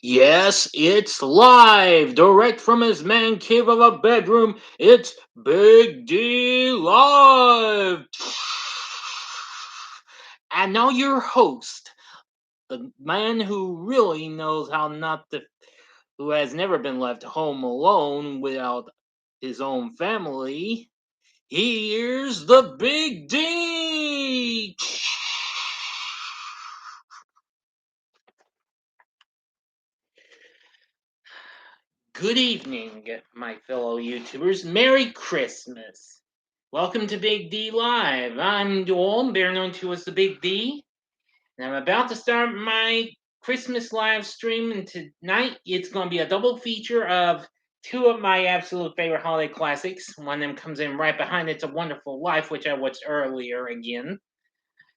Yes, it's live, direct from his man cave of a bedroom. It's Big D Live. And now your host, the man who really knows how not to, who has never been left home alone without his own family. Here's the Big D. Good evening, my fellow YouTubers. Merry Christmas. Welcome to Big D Live. I'm Joel, better known to as the Big D, and I'm about to start my Christmas live stream. And tonight it's going to be a double feature of two of my absolute favorite holiday classics. One of them comes in right behind It's a Wonderful Life, which I watched earlier again,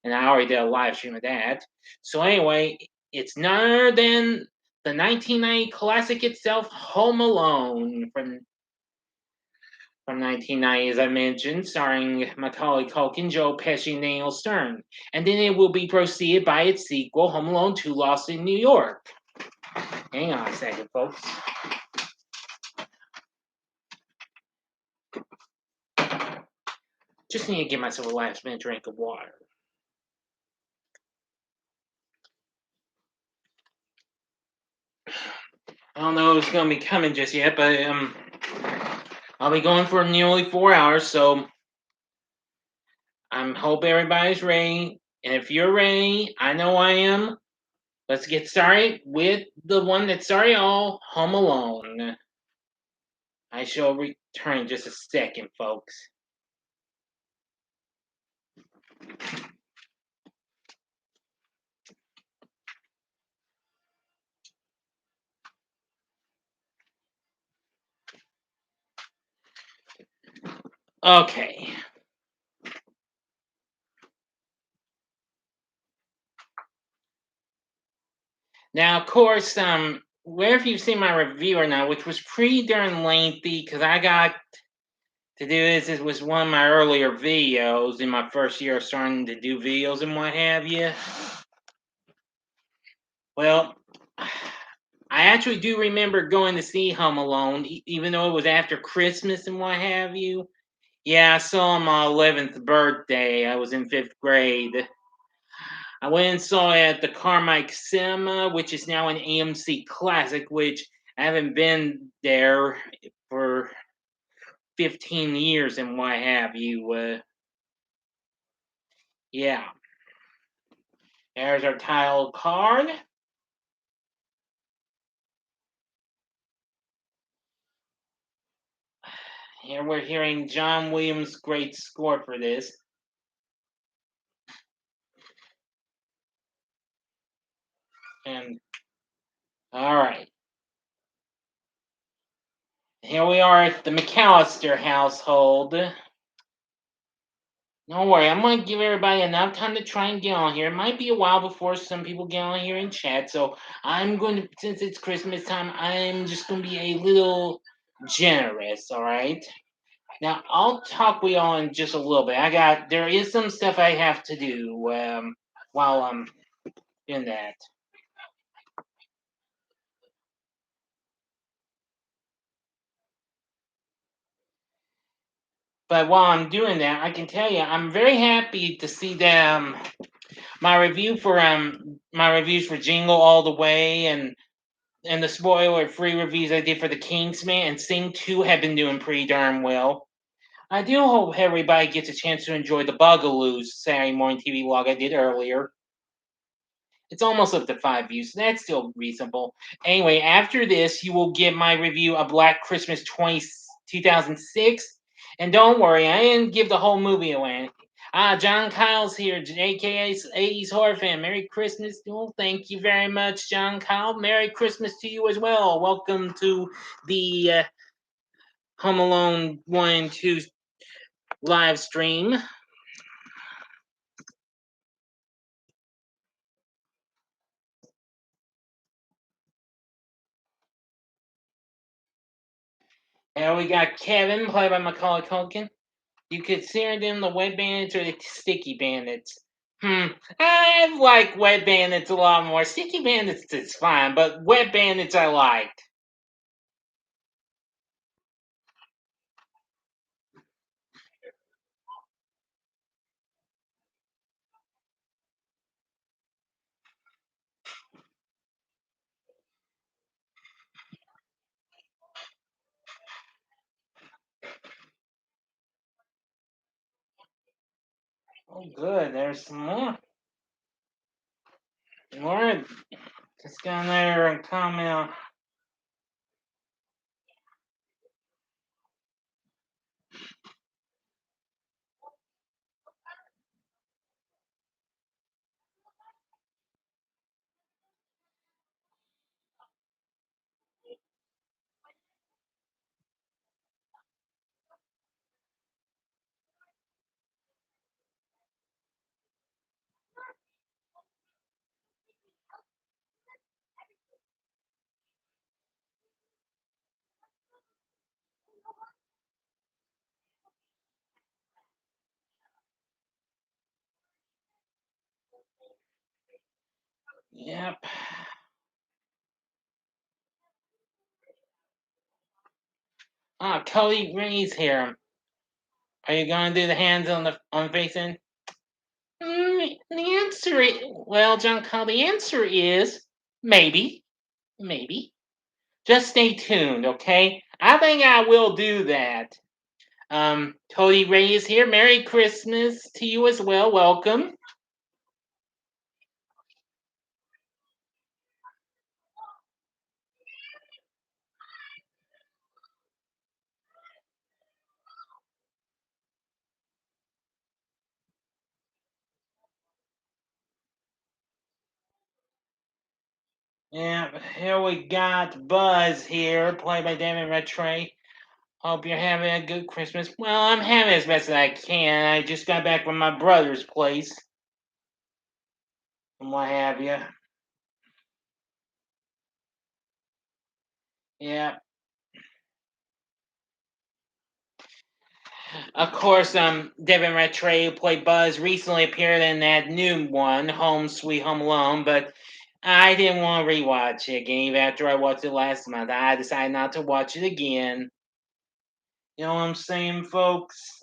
and I already did a live stream of that. So anyway, it's none other than the 1990 classic itself, Home Alone, from 1990, as I mentioned, starring Macaulay Culkin, Joe Pesci, and Daniel Stern. And then it will be preceded by its sequel, Home Alone 2, Lost in New York. Hang on a second, folks. Just need to get myself a last minute drink of water. I don't know if it's going to be coming just yet, but I'll be going for nearly 4 hours, so I hope everybody's ready. And if you're ready, I know I am. Let's get started with the one that started all, Home Alone. I shall return in just a second, folks. Okay. Now, of course, wherever you've seen my review or not, which was pretty darn lengthy, because I got to do this. It was one of my earlier videos in my first year of starting to do videos and what have you. Well, I actually do remember going to see Home Alone, even though it was after Christmas and what have you. Yeah, I saw him on my 11th birthday. I was in 5th grade. I went and saw it at the Carmike Cinema, which is now an AMC Classic, which I haven't been there for 15 years and what have you. Yeah, there's our title card. Here we're hearing John Williams' great score for this. And all right, here we are at the McAllister household. Don't worry, I'm gonna give everybody enough time to try and get on here. It might be a while before some people get on here and chat, so I'm going to, since it's Christmas time, I'm just gonna be a little generous, all right? Now I'll talk with y'all in just a little bit. There is some stuff I have to do while I'm doing that. But while I'm doing that, I can tell you I'm very happy to see that my reviews for Jingle All the Way and the spoiler-free reviews I did for the Kingsman and Sing 2 have been doing pretty darn well. I do hope everybody gets a chance to enjoy the Bugaloos Saturday morning TV log I did earlier. It's almost up to 5 views, so that's still reasonable. Anyway, after this, you will get my review of Black Christmas 2006. And don't worry, I didn't give the whole movie away. John Kyle's here, aka 80s horror fan. Merry Christmas. Well, thank you very much, John Kyle. Merry Christmas to you as well. Welcome to the Home Alone 1 and 2 live stream. And we got Kevin, played by Macaulay Culkin. You could see them the wet bandits or the sticky bandits. Hmm. I like Wet Bandits a lot more. Sticky Bandits is fine, but Wet Bandits I liked. Oh, good. There's some more. More. Just go there and comment. Yep. Ah, Cody Ray's here. Are you gonna do the hands on the facing? The answer is, well, John Cole, the answer is maybe, maybe. Just stay tuned, okay? I think I will do that. Cody Ray is here. Merry Christmas to you as well. Welcome. Yeah, here we got Buzz here, played by David Rattray. Hope you're having a good Christmas. Well, I'm having as best as I can. I just got back from my brother's place and what have you. Yeah, of course. Devin Rattray, who played Buzz, recently appeared in that new one, Home Sweet Home Alone, but I didn't want to rewatch it again. Even after I watched it last month, I decided not to watch it again. You know what I'm saying, folks?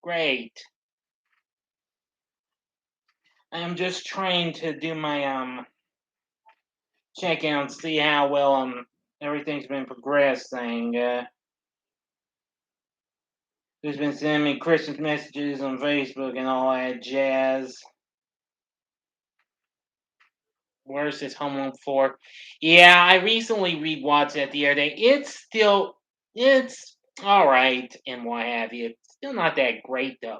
Great. I'm just trying to do my check out and see how well everything's been progressing. Who's been sending me Christmas messages on Facebook and all that jazz. Where's this Home Alone 4? Yeah, I recently rewatched it the other day. It's alright and what have you. It's still not that great though.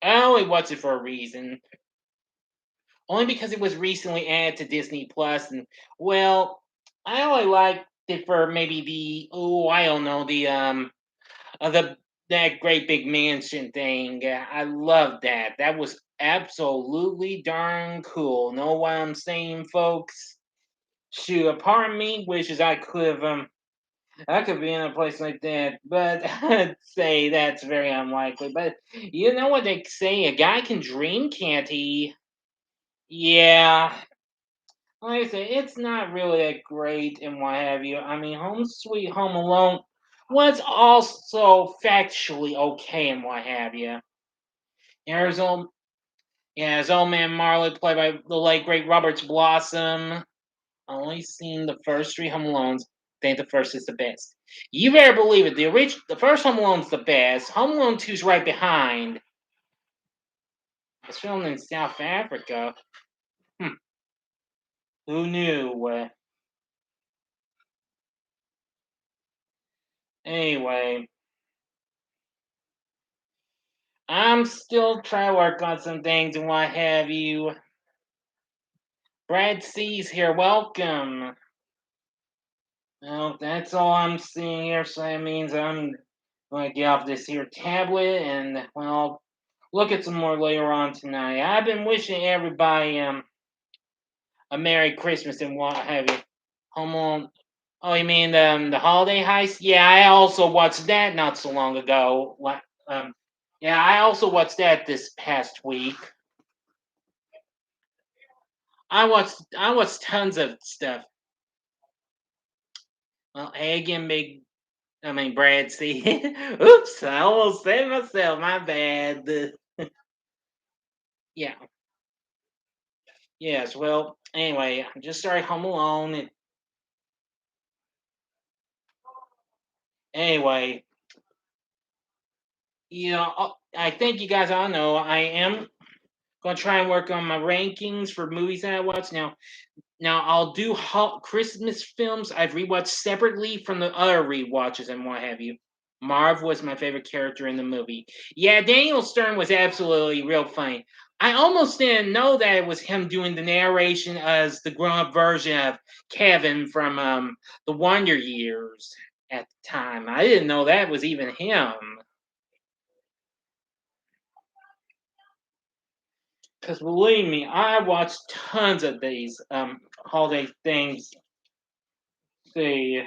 I only watched it for a reason. Only because it was recently added to Disney Plus, and well, I only liked it for maybe I don't know, the that great big mansion thing. I love that. That was absolutely darn cool. Know what I'm saying, folks? Shoot, a part of me wishes I could be in a place like that, but I'd say that's very unlikely. But you know what they say, a guy can dream, can't he? Yeah, like I say, it's not really that great and what have you. I mean, Home Sweet Home Alone was also factually okay and what have you. There's old, yeah, there's old man Marley, played by the late great Roberts Blossom. Only seen the first three Home Alones. Think the first is the best. You better believe it. The first Home Alone's the best. Home Alone 2's right behind. It's filmed in South Africa. Hmm, who knew? Anyway, I'm still trying to work on some things and what have you. Brad C's here. Welcome. Well, that's all I'm seeing here, so that means I'm going to get off this here tablet and, well, look at some more later on tonight. I've been wishing everybody a Merry Christmas and what have you. Home on. Oh, you mean the holiday heist? Yeah, I also watched that not so long ago. Yeah, I also watched that this past week. I watched tons of stuff. Well, hey again, Brad. See, oops, I almost said myself. My bad. Yeah, yes. Well, anyway, I just started Home Alone, and anyway, I think you guys all know I am gonna try and work on my rankings for movies that I watch now. Now I'll do Christmas films I've rewatched separately from the other rewatches and what have you. Marv was my favorite character in the movie. Yeah, Daniel Stern was absolutely real funny. I almost didn't know that it was him doing the narration as the grown-up version of Kevin from the Wonder Years at the time. I didn't know that was even him. Because believe me, I watched tons of these holiday things. See,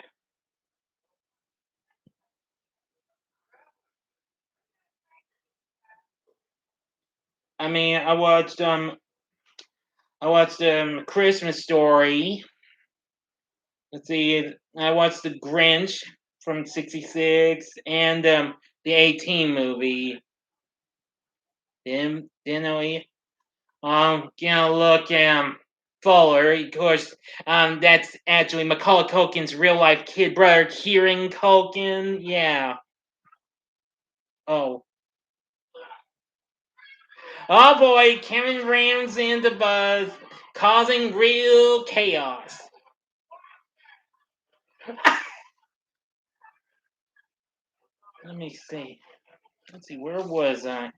I mean, I watched Christmas Story. Let's see, I watched The Grinch from '66 and the 18 movie. Didn't know he. Look, Fuller, of course. That's actually Macaulay Culkin's real life kid brother, Kieran Culkin. Yeah. Oh. Oh boy, Kevin Ramsey and the Buzz causing real chaos. Let me see. Let's see, where was I?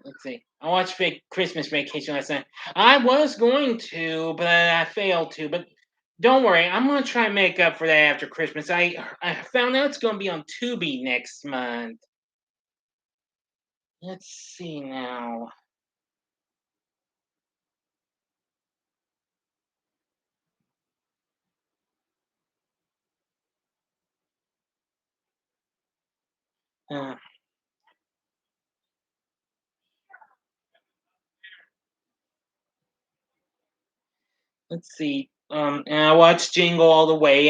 Let's see. I watched Christmas Vacation last night. I was going to, but I failed to. But don't worry, I'm gonna try and make up for that after Christmas. I found out it's gonna be on Tubi next month. Let's see now. Uh, let's see. And I watched Jingle All the Way.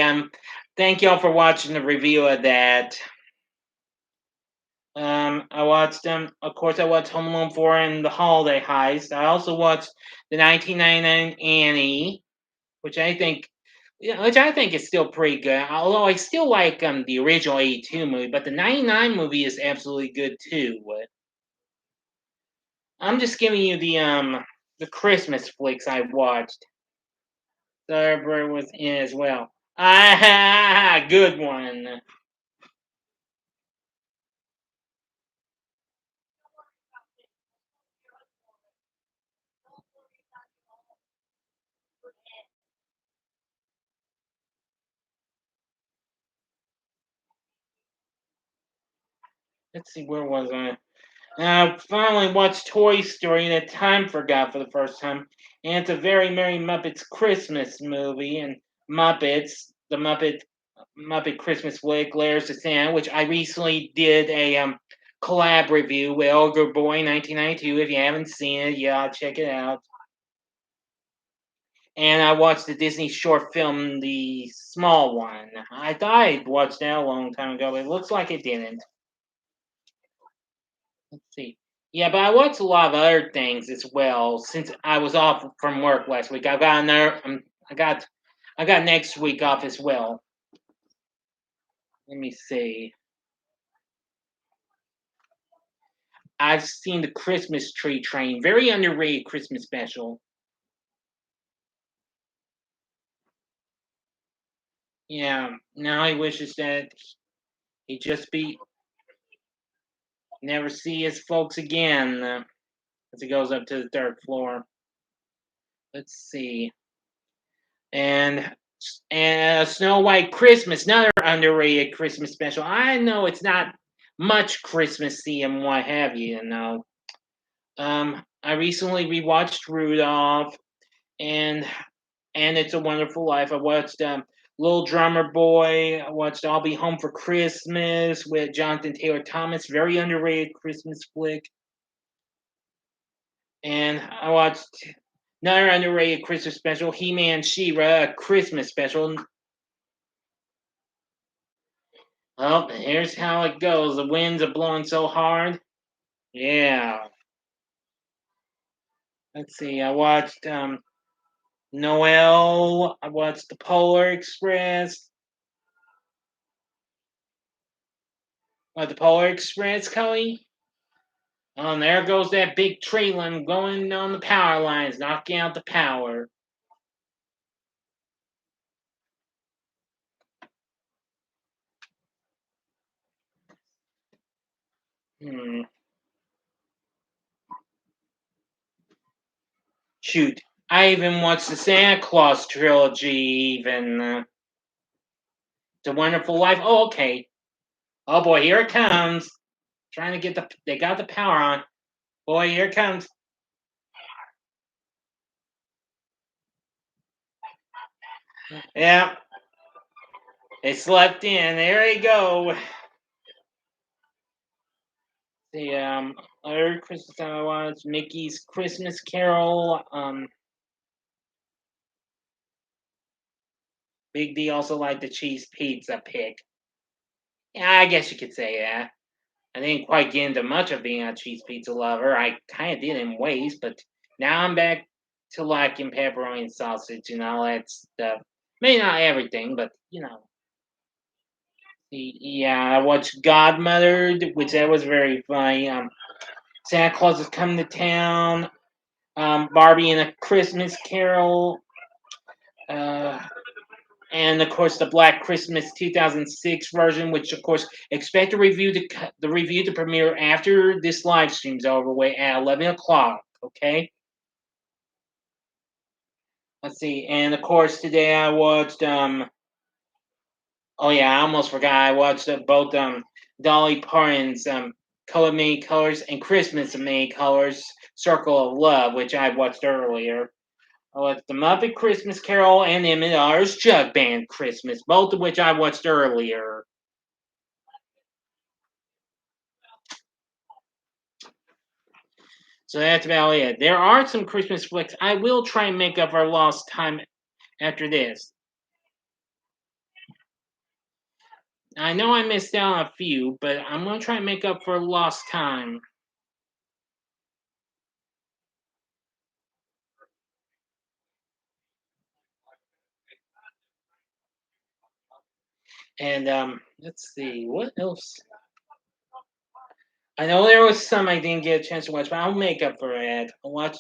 Thank y'all for watching the review of that. I watched Of course, I watched Home Alone 4 and The Holiday Heist. I also watched the 1999 Annie, which I think, which I think is still pretty good. Although I still like the original '82 movie, but the '99 movie is absolutely good too. I'm just giving you the Christmas flicks I watched. Thurber was in as well. Ah, good one. Let's see, where was I? I finally watched Toy Story and Time Forgot for the first time. And it's a very Merry Muppets Christmas movie. And the Muppet Christmas flick, Layers of Santa, which I recently did a collab review with Olga Boy 1992. If you haven't seen it, yeah, check it out. And I watched the Disney short film, the small one. I thought I'd watched that a long time ago, but it looks like it didn't. Let's see. Yeah, but I watched a lot of other things as well since I was off from work last week. I got next week off as well. Let me see. I've seen the Christmas Tree Train, very underrated Christmas special. Yeah, now he wishes that he just be never see his folks again as he goes up to the third floor. Let's see. And Snow White Christmas, another underrated Christmas special. I know it's not much Christmassy and what have you, I recently rewatched Rudolph and It's a Wonderful Life. I watched Little Drummer Boy. I watched I'll Be Home for Christmas with Jonathan Taylor Thomas. Very underrated Christmas flick. And I watched another underrated Christmas special, He-Man She-Ra Christmas special. Well, here's how it goes. The winds are blowing so hard. Yeah. Let's see. I watched Noel. I watched the Polar Express. The Polar Express, Kelly. There goes that big tree limb going on the power lines, knocking out the power. Hmm. Shoot. I even watched the Santa Claus trilogy, even The Wonderful Life. Oh, okay. Oh boy, here it comes. Trying to get they got the power on. Boy, here it comes. Yeah, they slept in. There you go. The other Christmas time I watched Mickey's Christmas Carol. Big D also liked the cheese pizza pick. Yeah, I guess you could say that. I didn't quite get into much of being a cheese pizza lover. I kind of did in ways, but now I'm back to liking pepperoni and sausage and all that stuff. Maybe not everything, but you know. Yeah, I watched Godmothered, which that was very funny. Santa Claus is coming to town. Barbie and a Christmas Carol. Uh, and of course the Black Christmas 2006 version, which of course expect the review to premiere after this live stream's over with at 11 o'clock. Okay, let's see, and of course today I watched oh yeah, I almost forgot I watched both Dolly Parton's Color Many Colors and Christmas of Many Colors Circle of Love, which I watched earlier. I watched The Muppet Christmas Carol and M&R's Jug Band Christmas, both of which I watched earlier. So that's about it. There are some Christmas flicks. I will try and make up our lost time after this. I know I missed out on a few, but I'm going to try and make up for lost time. And let's see, what else? I know there was some I didn't get a chance to watch, but I'll make up for it. I'll watch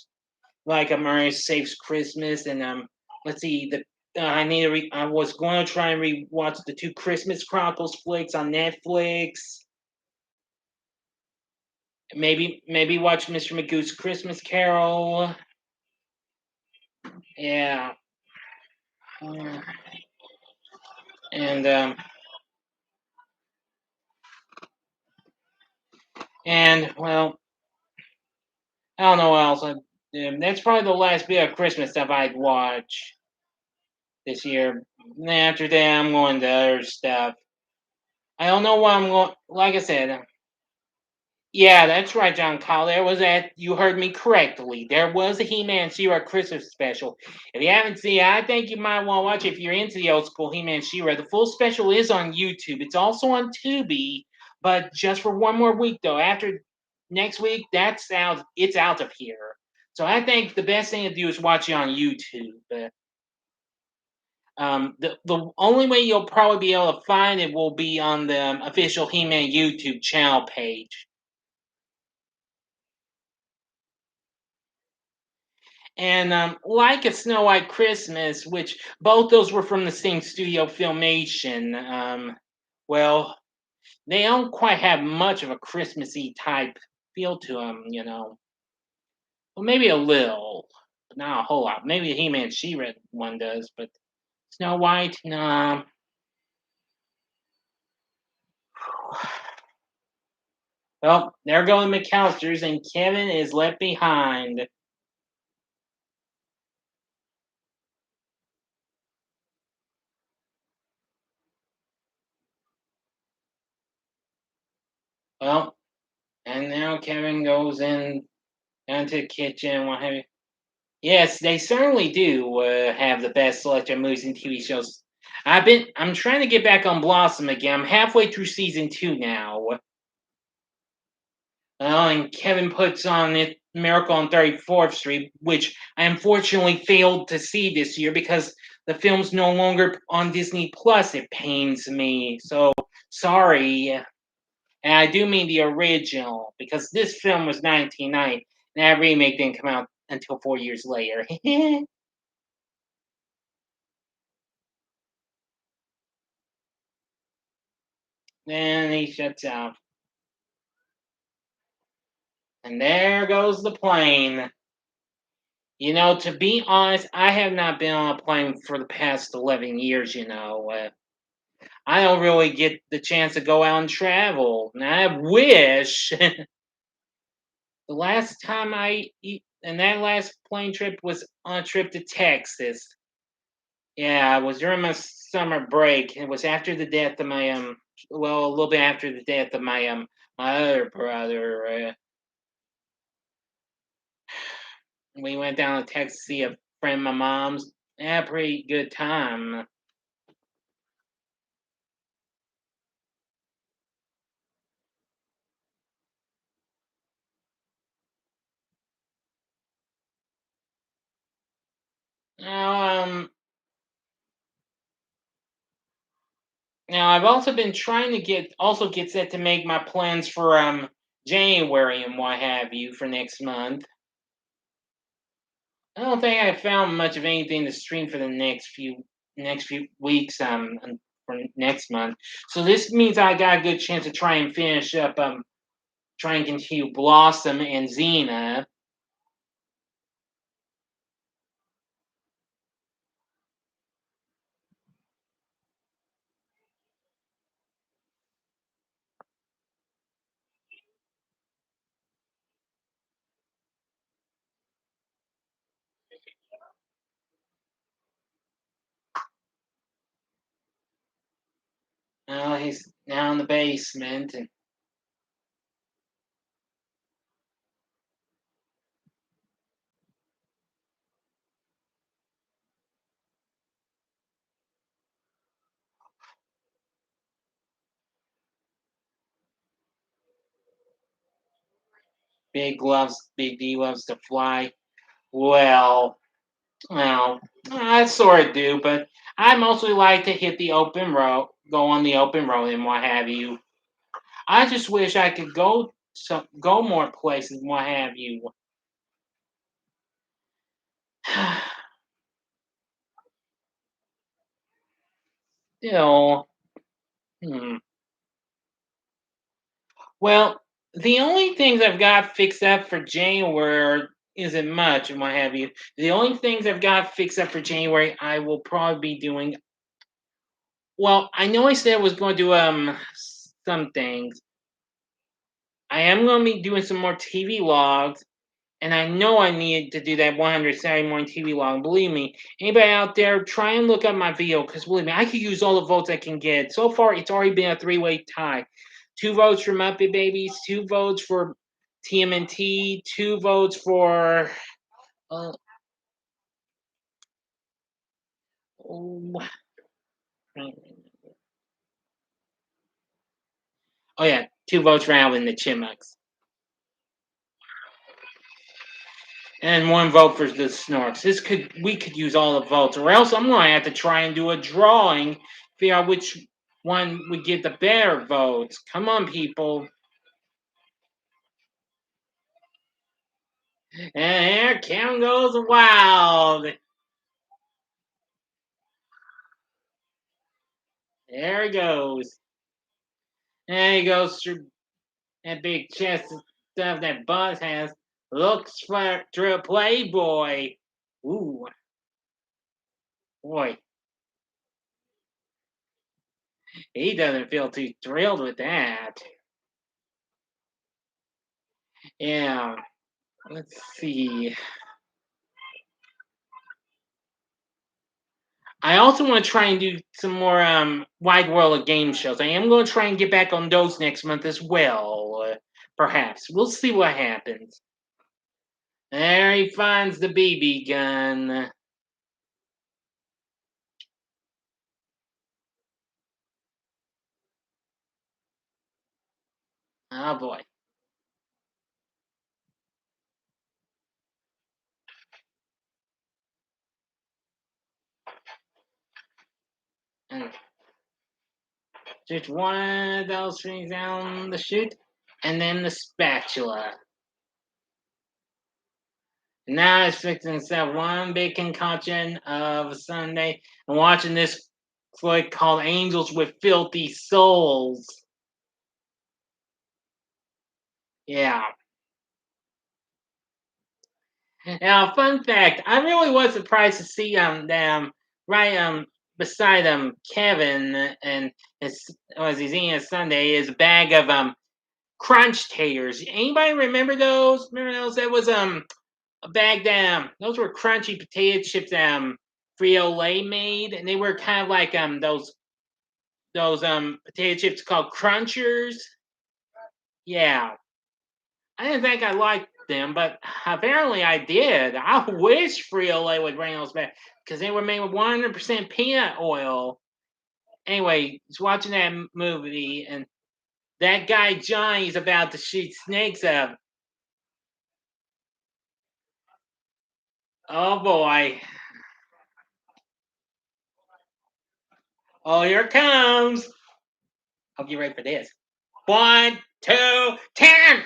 like Murray Saves Christmas, and let's see the. I need to. I was going to try and rewatch the two Christmas Chronicles flicks on Netflix. Maybe watch Mr. Magoo's Christmas Carol. Yeah, uh, and well, I don't know what else. That's probably the last bit of Christmas stuff I'd watch this year. After that, I'm going to other stuff. I don't know what I'm going. Like I said, yeah, that's right, John Kyle. There was that. You heard me correctly. There was a He-Man She-Ra Christmas special. If you haven't seen it, I think you might want to watch it if you're into the old school He-Man She-Ra. The full special is on YouTube. It's also on Tubi, but just for one more week though. After next week, that's out. It's out of here. So I think the best thing to do is watch it on YouTube. The only way you'll probably be able to find it will be on the official He-Man YouTube channel page. And like a Snow White Christmas, which both those were from the same studio, Filmation. Well, they don't quite have much of a Christmassy type feel to them, you know. Well, maybe a little, but not a whole lot. Maybe the He-Man She-Ra one does, but Snow White, nah. Well, there go the McAllisters, and Kevin is left behind. Well, and now Kevin goes in Into the kitchen, what have you. Yes, they certainly do have the best selection of movies and TV shows. I'm trying to get back on Blossom again. I'm halfway through season 2 now. And Kevin puts on it Miracle on 34th Street, which I unfortunately failed to see this year because the film's no longer on Disney Plus. It pains me. So sorry. And I do mean the original because this film was 1990 and that remake didn't come out until 4 years later. Then he shuts out. And there goes the plane. To be honest, I have not been on a plane for the past 11 years, I don't really get the chance to go out and travel. And I wish the last time and that last plane trip was on a trip to Texas. Yeah, it was during my summer break. It was after the death of a little bit after the death of my other brother. We went down to Texas to see a friend of my mom's. Had a pretty good time. Now, I've also been trying to get set to make my plans for January and what have you for next month. I don't think I found much of anything to stream for the next few weeks for next month. So this means I got a good chance to try and finish up try and continue Blossom and Xena. He's now in the basement and Big D loves to fly. Well, Well, I sort of do, but I mostly like to hit the open road, go on the open road, and what have you. I just wish I could go more places, and what have you. Still, hmm. Well, the only things I've got fixed up for January isn't much, and what have you. The only things I've got fixed up for January, I will probably be doing. Well, I know I said I was going to do some things. I am going to be doing some more TV logs. And I know I need to do that 100 Saturday morning TV log. Believe me, anybody out there, try and look up my video because believe me, I could use all the votes I can get. So far, it's already been a three-way tie. 2 votes for Muppet Babies, 2 votes for TMNT, 2 votes for. Uh, oh, oh, yeah, 2 votes for Alvin the Chipmunks. And 1 vote for the Snorks. We could use all the votes, or else I'm going to have to try and do a drawing, figure out which one would get the better votes. Come on, people! And here Kim goes wild. There he goes. And he goes through that big chest of stuff that Buzz has. Looks for to a Playboy. Ooh, boy, he doesn't feel too thrilled with that. Yeah, let's see. I also want to try and do some more Wide World of Game shows. I am going to try and get back on those next month as well. Perhaps we'll see what happens. There he finds the BB gun. Oh boy. And just one of those things down the chute, and then the spatula. Now he's fixing himself one big concoction of a Sunday and watching this flick called Angels with Filthy Souls. Yeah. Now, fun fact: I really was surprised to see them right beside Kevin and his was he's eating a Sunday is a bag of crunch taters. Anybody remember those? Remember those? That was a bag those were crunchy potato chips Frito Lay made, and they were kind of like those potato chips called Crunchers. Yeah, I didn't think I liked them, but apparently I did. I wish Frito Lay would bring those back because they were made with 100% peanut oil. Anyway, just watching that movie, and that guy Johnny's about to shoot snakes up. Oh boy. Oh, here it comes. Hope you're ready for this. 1, 2, 10.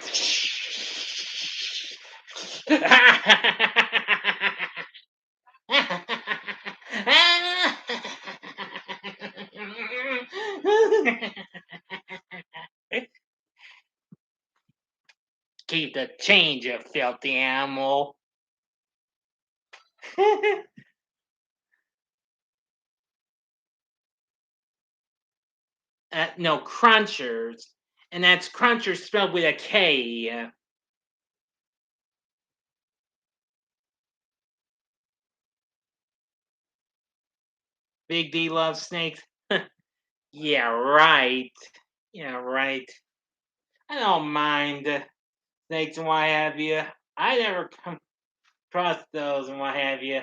Keep the change, you filthy animal. No, Crunchers. And that's Crunchers spelled with a K. Big D loves snakes. Yeah, right. Yeah, right. I don't mind snakes and what have you. I never come across those and what have you.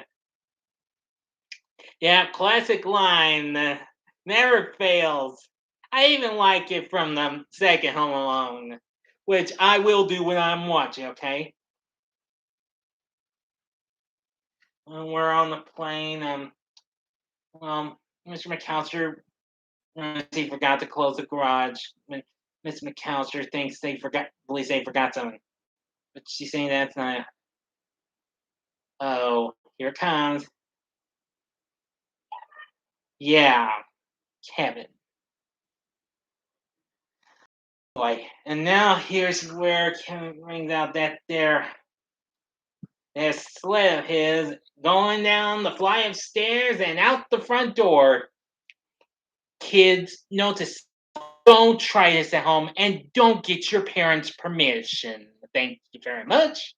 Yeah, classic line. Never fails. I even like it from the second Home Alone, which I will do when I'm watching, okay? When we're on the plane, Mr. McAllister he forgot to close the garage. When Miss McAllister thinks believes they forgot something. But she's saying that's not. Oh, here it comes. Yeah, Kevin. Boy, and now here's where Kevin brings out that sled of his going down the flight of stairs and out the front door. Kids, notice don't try this at home and don't get your parents' permission. Thank you very much.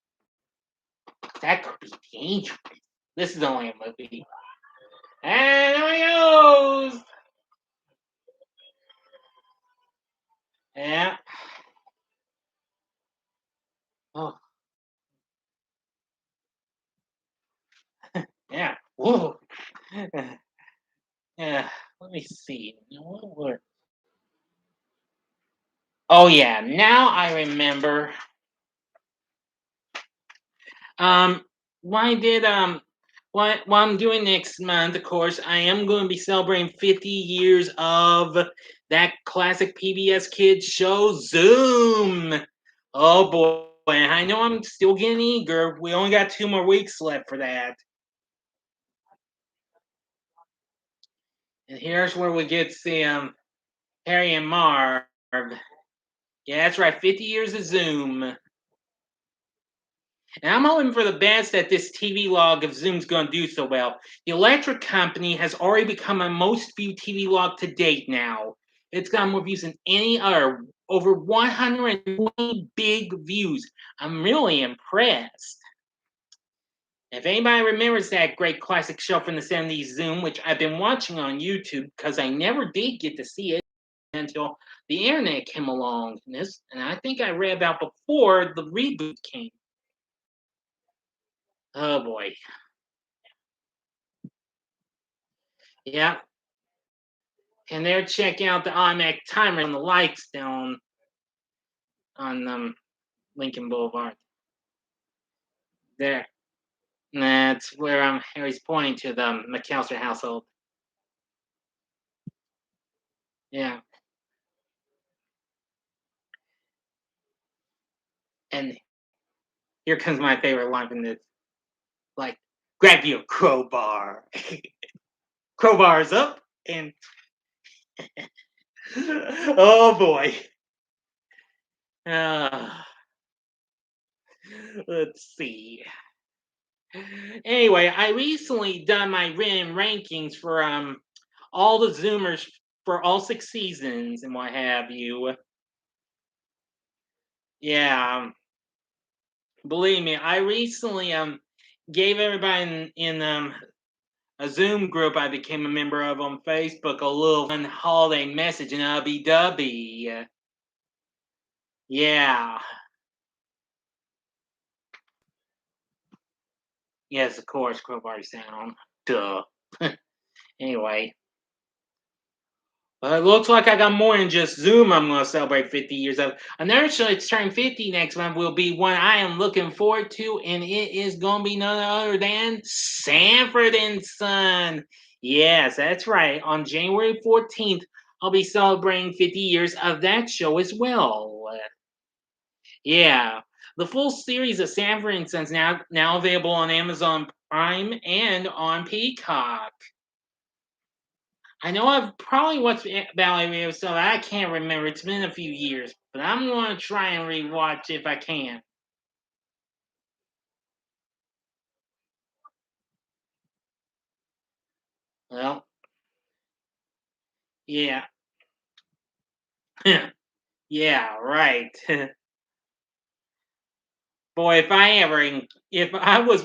That could be dangerous. This is only a movie. And there he goes. Yeah. Oh, yeah. Whoa. Yeah. Let me see. Oh yeah. Now I remember. Um. Why did what I'm doing next month? Of course, I am going to be celebrating 50 years of that classic PBS kids show, Zoom. Oh boy. I know I'm still getting eager. We only got 2 more weeks left for that. And here's where we get to see Harry and Marv. Yeah, that's right. 50 years of Zoom. And I'm hoping for the best that this TV log of Zoom's going to do so well. The Electric Company has already become a most viewed TV log to date now. It's got more views than any other, over 120 big views. I'm really impressed. If anybody remembers that great classic show from the 70s, Zoom, which I've been watching on YouTube because I never did get to see it until the internet came along. And I think I read about before the reboot came. Oh boy. Yeah. And they're checking out the automatic timer on the lights down on Lincoln Boulevard. There. That's where Harry's pointing to the McAllister household. Yeah. And here comes my favorite line from this. Like, grab your crowbar. Crowbar's up and oh boy. Uh, let's see. Anyway, I recently done my written rankings for all the Zoomers for all 6 seasons and what have you. Yeah, believe me, I recently gave everybody in a Zoom group I became a member of on Facebook a little fun holiday message and ubby dubby. Yeah. Yes, of course, crowbar sound. Duh. Anyway. Well, it looks like I got more than just Zoom I'm going to celebrate 50 years of. Another show that's turning 50 next month will be one I am looking forward to, and it is going to be none other than Sanford and Son. Yes, that's right. On January 14th, I'll be celebrating 50 years of that show as well. Yeah. The full series of Sanford and Sons now available on Amazon Prime and on Peacock. I know I've probably watched about every episode. I can't remember. It's been a few years, but I'm going to try and rewatch if I can. Well, yeah. Yeah, right. Boy, if I was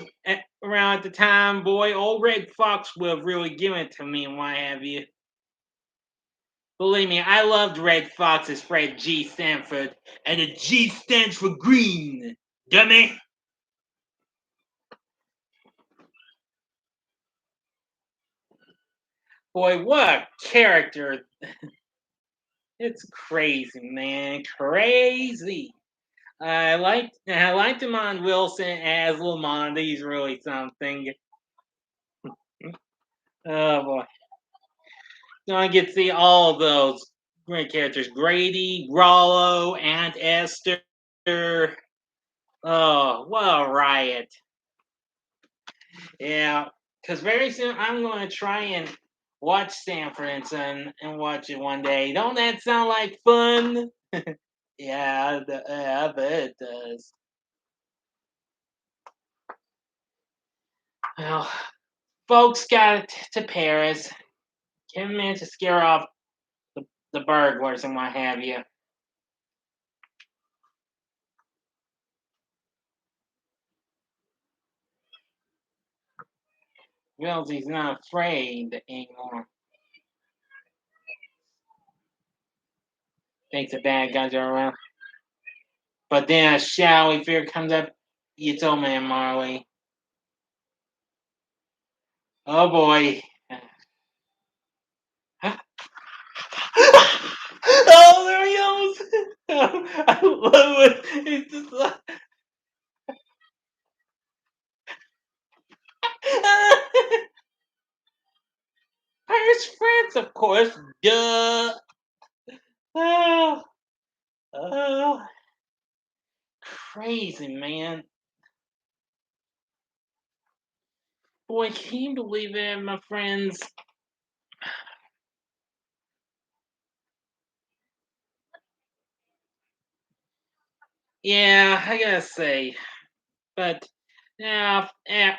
around at the time, boy, old Red Fox would have really given it to me and what have you. Believe me, I loved Red Fox as Fred G. Sanford, and the G stands for green, dummy. Boy, what a character. It's crazy, man. Crazy. I liked Demond Wilson as Lamont. He's really something. Oh boy. Don't get to see all of those great characters. Grady, Rollo, Aunt Esther. Oh, what a riot. Yeah. Because very soon I'm going to try and watch Sanford and Son and watch it one day. Don't that sound like fun? Yeah, I bet it does. Well, folks got to Paris. Kim managed to scare off the burglars and what have you. Realizes he's not afraid anymore. Thinks the bad guys are around. But then a shadowy figure comes up. It's old man Marley. Oh boy. Oh, there he goes. I love it. It's just like, Paris, France, of course. Duh. Oh, oh, crazy man. Boy, can you believe it, my friends? Yeah, I gotta say. But now,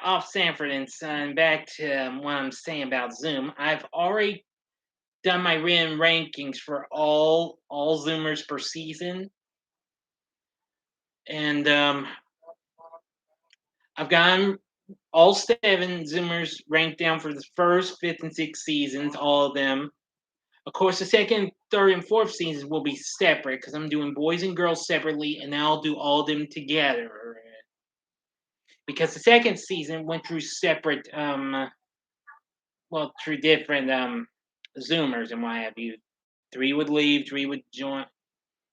off Sanford and Son, back to what I'm saying about Zoom. I've already done my written rankings for all Zoomers per season, and I've gotten all 7 Zoomers ranked down for the first, fifth, and sixth seasons, all of them. Of course, the second, third, and fourth seasons will be separate because I'm doing boys and girls separately, and then I'll do all of them together. because the second season went through separate, well, through different Zoomers and what have you. Three would leave, three would join,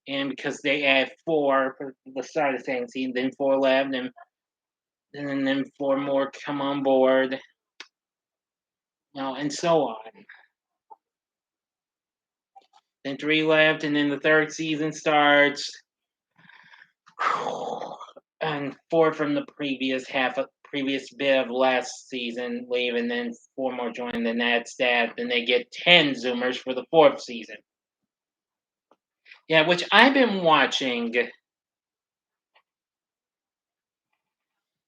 and because they had four for the start of the second season, then four left, and then four more come on board, and so on. Then three left, and then the third season starts, and four from the previous bit of last season leave, and then four more join. Then that's that. Then they get 10 Zoomers for the fourth season. Yeah, which I've been watching.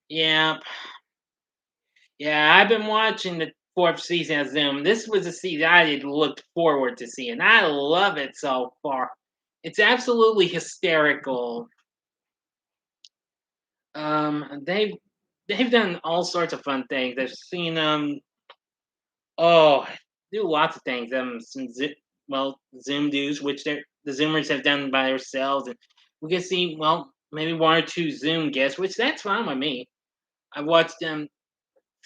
Yeah, yeah, I've been watching the fourth season of Zoom. This was a season I had looked forward to seeing. I love it so far. It's absolutely hysterical. They've done all sorts of fun things. I've seen oh do lots of things. Zoom dues, which the Zoomers have done by themselves, and we can see maybe one or two Zoom guests, which that's fine with me. I watched some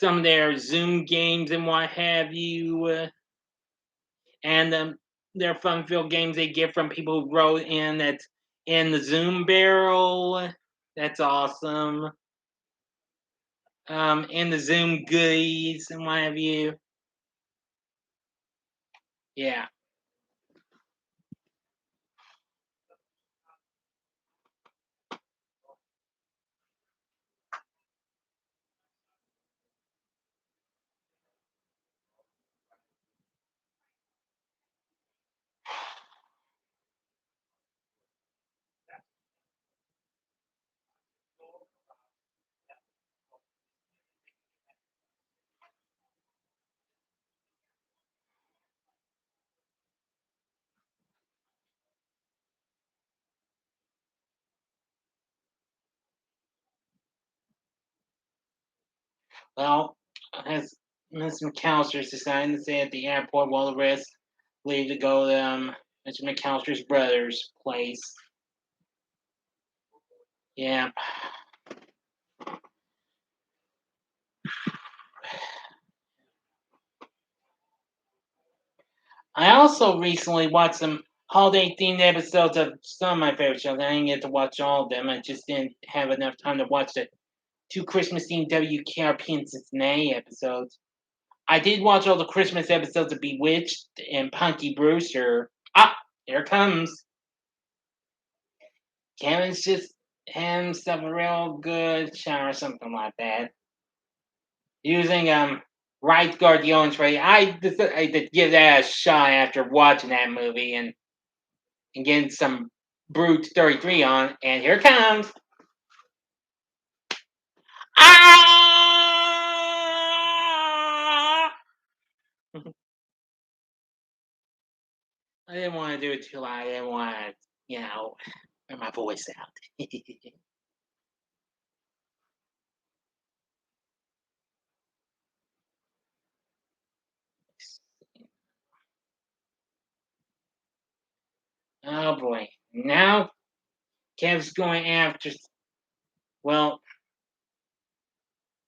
of their Zoom games and what have you, and their fun-filled games they get from people who wrote in that's in the Zoom barrel. That's awesome. And the Zoom goodies and what have you. Yeah. Well, as Miss McAllister's deciding to stay at the airport while the rest leave to go to Mr. McAllister's brother's place. Yeah. I also recently watched some holiday themed episodes of some of my favorite shows. I didn't get to watch all of them. I just didn't have enough time to watch the two Christmas themed WKRP and Cincinnati episodes. I did watch all the Christmas episodes of Bewitched and Punky Brewster. Ah, here it comes. Kevin's just having himself a real good shower or something like that. Using Right Guard Deodorant spray. I did give that a shot after watching that movie and getting some Brute 33 on, and here it comes. Ah! I didn't want to do it too loud. I didn't want to, wear my voice out. Oh boy. Now Kev's going after, well,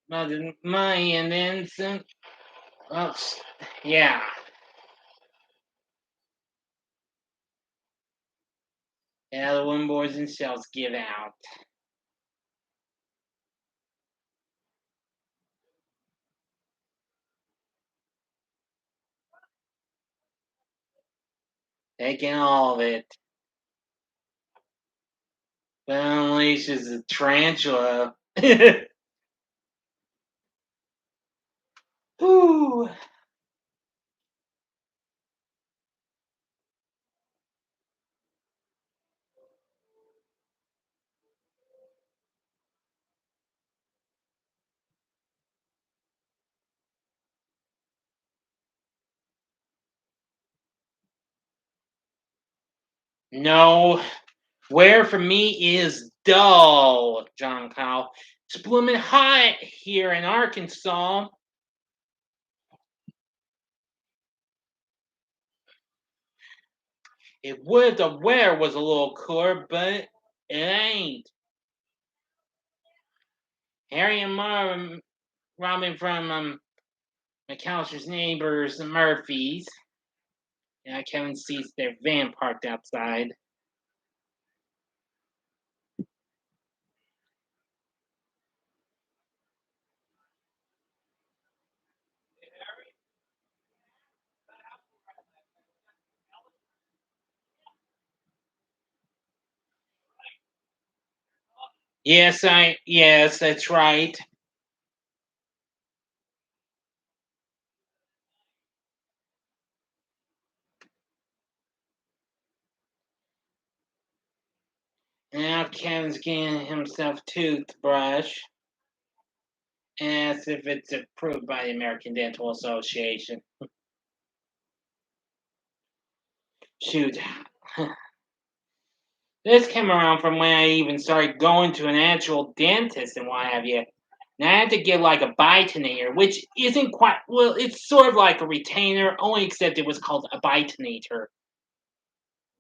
Mother Money, and then some. Well, yeah. Yeah, the wooden boards and shells give out. Taking all of it. But unleashes a tarantula. Whew. No. Where for me is dull, John Kyle. It's blooming hot here in Arkansas. It would if the weather was a little cooler, but it ain't. Harry and Marv robbing from McAllister's neighbors, the Murphys. Yeah, Kevin sees their van parked outside. Yes, that's right. Now Kevin's getting himself toothbrush, as if it's approved by the American Dental Association. Shoot. This came around from when I even started going to an actual dentist and what have you. Now I had to get like a bitonator, which isn't quite well. It's sort of like a retainer, only except it was called a bitonator.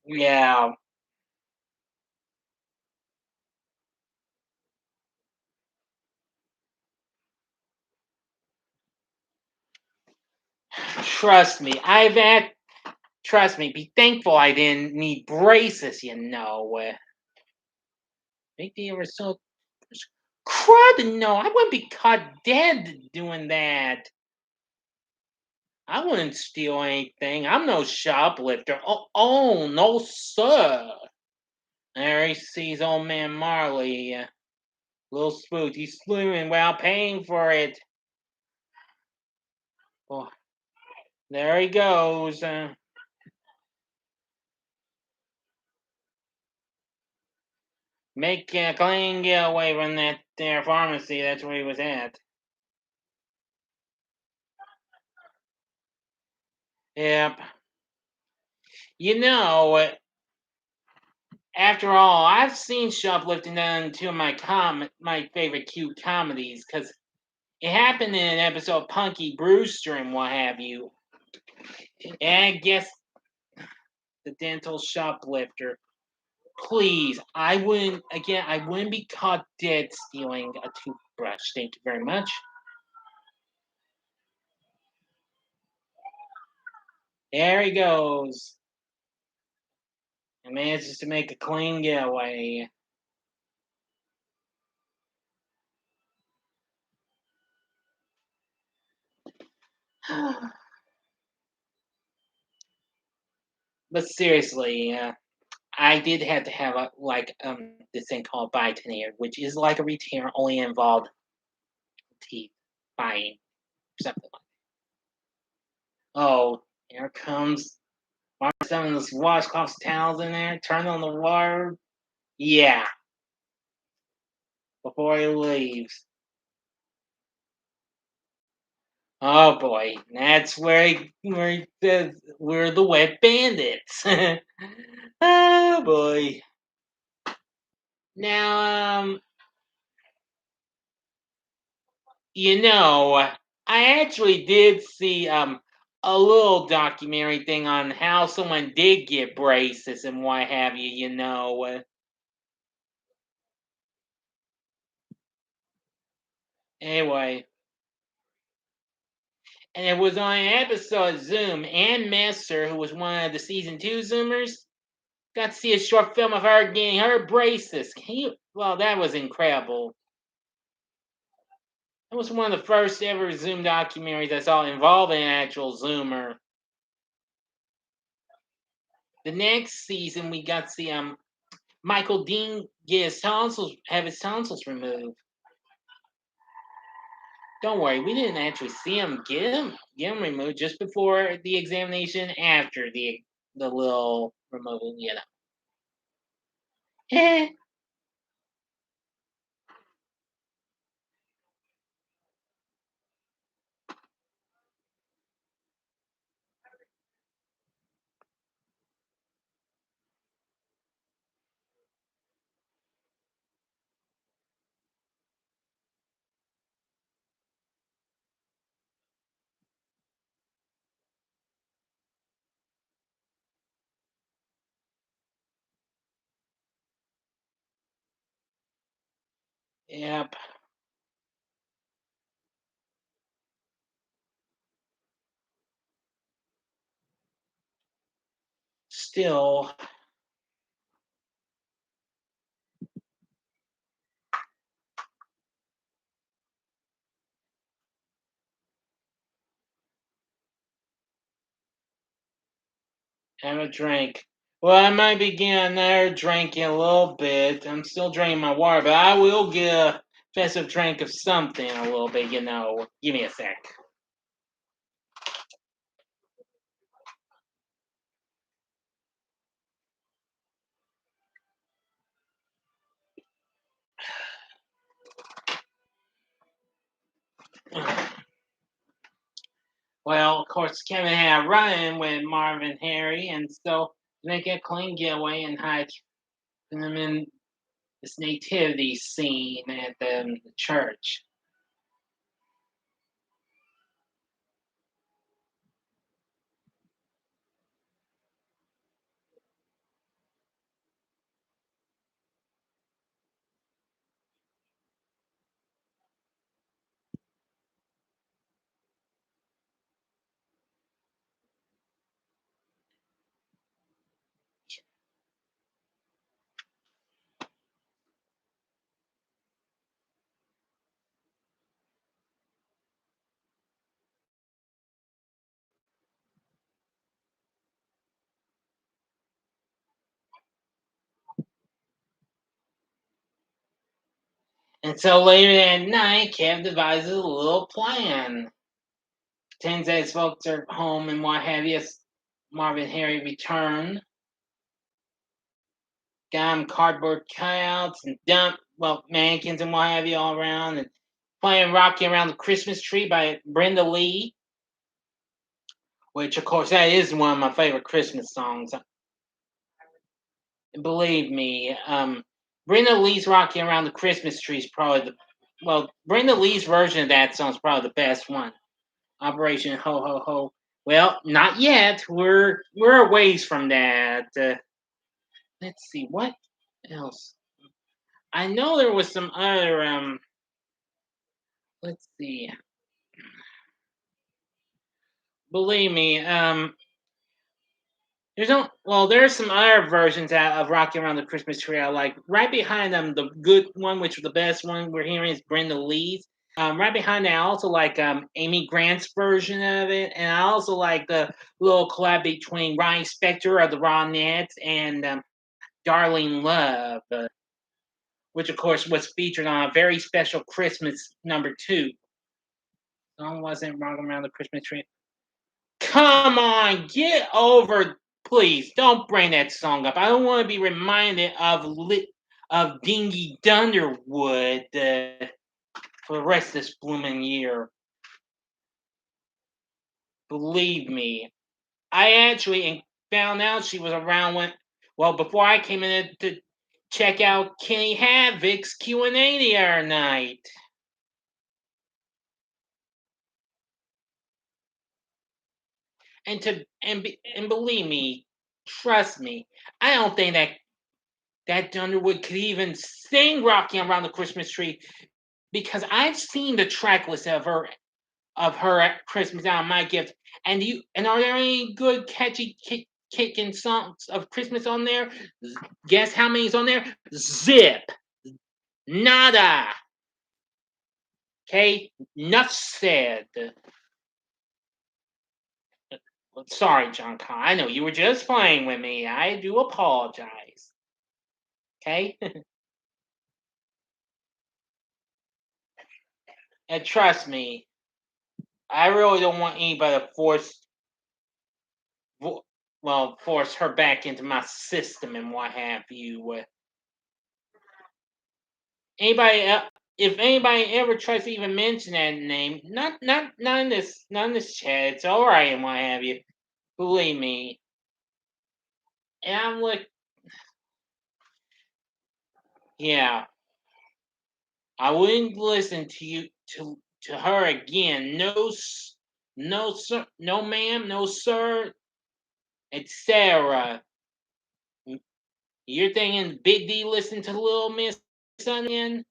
Yeah, trust me. Trust me. Be thankful I didn't need braces. You know. Make the result. Crud, no, I wouldn't be caught dead doing that. I wouldn't steal anything. I'm no shoplifter. Oh, no, sir. There he sees old man Marley. Little spooked. He's slewing while paying for it. Oh, there he goes. Make a clean getaway from that there pharmacy. That's where he was at. Yep. You know, after all, I've seen shoplifting done in two of my favorite cute comedies because it happened in an episode of Punky Brewster and what have you. And I guess the dental shoplifter. Please, I wouldn't be caught dead stealing a toothbrush. Thank you very much. There he goes. And manages to make a clean getaway. But seriously, I did have to have this thing called biotin, which is like a retainer only involved teeth buying something like. Oh, here comes some of those washcloth towels in there. Turn on the water. Yeah, before he leaves. Oh boy, that's where he says we're the wet bandits. Oh boy. Now, I actually did see a little documentary thing on how someone did get braces and what have you. Anyway, and it was on an episode of Zoom. Ann Messer, who was one of the season 2 Zoomers, got to see a short film of her getting her braces. Well, that was incredible. That was one of the first ever Zoom documentaries I saw involving an actual Zoomer. The next season, we got to see Michael Dean have his tonsils removed. Don't worry, we didn't actually see him get him removed just before the examination. After the little removal, Eh, yep. still. Have a drink. Well, I might be getting there drinking a little bit. I'm still drinking my water, but I will get a festive drink of something a little bit, you know. Give me a sec. Well, of course, Kevin had a run with Marvin Harry, and so make a clean getaway and hide them in this nativity scene at the church. And so later that night, Kev devises a little plan. Turns out his folks are home and what have you. Marvin Harry return. Got him cardboard cutouts and mannequins and what have you all around, and playing "Rocking Around the Christmas Tree" by Brenda Lee, which of course that is one of my favorite Christmas songs. Believe me, Brenda Lee's "Rocking Around the Christmas Tree" is probably Brenda Lee's version of that song is probably the best one. Operation Ho Ho Ho. Well, not yet. We're a ways from that. Let's see what else. I know there was some other. Let's see. Believe me, there's some other versions out of "Rocking Around the Christmas Tree" I like. Right behind them, the good one, which was the best one we're hearing, is Brenda Lee's. Right behind that, I also like Amy Grant's version of it, and I also like the little collab between Ronnie Spector of the Ronettes and Darlene Love, which of course was featured on a very special Christmas #2. Song wasn't "Rocking Around the Christmas Tree." Come on, get over. Please don't bring that song up. I don't want to be reminded of Dingy Dunderwood for the rest of this blooming year. Believe me, I actually found out she was around before I came in to check out Kenny Havoc's Q&A the other night. And believe me, trust me, I don't think that Underwood could even sing "Rocking Around the Christmas Tree" because I've seen the track list of her Christmas album, My Gift, and are there any good catchy kicking songs of Christmas on there? Guess how many's on there? Zip, nada. Okay, enough said. Sorry, John Con. I know you were just playing with me. I do apologize. Okay, and trust me, I really don't want anybody to force her back into my system and what have you. Anybody, if anybody ever tries to even mention that name, not in this chat. It's all right and what have you. Believe me. And I'm like, yeah, I wouldn't listen to you to her again. No sir, no ma'am, no sir, etc. You're thinking Big D listen to Little Miss Onion?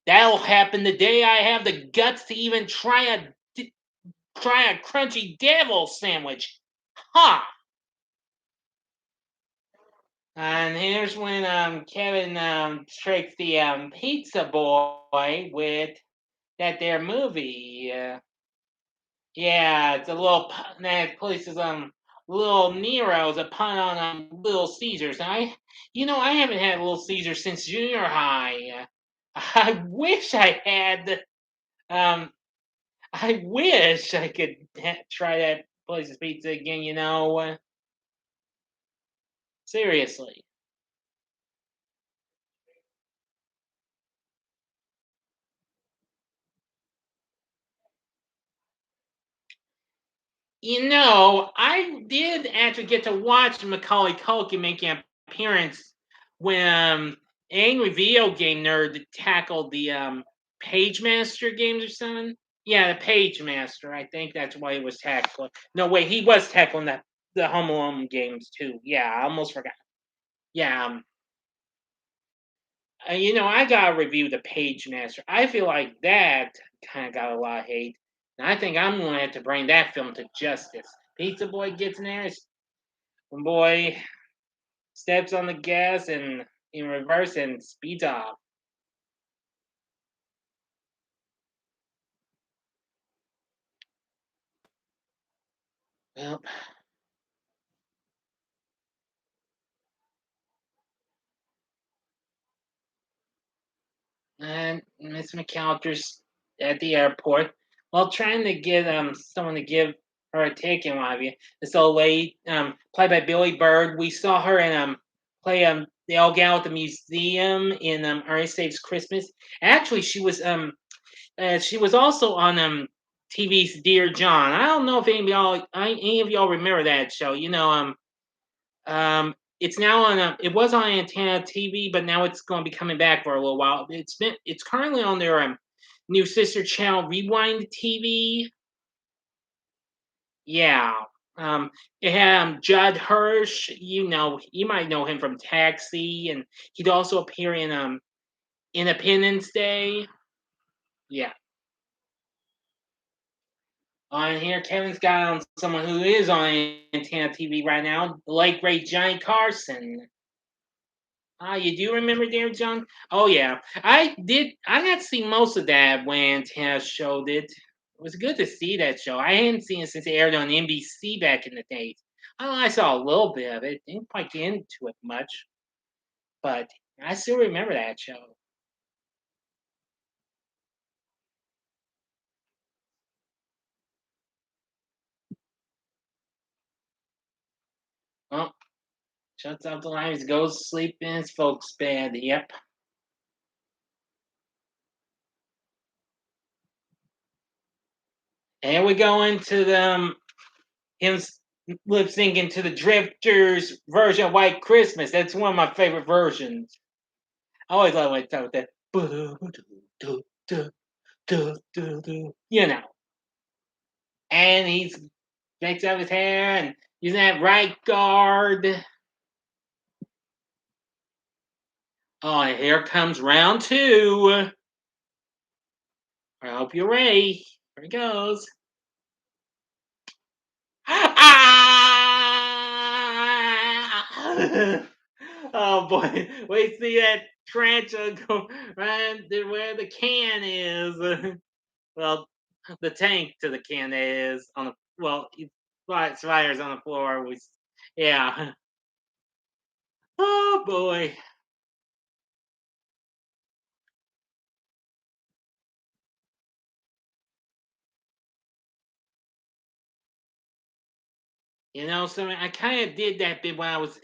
That'll happen the day I have the guts to even try a crunchy devil sandwich. Ha! And here's when Kevin tricks the pizza boy with that there movie. Yeah, it's a little that places Little Nero's a pun on Little Caesars. I haven't had Little Caesar since junior high. I wish I had. Um, I wish I could try that place's pizza again. Seriously. I did actually get to watch Macaulay Culkin make an appearance when Angry Video Game Nerd tackled the Page Master games or something. Yeah, the Page Master. I think that's why he was tackling. No, wait, he was tackling the Home Alone games too. Yeah, I almost forgot. Yeah, I gotta review the Page Master. I feel like that kind of got a lot of hate, and I think I'm gonna have to bring that film to justice. Pizza Boy gets in there, when boy steps on the gas and in reverse and speeds off. Well, and Miss McAllister's at the airport while trying to get someone to give her a ticket. What have you? This old lady, played by Billy Bird. We saw her in play the old gal at the museum in Ernest Saves Christmas. Actually, she was also on TV's Dear John. I don't know if any of y'all remember that show. It's now on. It was on Antenna TV, but now it's going to be coming back for a little while. It's currently on their new sister channel, Rewind TV. Yeah. Um, it had Judd Hirsch. You might know him from Taxi, and he'd also appear in Independence Day. Yeah. On here, Kevin's got on someone who is on Antenna TV right now, the late great Johnny Carson. Ah, you do remember Dear John? Oh yeah, I did. I got to see most of that when Antenna showed it. It was good to see that show. I hadn't seen it since it aired on NBC back in the days. I saw a little bit of it. Didn't quite get into it much, but I still remember that show. Well, shuts off the lights, goes to sleep in his folks' bed. Yep. And we go into him lip syncing to the Drifters version of White Christmas. That's one of my favorite versions. I always love when it starts with that. You know. And he's makes up his hair and using that right guard. Oh, and here comes round two. I hope you're ready. Here it goes. Ah! Oh boy, we see that tarantula go right to where the can is. Well, the tank to the can is on the he fires on the floor. Yeah. Oh boy. So I kind of did that bit when I was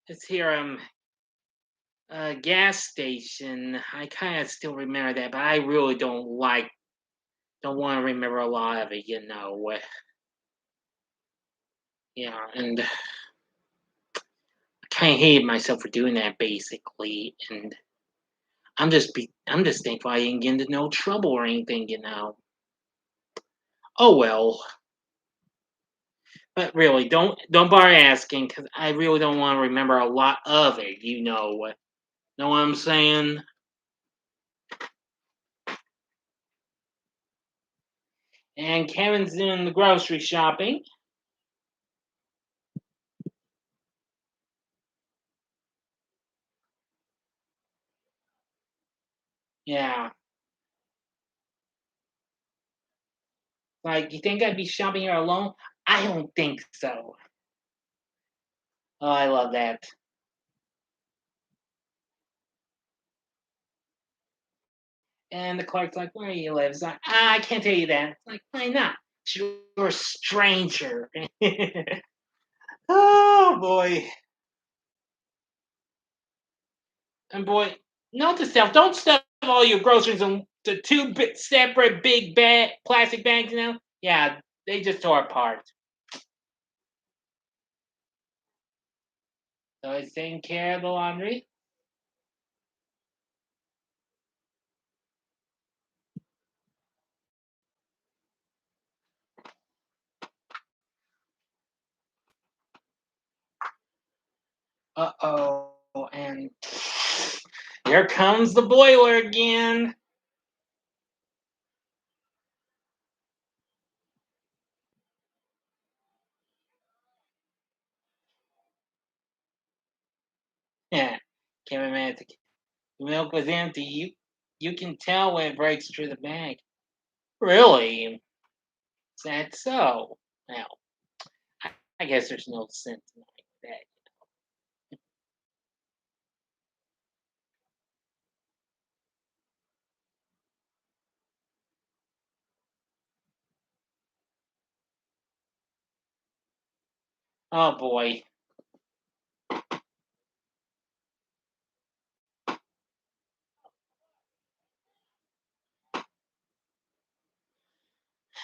let's hear gas station. I kind of still remember that, but I really don't want to remember a lot of it. Yeah, and I kind of hated myself for doing that basically, and I'm just thankful I didn't get into no trouble or anything. Oh well, but really, don't bother asking because I really don't want to remember a lot of it. Know what I'm saying? And Kevin's doing the grocery shopping. Yeah. Like, you think I'd be shopping here alone? I don't think so. Oh, I love that. And the clerk's like, "Where do you live?" It's like, I can't tell you that." It's like, "Why not? You're a stranger." Oh boy. And boy, note to self: don't stuff all your groceries in the two separate big plastic bags. Yeah, they just tore apart. So he's taking care of the laundry. Uh-oh, and here comes the boiler again. Yeah, came a minute. The milk was empty. You can tell when it breaks through the bag. Really? Is that so? Well, I guess there's no sense in like that. Oh boy.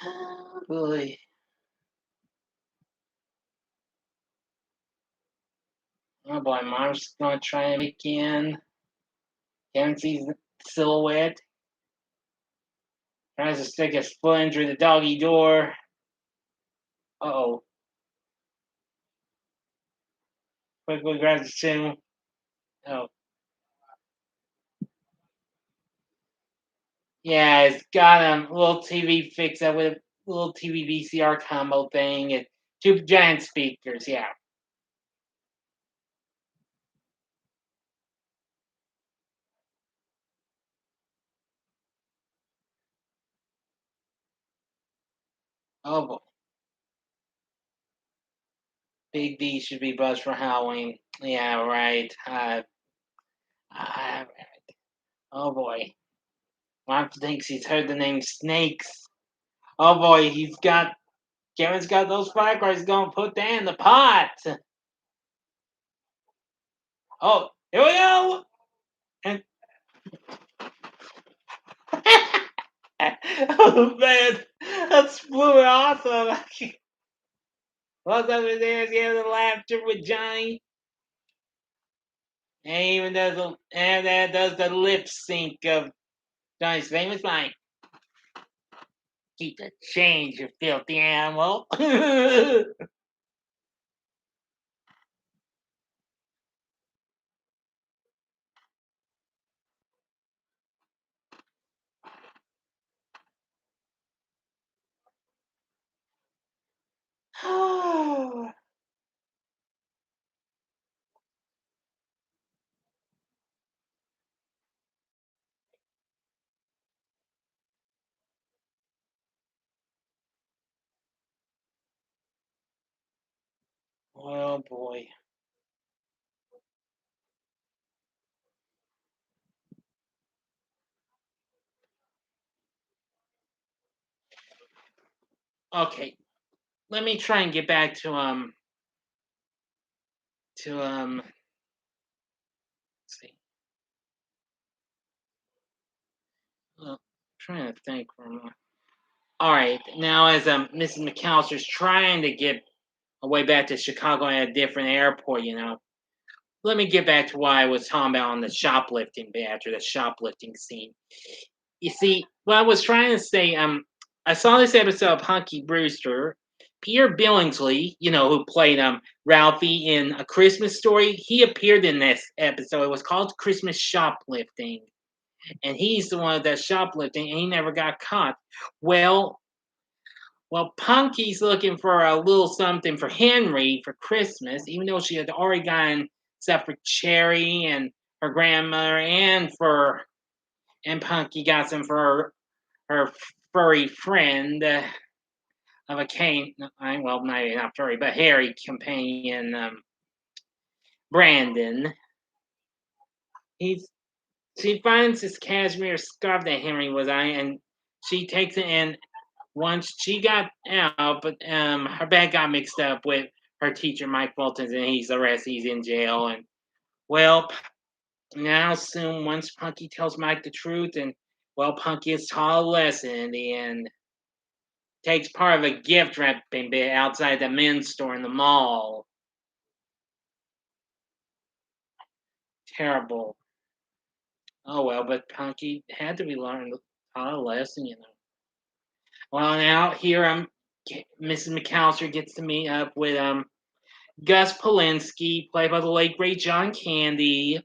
Oh boy. Oh boy, Mom's gonna try it again. Kevin sees the silhouette. Tries to stick his foot in through the doggy door. Uh-oh. Quickly grabs the shoe. Oh. Yeah, it's got a little TV fix up with a little TV VCR combo thing and two giant speakers. Yeah. Oh boy. Big D should be buzzed for Halloween. Yeah, right. Uh, oh boy. Mark thinks he's heard the name Snakes. Oh boy, Kevin's got those firecrackers going to put that in the pot. Oh, here we go. And oh man, that's fluid awesome. What's over there? Yeah, the laughter with Johnny. And even and that does the lip sync of Johnny's famous line. Keep the change, you filthy animal. Oh boy. Okay, let me try and get back to let's see. Trying to think for a moment. All right, now as Mrs. McAllister's trying to get away back to Chicago at a different airport, let me get back to what I was talking about on the shoplifting bit after the shoplifting scene. You see, what I was trying to say, I saw this episode of Punky Brewster. Peter Billingsley, who played Ralphie in A Christmas Story, he appeared in this episode. It was called Christmas Shoplifting, and he's the one that's shoplifting, and he never got caught. Well, Punky's looking for a little something for Henry for Christmas, even though she had already gotten stuff for Cherry and her grandmother and for and Punky got some for her furry friend of a cane. Well, not furry, but hairy companion, Brandon. He's She finds this cashmere scarf that Henry was on, and she takes it. And once she got out, but her bag got mixed up with her teacher Mike Fulton's, and he's arrested. He's in jail, and well, now soon once Punky tells Mike the truth, and well, Punky is taught a lesson in the end. Takes part of a gift wrapping bit outside the men's store in the mall. Terrible. Oh well, but Punky had to be learned taught a lesson, you know. Well, now here Mrs. McAllister gets to meet up with Gus Polinski, played by the late great John Candy,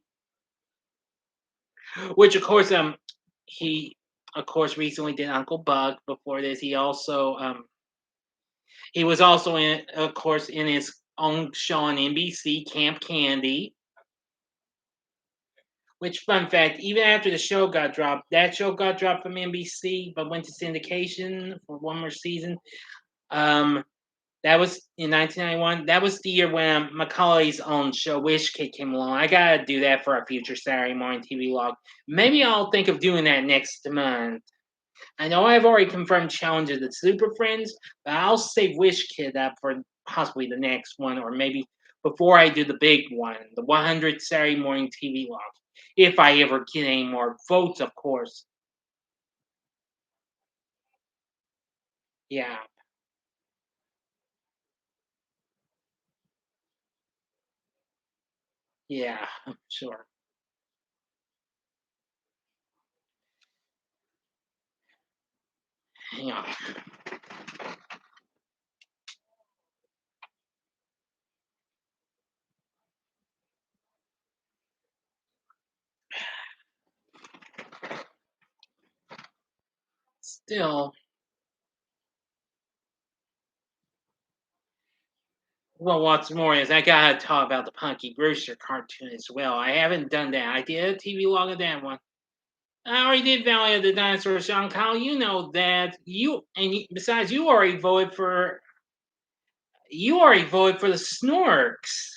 which he of course recently did Uncle Buck. Before this, he was also in, of course, in his own show on NBC, Camp Candy. Which, fun fact, even after the show got dropped, that show got dropped from NBC, but went to syndication for one more season. Um, That was in 1991. That was the year when Macaulay's own show, Wish Kid, came along. I gotta do that for a future Saturday morning TV log. Maybe I'll think of doing that next month. I know I've already confirmed Challenge of the Super Friends, but I'll save Wish Kid up for possibly the next one, or maybe before I do the big one, the 100 Saturday morning TV log. If I ever get any more votes, of course. Yeah, yeah, sure. Yeah. Still, well, what's more is I gotta talk about the Punky Brewster cartoon as well. I haven't done that. I did a TV log of that one. I already did Valley of the Dinosaurs, Sean Kyle. You know that besides you already voted for the Snorks.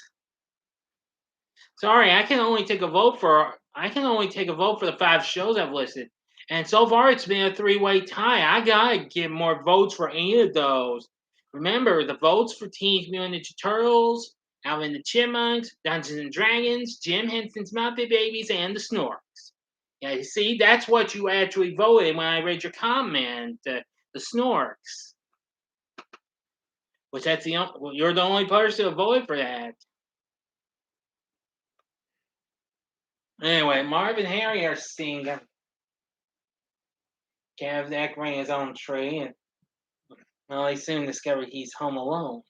Sorry, I can only take a vote for the 5 shows I've listed. And so far it's been a three-way tie. I gotta get more votes for any of those. Remember, the votes for Teenage Mutant Ninja Turtles, Alvin and the Chipmunks, Dungeons and Dragons, Jim Henson's Muppet Babies, and the Snorks. Yeah, you see, that's what you actually voted when I read your comment, the Snorks. Which you're the only person who voted for that. Anyway, Marvin and Harry are seeing Gav decorating his own tree, and well, he soon discovered he's home alone.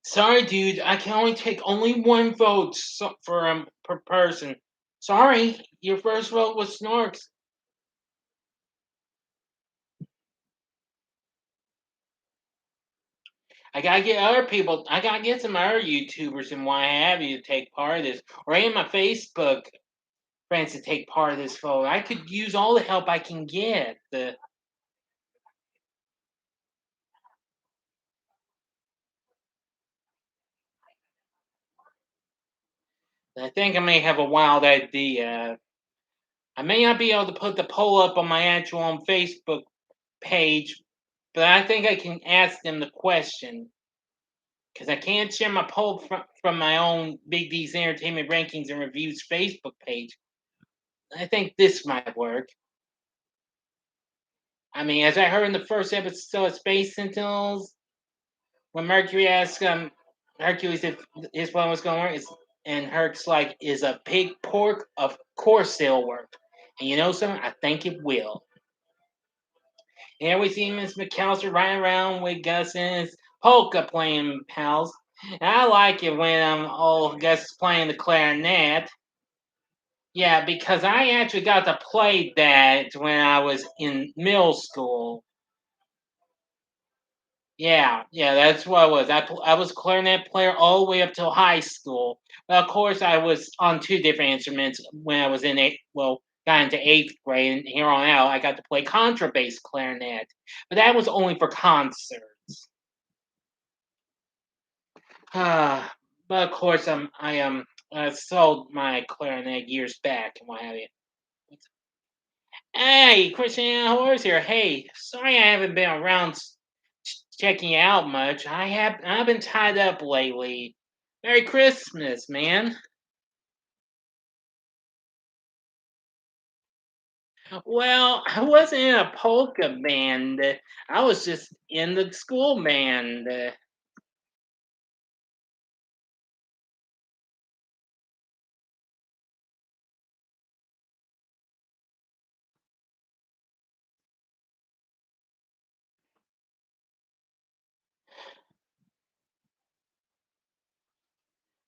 Sorry, dude, I can only take only one vote for per person. Sorry, your first vote was Snorks. I gotta get other people. I gotta get some other YouTubers and what have you to take part of this, or even my Facebook friends to take part of this vote. I could use all the help I can get. I think I may have a wild idea. I may not be able to put the poll up on my actual Facebook page, but I think I can ask them the question because I can't share my poll from my own Big D's Entertainment Rankings and Reviews Facebook page. I think this might work. I mean, as I heard in the first episode of Space Sentinels, when Mercury asks Hercules if his plan was going to work, and Herc's like, "Is a pig pork? Of course it'll work." And you know something? I think it will. Here we see Miss McAllister riding around with Gus and his polka playing pals. And I like it when old Gus is playing the clarinet. Yeah, because I actually got to play that when I was in middle school. Yeah, yeah, that's what I was. I was clarinet player all the way up till high school. But of course, I was on two different instruments when I was in got into eighth grade, and here on out, I got to play contrabass clarinet. But that was only for concerts. But of course, I sold my clarinet years back and what have you. Hey, Christian Horse here. Hey, sorry I haven't been around checking you out much. I've been tied up lately. Merry Christmas, man. Well, I wasn't in a polka band. I was just in the school band.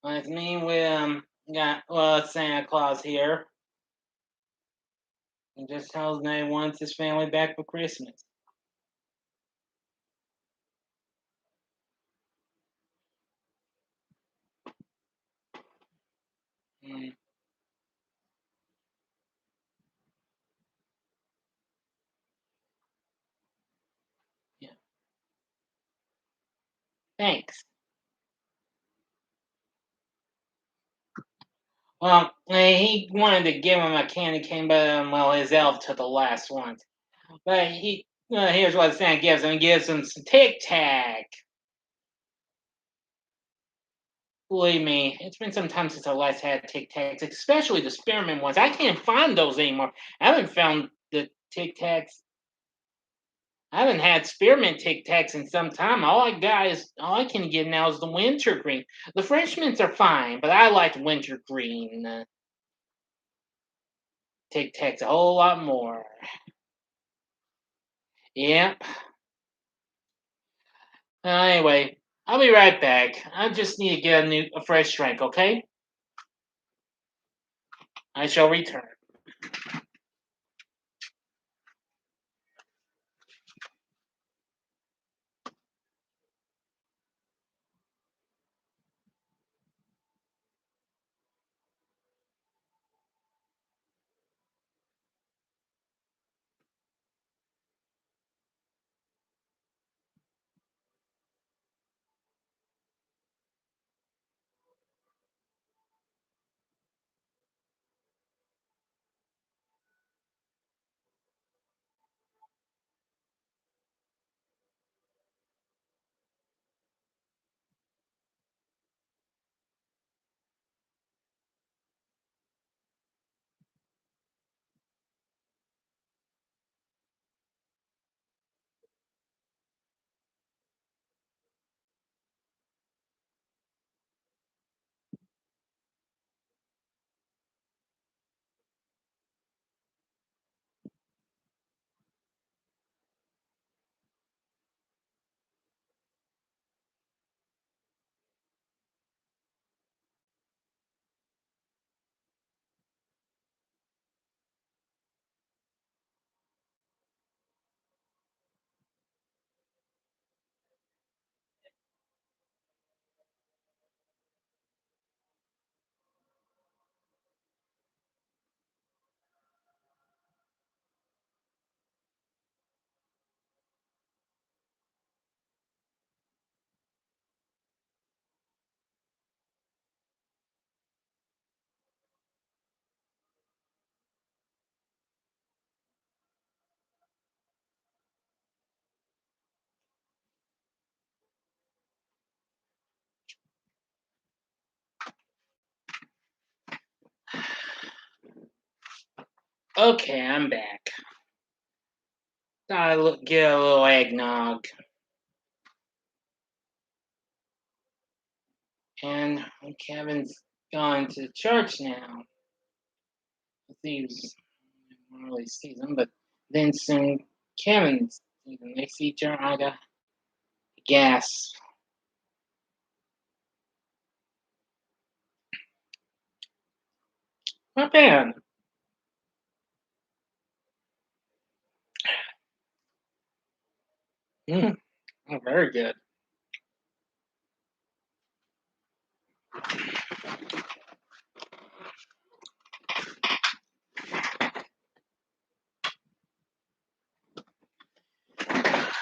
It's me with got Santa Claus here. He just tells me he wants his family back for Christmas. Mm, yeah, thanks. Well, he wanted to give him a candy cane, but his elf took the last one. But here's what Santa gives him. He gives him some Tic Tac. Believe me, it's been some time since I last had Tic Tacs, especially the spearmint ones. I can't find those anymore. I haven't found the Tic Tacs. I haven't had spearmint Tic Tacs in some time. All I can get now is the wintergreen. The French mints are fine, but I like wintergreen Tic Tacs a whole lot more. Yep. Anyway, I'll be right back. I just need to get a fresh drink, okay? I shall return. Okay, I'm back. Get a little eggnog. And Kevin's gone to church now. Thieves don't really sees him, but then soon Kevin's they see each other. I got gas. Not bad. Mm, oh, very good.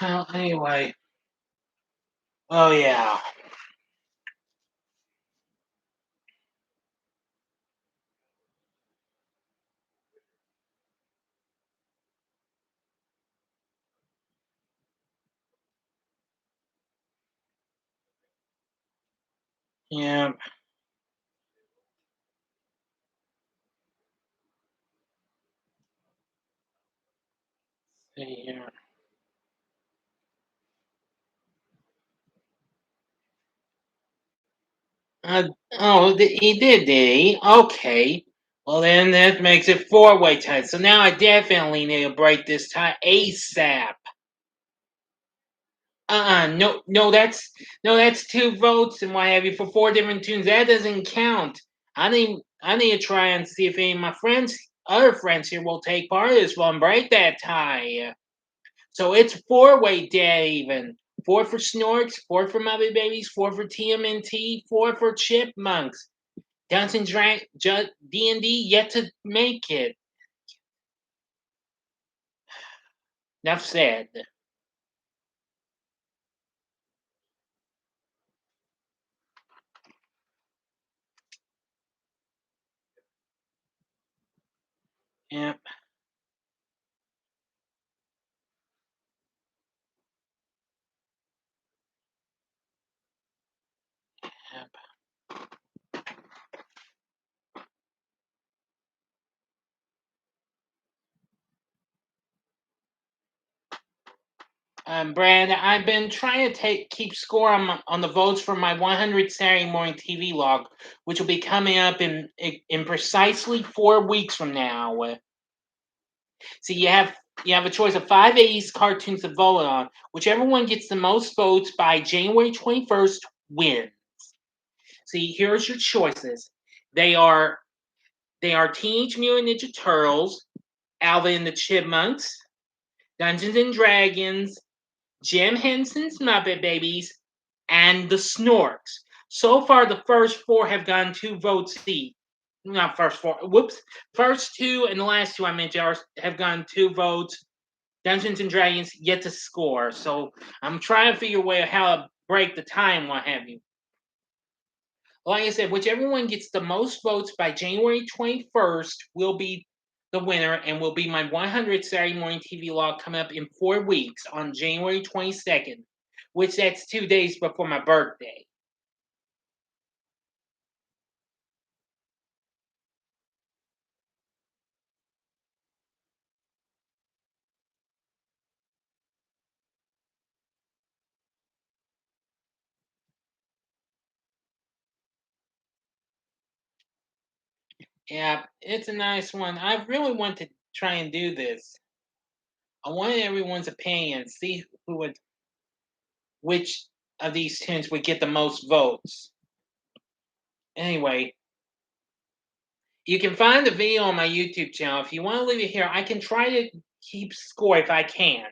Well, anyway. Oh yeah. Yeah. See here. Oh, he did he? Okay. Well, then that makes it four-way tie. So now I definitely need to break this tie ASAP. No, that's two votes and what have you for four different tunes. That doesn't count. I need to try and see if any of my other friends here, will take part of this one. Break that tie. So it's four-way dead even. Four for Snorks, four for Muppet Babies, four for TMNT, four for Chipmunks. Dungeons D&D yet to make it. Enough said. Yep. Yep. Brad, I've been trying to keep score on the votes for my 100 Saturday morning TV log, which will be coming up in precisely 4 weeks from now. So you have a choice of 5 80s cartoons to vote on. Whichever one gets the most votes by January 21st wins. See, here's your choices. They are Teenage Mutant Ninja Turtles, Alvin and the Chipmunks, Dungeons and Dragons, Jim Henson's Muppet Babies, and the Snorks. So far, the first four have gotten two votes each. Not first four. Whoops. First two and the last two I mentioned have gotten two votes. Dungeons and Dragons yet to score. So I'm trying to figure a way how to break the time, what have you. Like I said, whichever one gets the most votes by January 21st will be the winner and will be my 100 Saturday morning TV log coming up in 4 weeks on January 22nd, which that's 2 days before my birthday. Yeah, it's a nice one. I really want to try and do this. I wanted everyone's opinion, see which of these tunes would get the most votes. Anyway, you can find the video on my YouTube channel. If you want to leave it here, I can try to keep score if I can.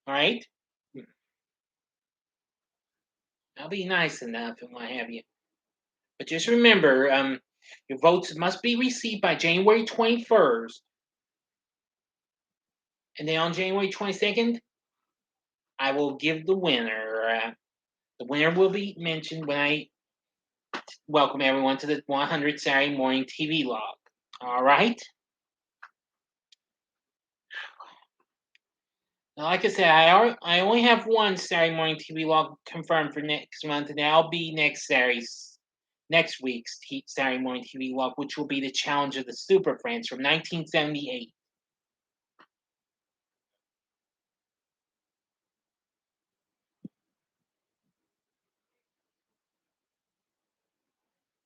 All right? I'll be nice enough and what have you. But just remember, your votes must be received by January 21st. And then on January 22nd, I will give the winner. The winner will be mentioned when I welcome everyone to the 100 Saturday morning TV log. All right? Now, like I said, I only have one Saturday morning TV log confirmed for next month, and that'll be next week's Saturday morning TV log, which will be the Challenge of the Super Friends from 1978.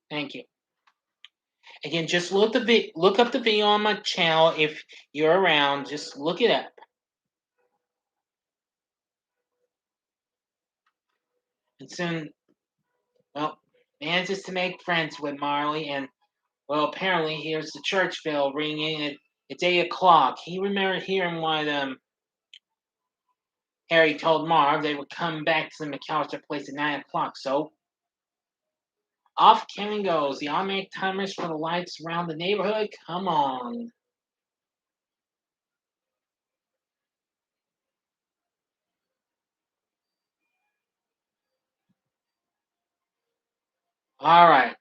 Thank you. Again, just look up the video on my channel if you're around. Just look it up. And soon, well, manages to make friends with Marley, and Well, apparently, here's the church bell ringing. It's 8 o'clock. He remembered hearing what Harry told Marv they would come back to the McAllister place at 9 o'clock. So off Kevin goes. The automatic timers for the lights around the neighborhood. Come on. All right.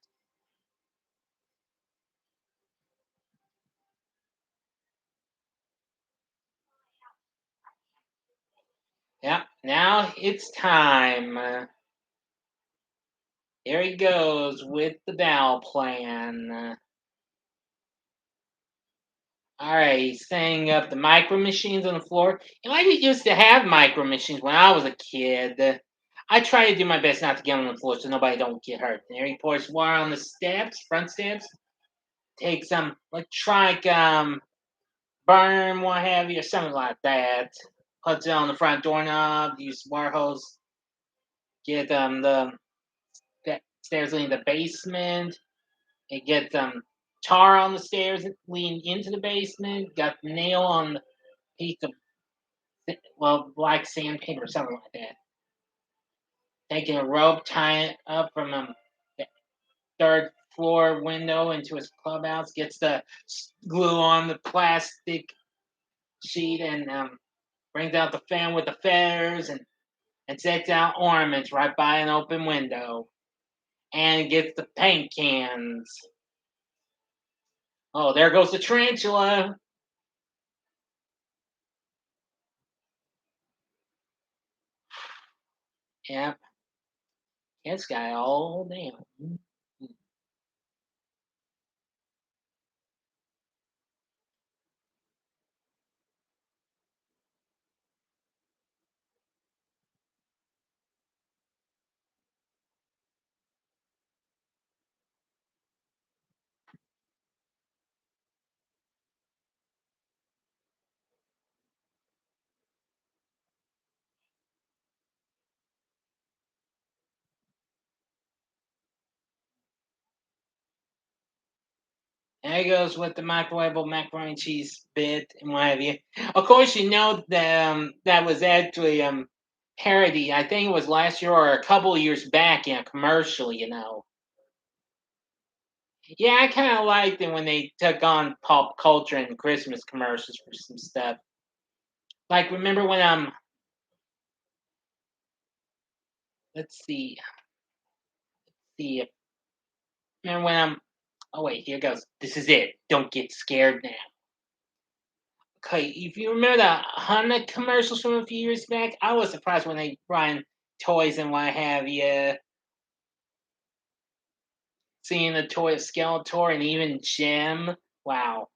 Yep. Now it's time. Here he goes with the Dow plan. All right, he's setting up the micro machines on the floor. I used to have micro machines when I was a kid. I try to do my best not to get on the floor so nobody don't get hurt. There he pours water on the steps, front steps. Takes some electronic burn, what have you, or something like that. Puts it on the front doorknob. Use water hose. Get the stairs leading to the basement. It gets tar on the stairs leading into the basement. Got the nail on the piece of black sandpaper or something like that. Taking a rope, tying it up from the third floor window into his clubhouse. Gets the glue on the plastic sheet and brings out the fan with the feathers and sets out ornaments right by an open window. And gets the paint cans. Oh, there goes the tarantula. Yep, it's got all down. There goes with the microwavable macaroni and cheese bit and what have you. Of course, you know that that was actually parody. I think it was last year or a couple of years back in a commercial. Yeah, I kind of liked it when they took on pop culture and Christmas commercials for some stuff. Like, remember when let's see, remember when oh wait, here goes. This is it. Don't get scared now. Okay, if you remember the Honda commercials from a few years back, I was surprised when they brought in toys and what have you. Seeing the toy of Skeletor and even Gem. Wow.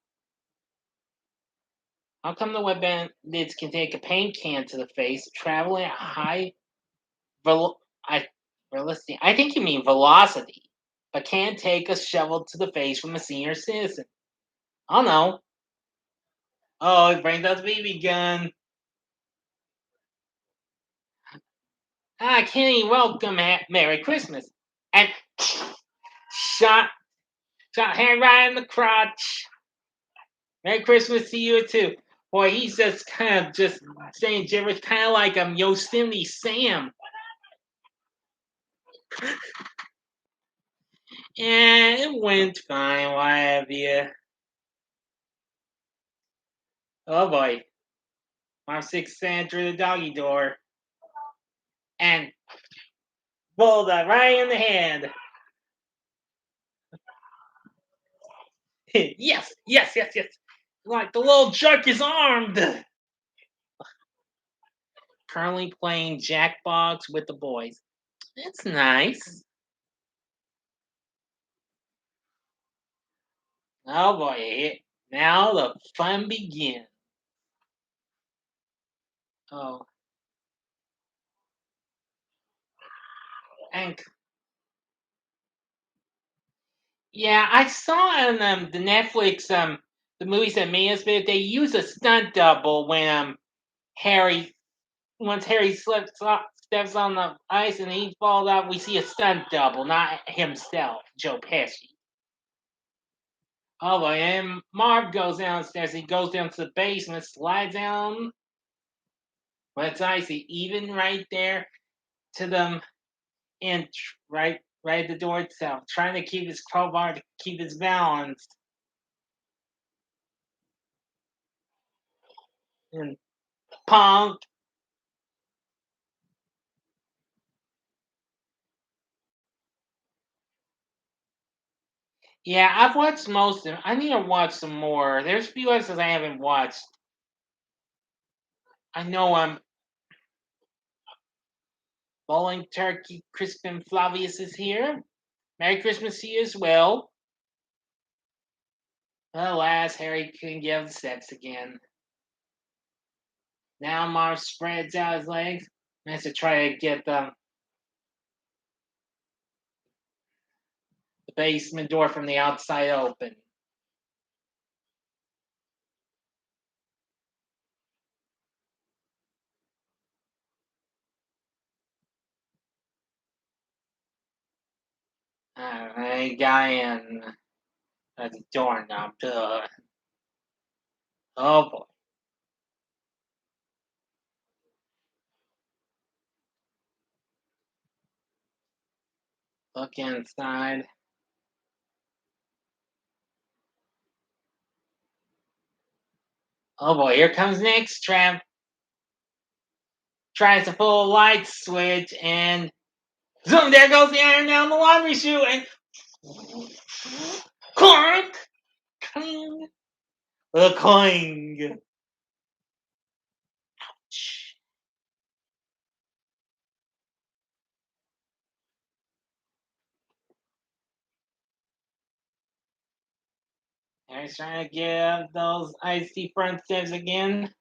How come the web bandits can take a paint can to the face, traveling at high vel- I, velocity? I think you mean velocity, but can't take a shovel to the face from a senior citizen. Oh no. Oh, it brings out the BB gun. Ah, Kenny, welcome. Merry Christmas. And shot shot Harry right in the crotch. Merry Christmas to you too. Boy, he's just kind of just saying gibberish, kind of like Yosemite Sam. And it went fine. Why have you? Oh boy, my sixth through the doggy door and pulled that right in the hand. Yes, yes, yes, yes. Like the little jerk is armed. Currently playing Jackbox with the boys. That's nice. Oh boy, now the fun begins. Oh, and yeah, I saw on the Netflix the movies that made us, but they use a stunt double when Harry once Harry steps on the ice and he falls out. We see a stunt double, not himself, Joe Pesci. Oh boy, and Marv goes downstairs. He goes down to the basement, slides down. When it's icy, even right there to them and right at the door itself, trying to keep his crowbar to keep his balance. And punk. Yeah, I've watched most of them. I need to watch some more. There's a few episodes I haven't watched. I know I'm bowling turkey. Crispin Flavius is here. Merry Christmas to you as well. Alas, Harry couldn't get up the steps again. Now Marv spreads out his legs and has to try to get the basement door from the outside open. Alright, guy in the doorknob. Duh. Oh boy. Look inside. Oh boy, here comes next trap. Tries to pull a light switch and zoom, there goes the iron down the laundry chute and clunk! Cling! The cling! Harry's trying to get up those icy front steps again.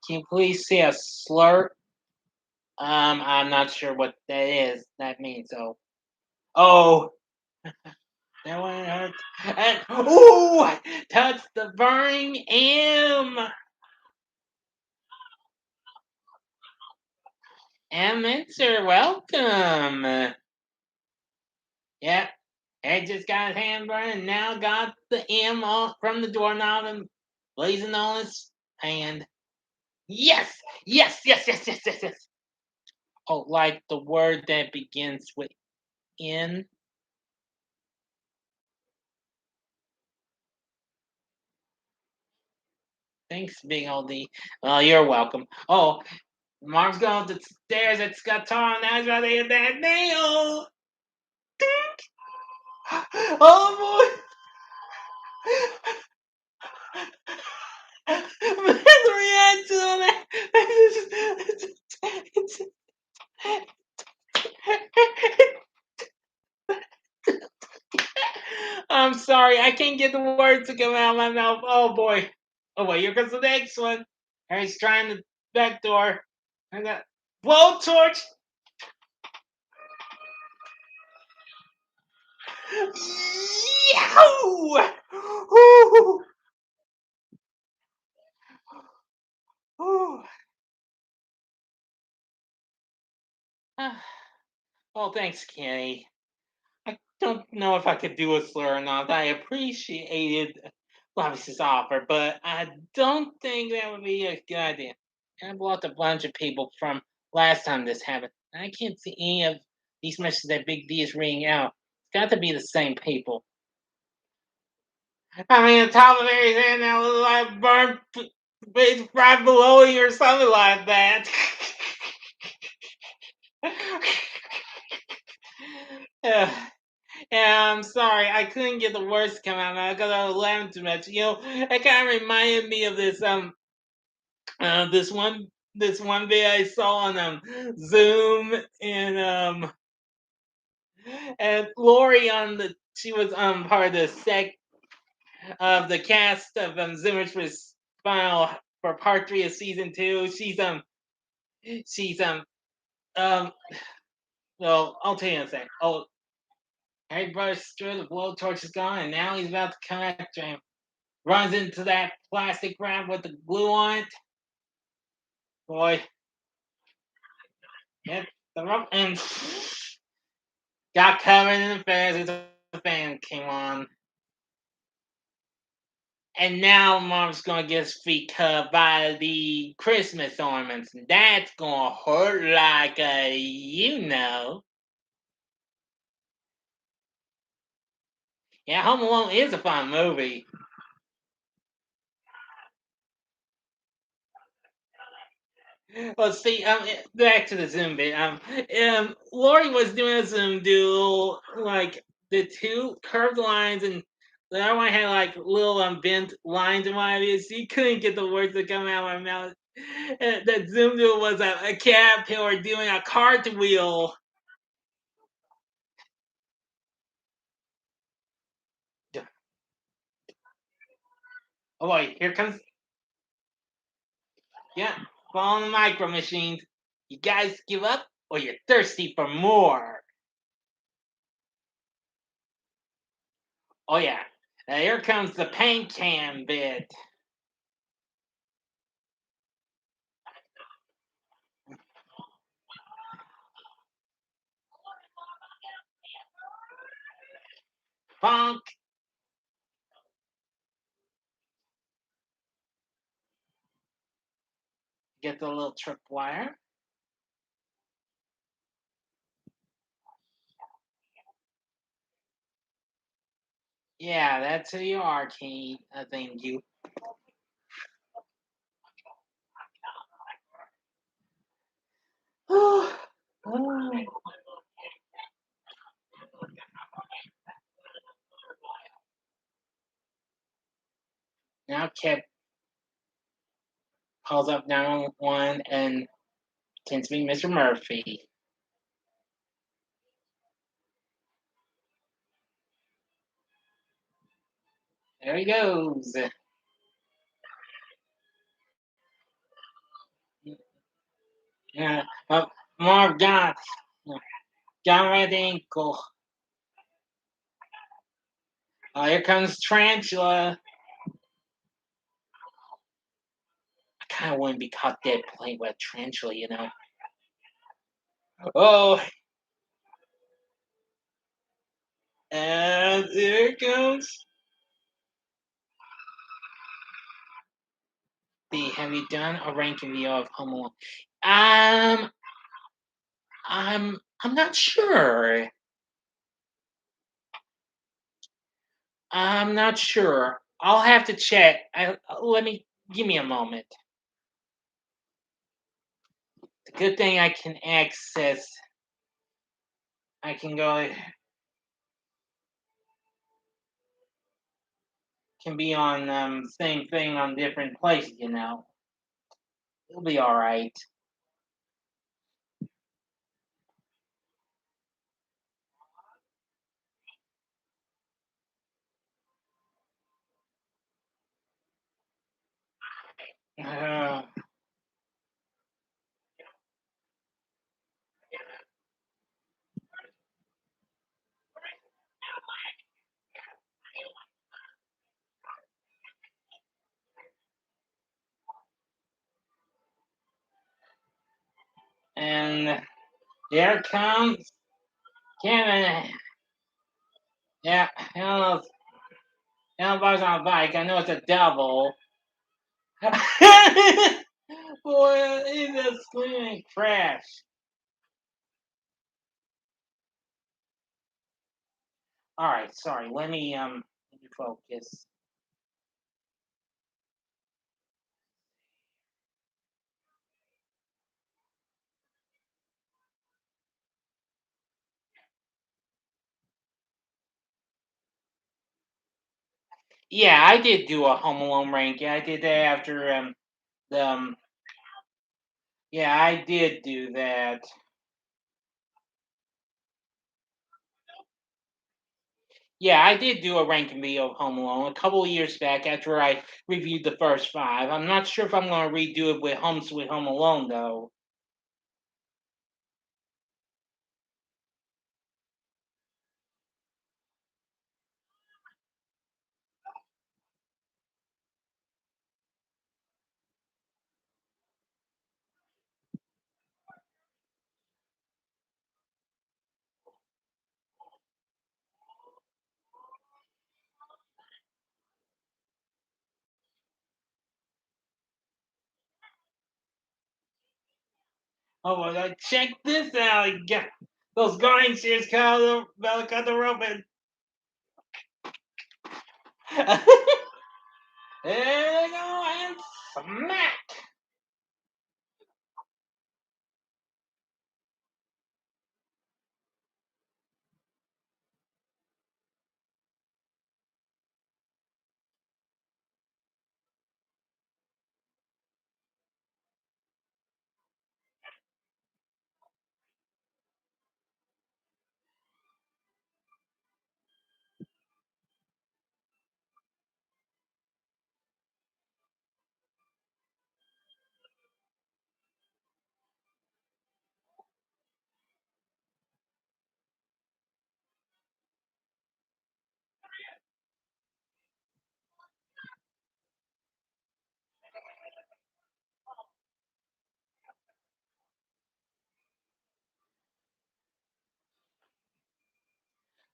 Can you please see a slurp? I'm not sure what that is. That means so. Oh, that one hurt. And ooh, touch the burning M. M, Mincer, welcome. Yep, Ed just got his hand burned and now got the M off from the doorknob and blazing on his hand. Yes, yes, yes, yes, yes, yes, yes. Oh, like the word that begins with N. Thanks, big oldie. Well, you're welcome. Oh, Mark's going up the stairs. It's got tar on that. Right there, that nail. Oh boy. The reaction on that. I'm sorry, I can't get the words to come out of my mouth. Oh boy. Oh boy, here comes the next one. Harry's trying the back door. I got blowtorch. Yahoo! Ooh. Ooh. Oh, thanks, Kenny. I don't know if I could do a slur or not. I appreciated Lavis's offer, but I don't think that would be a good idea. I blocked a bunch of people from last time this happened. I can't see any of these messages that Big D is reading out. It's got to be the same people. I mean, the top of Harry's hand now looks like burnt right below you or something like that. Yeah, I'm sorry, I couldn't get the words to come out because I was laughing too much. You know, it kind of reminded me of this this one video I saw on Zoom and Lori on the she was part of the sec of the cast of Zoomers for final for part 3 of season 2. She's um well, I'll tell you in a second. Oh, Harry bursts through, the blowtorch is gone, and now he's about to come after him. Runs into that plastic wrap with the glue on it. Boy, hit the rope and got covered in the fans as the fan came on. And now mom's gonna get his feet cut by the Christmas ornaments. And that's gonna hurt like Yeah, Home Alone is a fun movie. Well, see, back to the Zoom bit. Lori was doing a Zoom duel, like the two curved lines, and the other one had like little bent lines and what have you. So you couldn't get the words to come out of my mouth. That Zoom duel was a caterpillar doing a cartwheel. Oh boy, here comes yeah, falling the micro machines. You guys give up, or you're thirsty for more. Oh yeah, here comes the paint can bit. Bonk. Get the little tripwire. Yeah, that's who you are, Kate. I thank you. Now Kip calls up 911 and tends to be Mr. Murphy. There he goes. Yeah, Marv John Red Ankle. Here comes Tarantula. I kind of wouldn't be caught dead playing with Tarantula. Oh, and there it goes. Have you done a ranking video of Home Alone? Um, I'm not sure. I'm not sure. I'll have to check. Let me give me a moment. The good thing I can access. I can go. Can be on same thing on different places. It'll be all right. Uh, and here comes Kevin. Yeah, handlebars on a bike. I know it's a double. Boy, in a screaming crash. All right, sorry. Let me focus. Yeah, I did do a Home Alone ranking. I did that after the yeah, I did do that. Yeah, I did do a ranking video of Home Alone a couple of years back after I reviewed the first five. I'm not sure if I'm going to redo it with Home Sweet Home Alone though. Oh, well, like, check this out. You got those garden shears cut the rope and there they go and smack.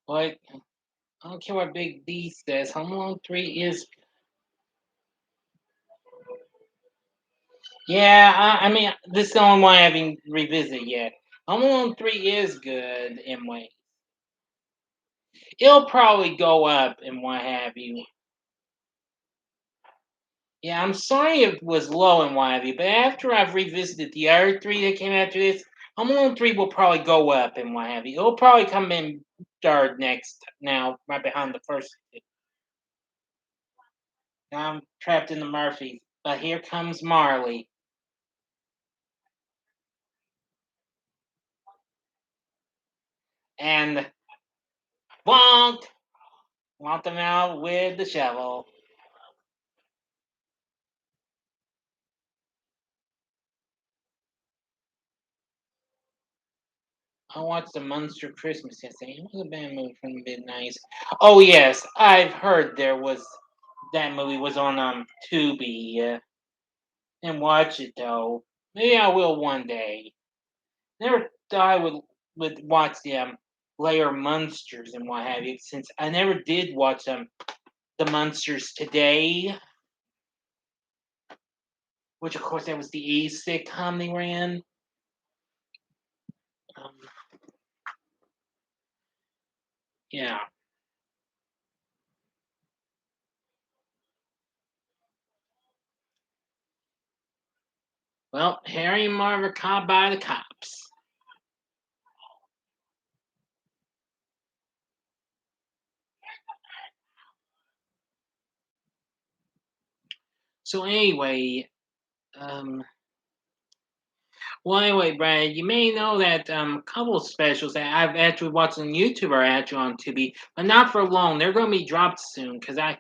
Like, I don't care what Big D says. Home Alone 3 is. Yeah, I mean, this is the only one I haven't revisited yet. Home Alone 3 is good in ways. It'll probably go up and what have you. Yeah, I'm sorry it was low and what have you, but after I've revisited the other three that came after this, Home Alone 3 will probably go up and what have you. It'll probably come in third next now, right behind the first two. Now I'm trapped in the Murphys. But here comes Marley. And bonk! Want them out with the shovel. I watched the Munster Christmas yesterday. It was a bad movie from the mid '90s. Oh yes, I've heard there was that movie was on Tubi. And watch it though. Maybe I will one day. Never thought I would watch the Layer Munsters and what have you, since I never did watch the Munsters Today, which of course that was the '80s sitcom they ran. Um, yeah. Well, Harry and Marv are caught by the cops. So anyway, um, well, anyway, Brad, you may know that a couple of specials that I've actually watched on YouTube are actually on Tubi, but not for long. They're going to be dropped soon because I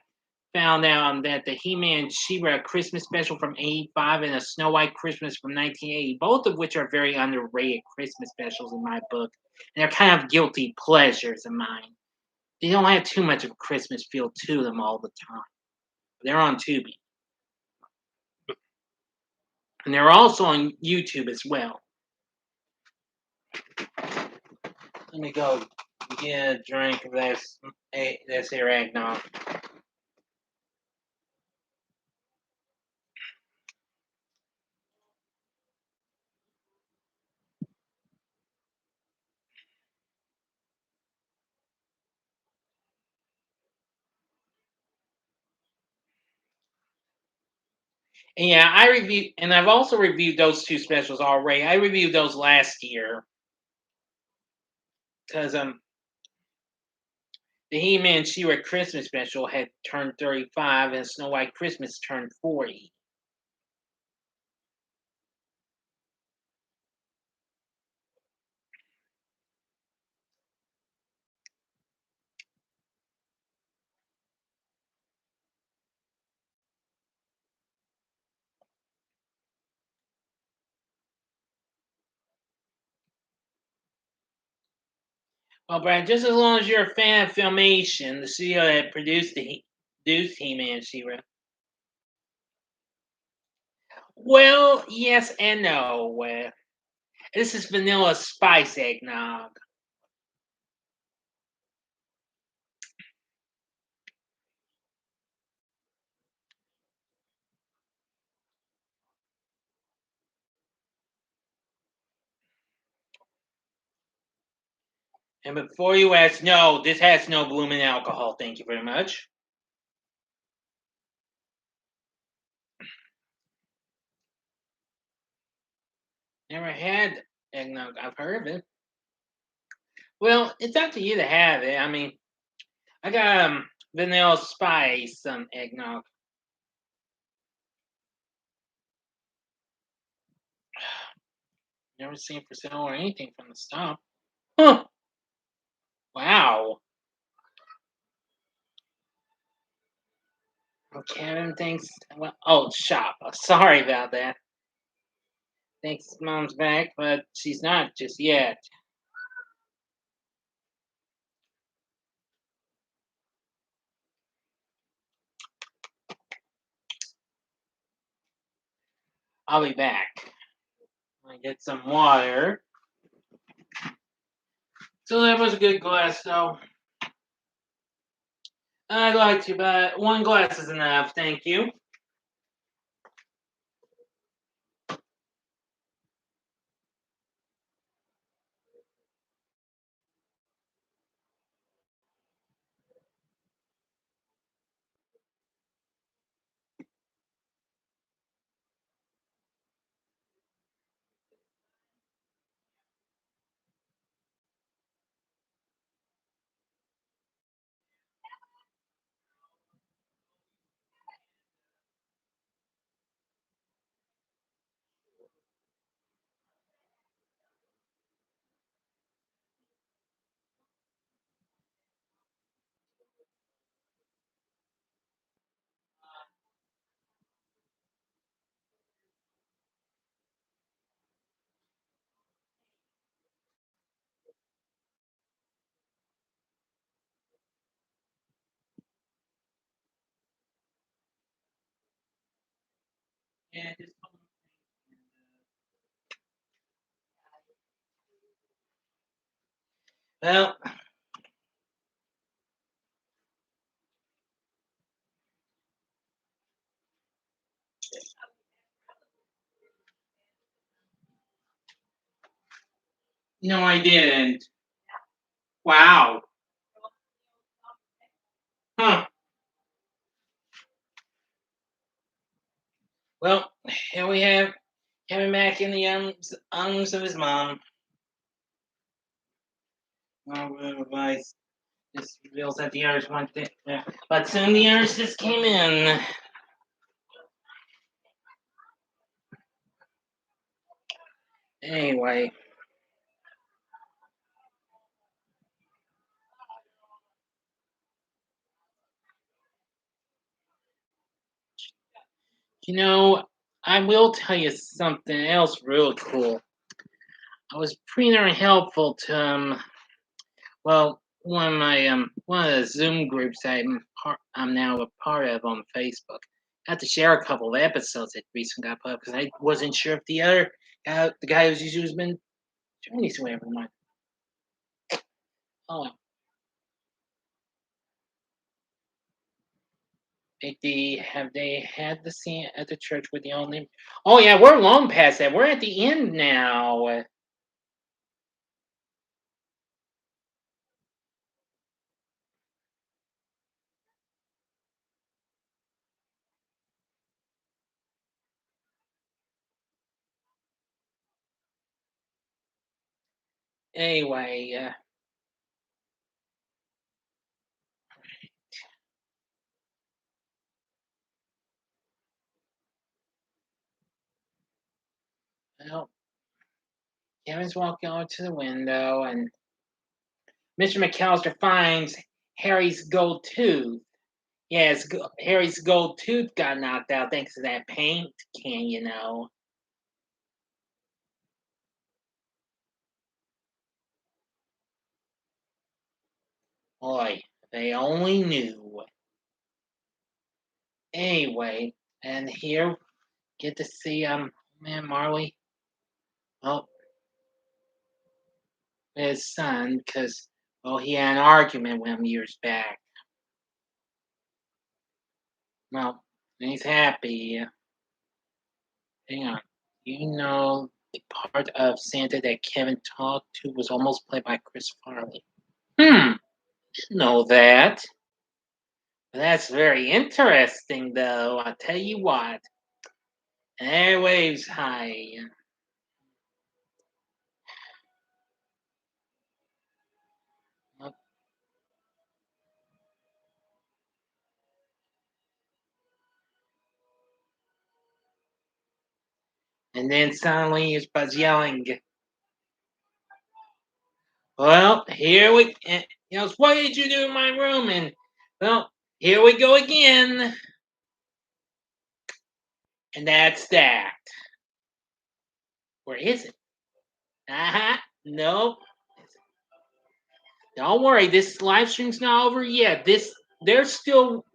found out that the He-Man She-Ra Christmas special from '85 and a Snow White Christmas from 1980, both of which are very underrated Christmas specials in my book, and they're kind of guilty pleasures of mine. They don't have too much of a Christmas feel to them all the time. They're on Tubi, and they're also on YouTube as well. Let me go get a drink of this here eggnog. And yeah, I reviewed, and I've also reviewed those two specials already. I reviewed those last year because the He-Man She-Ra Christmas special had turned 35, and Snow White Christmas turned 40. Well, Brad, just as long as you're a fan of Filmation, the studio that produced He-Man She-Ra. Well, yes and no. This is vanilla spice eggnog. And before you ask, no, this has no blooming alcohol. Thank you very much. Never had eggnog. I've heard of it. Well, it's up to you to have it. I mean, I got vanilla spice eggnog. Never seen for sale or anything from the stop. Huh. Wow. Kevin thinks. Well, oh, shop. Sorry about that. Thinks mom's back, but she's not just yet. I'll be back. I get some water. So that was a good glass, though. I'd like to, but one glass is enough. Thank you. Yeah, well, no, I didn't. Wow. Huh. Well, here we have Kevin back in the arms of his mom. Oh, advice. This reveals that the others went there. But soon the others just came in. Anyway, you know, I will tell you something else real cool. I was pretty darn helpful to well, one of the Zoom groups I'm now a part of on Facebook. I had to share a couple of episodes that recently got put up because I wasn't sure if the guy who's usually been doing these to everyone. Oh, have they had the scene at the church with the old name? Oh yeah, we're long past that. We're at the end now. Anyway, well, Kevin's walking over to the window, and Mr. McAllister finds Harry's gold tooth. Yes, Harry's gold tooth got knocked out thanks to that paint can. Boy, they only knew. Anyway, and here get to see man Marley. Well, his son, because well he had an argument with him years back. Well, he's happy. Hang on, the part of Santa that Kevin talked to was almost played by Chris Farley. Know that. That's very interesting, though. I tell you what, airwaves high. And then suddenly he starts yelling, "Well, here we, what did you do in my room?" And well, here we go again. And that's that. Where is it? Nope. Don't worry, this live stream's not over yet. There's still.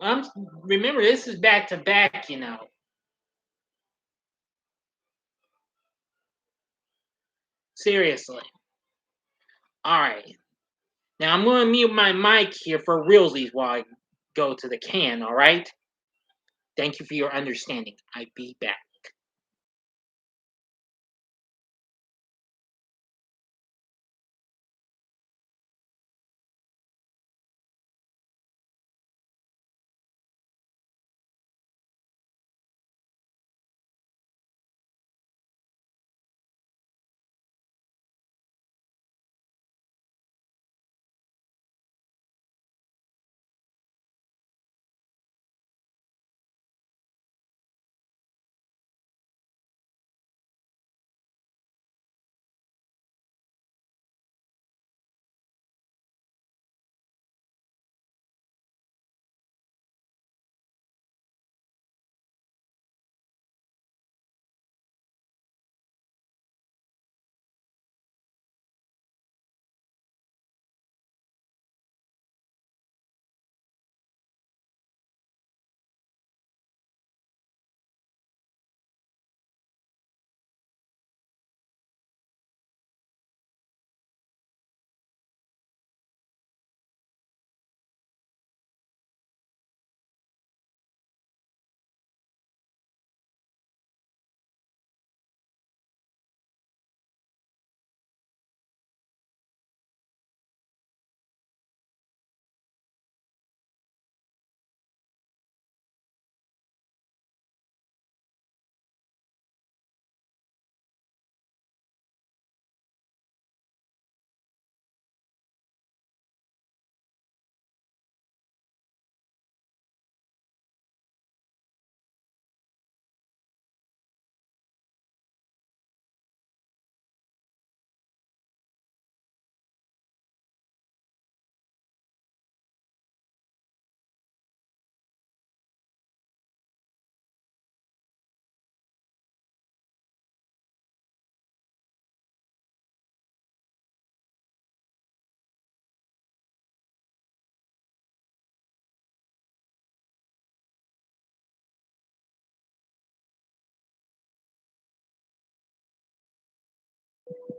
Remember, this is back to back. Seriously. All right. Now I'm going to mute my mic here for realsies while I go to the can. All right. Thank you for your understanding. I'll be back.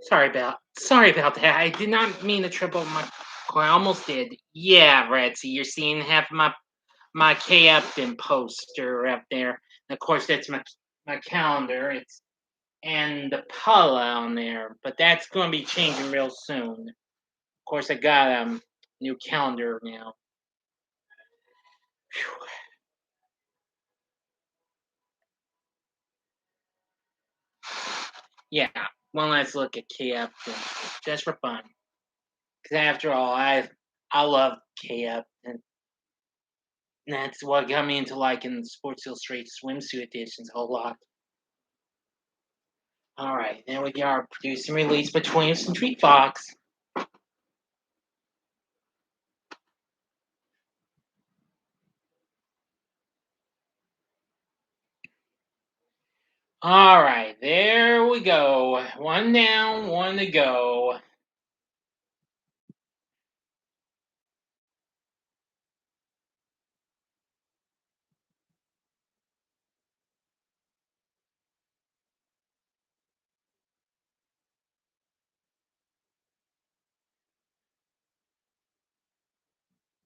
Sorry about that. I did not mean to trip over my. I almost did. Yeah, Ratsy, you're seeing half of my K Upton poster up there. And of course, that's my calendar. It's and the Paula on there, but that's going to be changing real soon. Of course, I got a new calendar now. Whew. Yeah, one last look at K Upton, just for fun. Because after all, I love K Upton. And that's what got me into liking Sports Illustrated swimsuit editions a whole lot. All right, there we are, producing release between us and Treat Fox. All right, there we go. One down, one to go.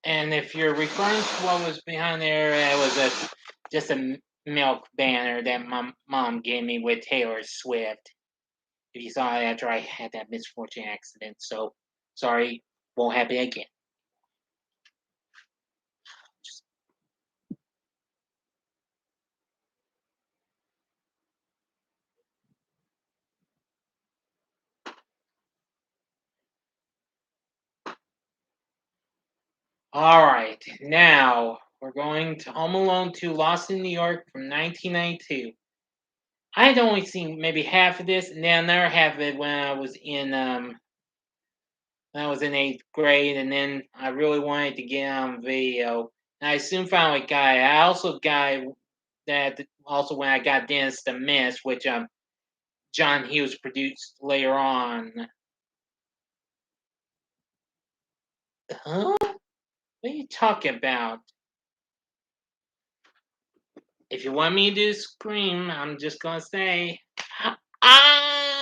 And if you're referring to what was behind there, it was just a milk banner that my mom gave me with Taylor Swift. If you saw it after I had that misfortune accident, so sorry Won't happen again. All right, now we're going to Home Alone 2 Lost in New York from 1992. I had only seen maybe half of this, and then another half of it when I was in eighth grade, and then I really wanted to get on video. And I soon finally got it. I also got that also when I got Dennis the Menace, which John Hughes produced later on. Huh? What are you talking about? If you want me to scream, I'm just gonna say, ah!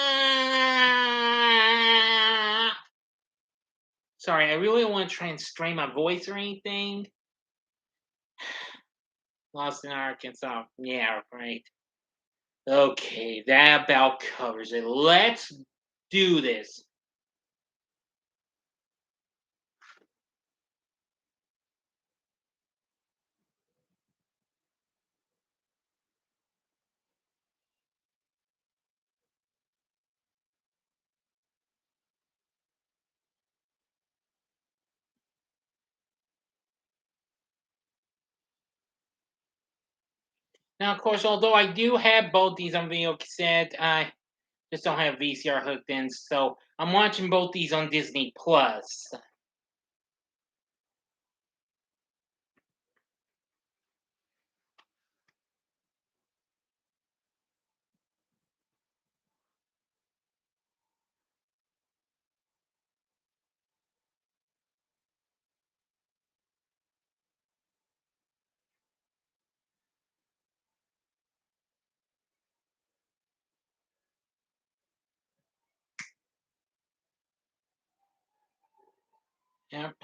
Sorry, I really don't want to try and strain my voice or anything. Lost in Arkansas. Yeah, right. Okay, that about covers it. Let's do this. Now, of course, although I do have both these on video cassette, I just don't have VCR hooked in, so I'm watching both these on Disney Plus. Yep.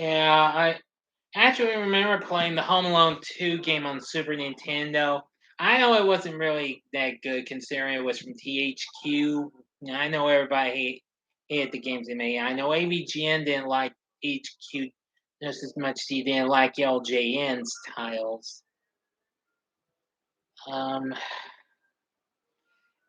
Yeah, I actually remember playing the Home Alone 2 game on Super Nintendo. I know it wasn't really that good considering it was from THQ. I know everybody hated the games they made. I know AVGN didn't like HQ just as much as he didn't like LJN's titles. Um,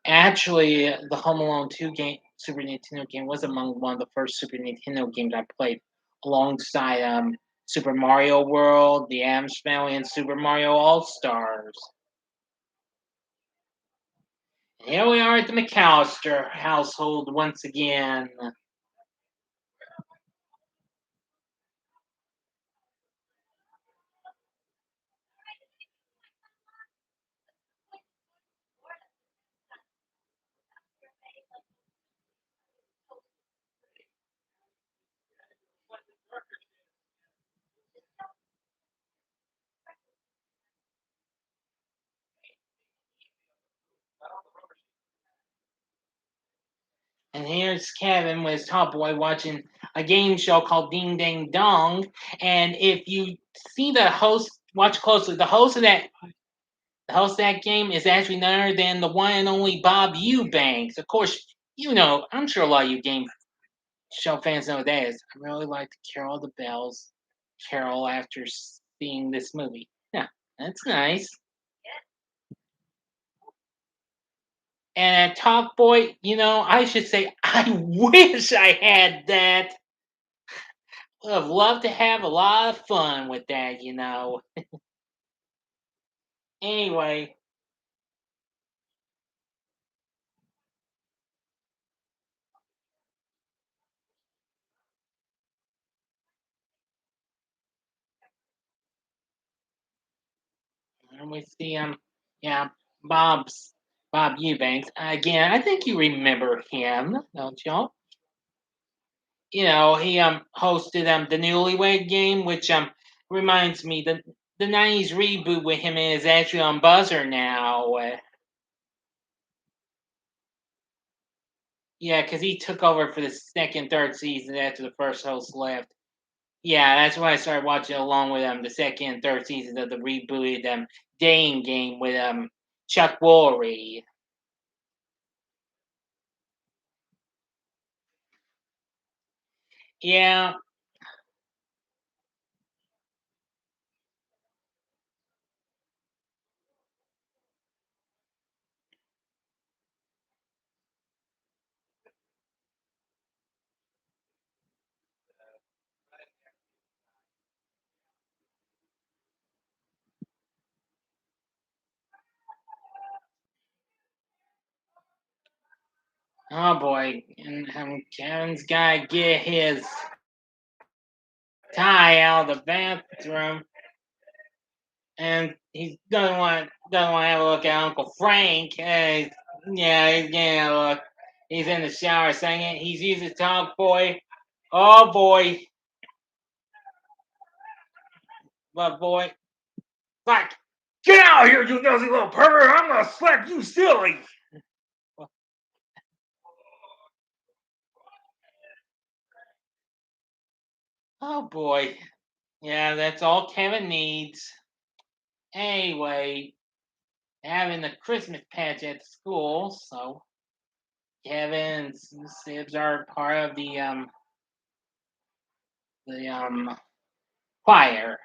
Actually, the Home Alone 2 game, Super Nintendo game, was among one of the first Super Nintendo games I played alongside Super Mario World, The Addams Family, and Super Mario All Stars. Here we are at the McAllister household once again. And here's Kevin with his top boy watching a game show called Ding Dang Dong. And if you see the host, watch closely, the host of that game is actually none other than the one and only Bob Eubanks. Of course, I'm sure a lot of you game show fans know what that is. I really like to Carol the Bells Carol after seeing this movie. Yeah, that's nice. And Top Boy, I should say, I wish I had that. Would have loved to have a lot of fun with that. Anyway, and we see yeah, Bob's Bob Eubanks again. I think you remember him, don't you? He hosted the Newlywed Game, which reminds me the '90s reboot with him is actually on Buzzer now. Yeah, because he took over for the second, third season after the first host left. Yeah, that's why I started watching along with the second and third seasons of the rebooted Dane Game with Chuck Woolery. Yeah. Oh boy, and Kevin's gotta get his tie out of the bathroom, and he doesn't want to have a look at Uncle Frank. Yeah, he's getting a look. He's in the shower singing. He's using talk boy. Oh boy, but boy, like, get out of here, you nosy little pervert! I'm gonna slap you silly. Oh boy, yeah, that's all Kevin needs. Anyway, having the Christmas patch at school, so Kevin and Sibs are part of the choir.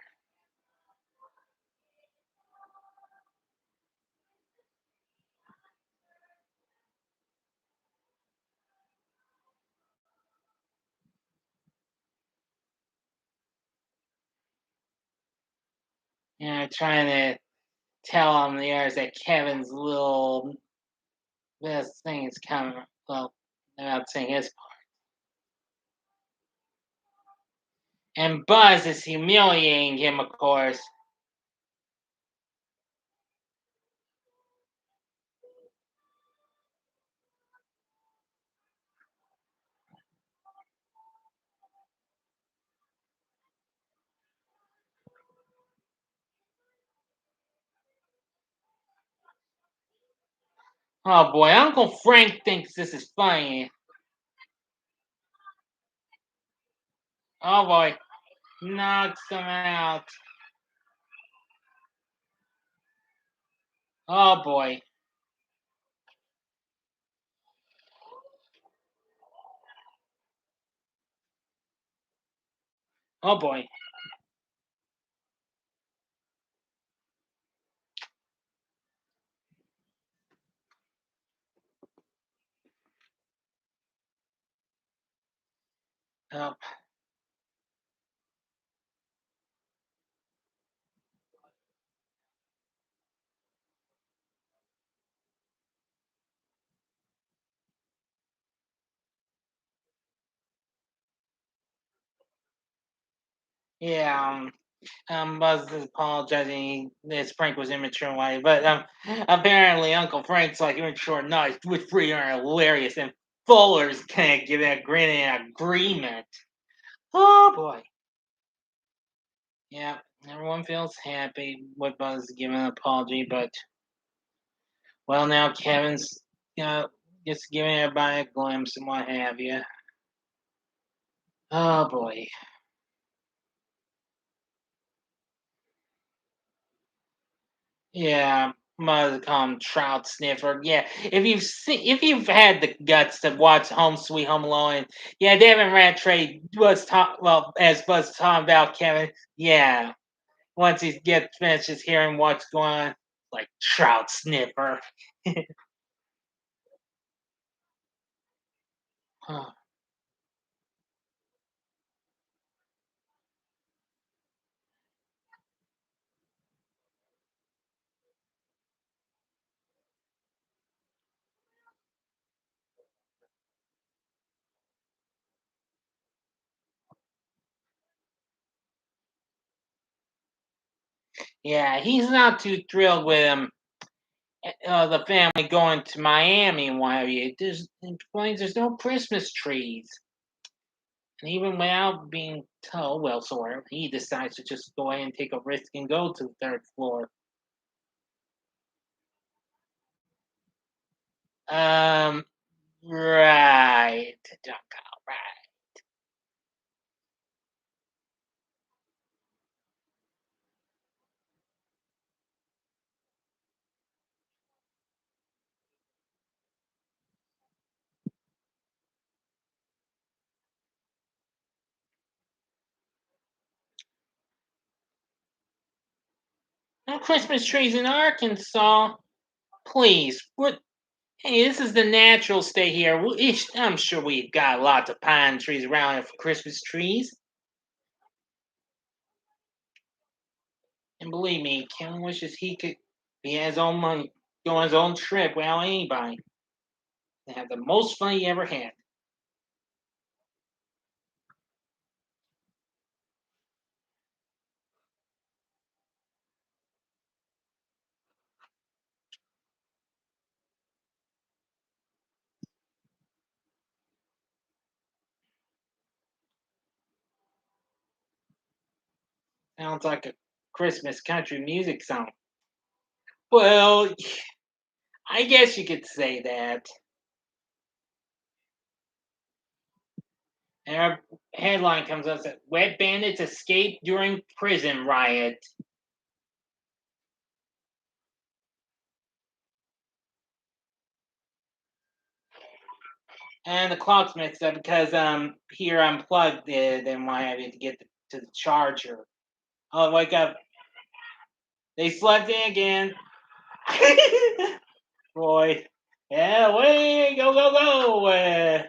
Trying to tell them the others that Kevin's little this thing is coming. Well, they're not saying his part. And Buzz is humiliating him, of course. Oh boy, Uncle Frank thinks this is funny. Oh boy, knocks him out. Oh boy. Oh boy. Oh, yeah. Buzz is apologizing. This prank was immature way, but apparently Uncle Frank's like immature nice, which pretty are hilarious, and Fuller's kind of giving a grin and agreement. Oh boy, yeah. Everyone feels happy with Buzz giving an apology, but well, now Kevin's just giving everybody a glimpse and what have you. Oh boy. Yeah, mother call him Trout Sniffer. Yeah, if you've had the guts to watch Home Sweet Home Alone, yeah, Devin Rattrey was as Buzz talking about Kevin. Yeah, once he gets finishes hearing what's going on, like Trout Sniffer. Huh. Yeah, he's not too thrilled with the family going to Miami and what have you. He complains there's no Christmas trees. And even without being told, well, sort of, he decides to just go ahead and take a risk and go to the third floor. Um, right, Duncan, right. No Christmas trees in Arkansas. Please, what? Hey, this is the natural state here. I'm sure we've got lots of pine trees around here for Christmas trees. And believe me, Kevin wishes he could be his own money, go on his own trip without anybody, and have the most fun he ever had. Sounds like a Christmas country music song. Well, I guess you could say that. And our headline comes up that wet bandits escape during prison riot. And the clock's mixed up because here unplugged it and why I had to get to the charger. Oh, wake up! They slept in again. Boy, yeah, way go go go!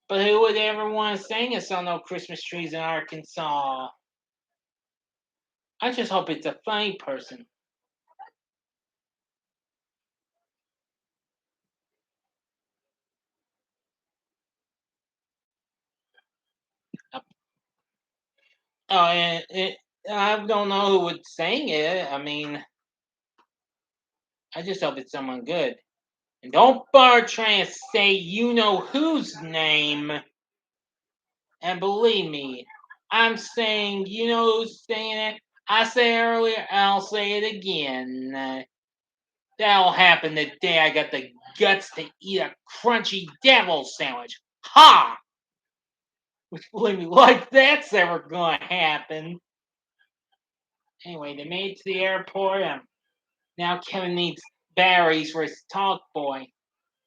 But who would ever want to sing a song "No Christmas Trees in Arkansas"? I just hope it's a funny person. Oh, I don't know who would sing it. I mean, I just hope it's someone good. And don't bother trying to say you know whose name. And believe me, I'm saying you know who's saying it. I said earlier, I'll say it again. That'll happen the day I got the guts to eat a crunchy devil sandwich. Ha! Which believe me, like that's ever gonna happen. Anyway, they made it to the airport. Now Kevin needs batteries for his talk boy.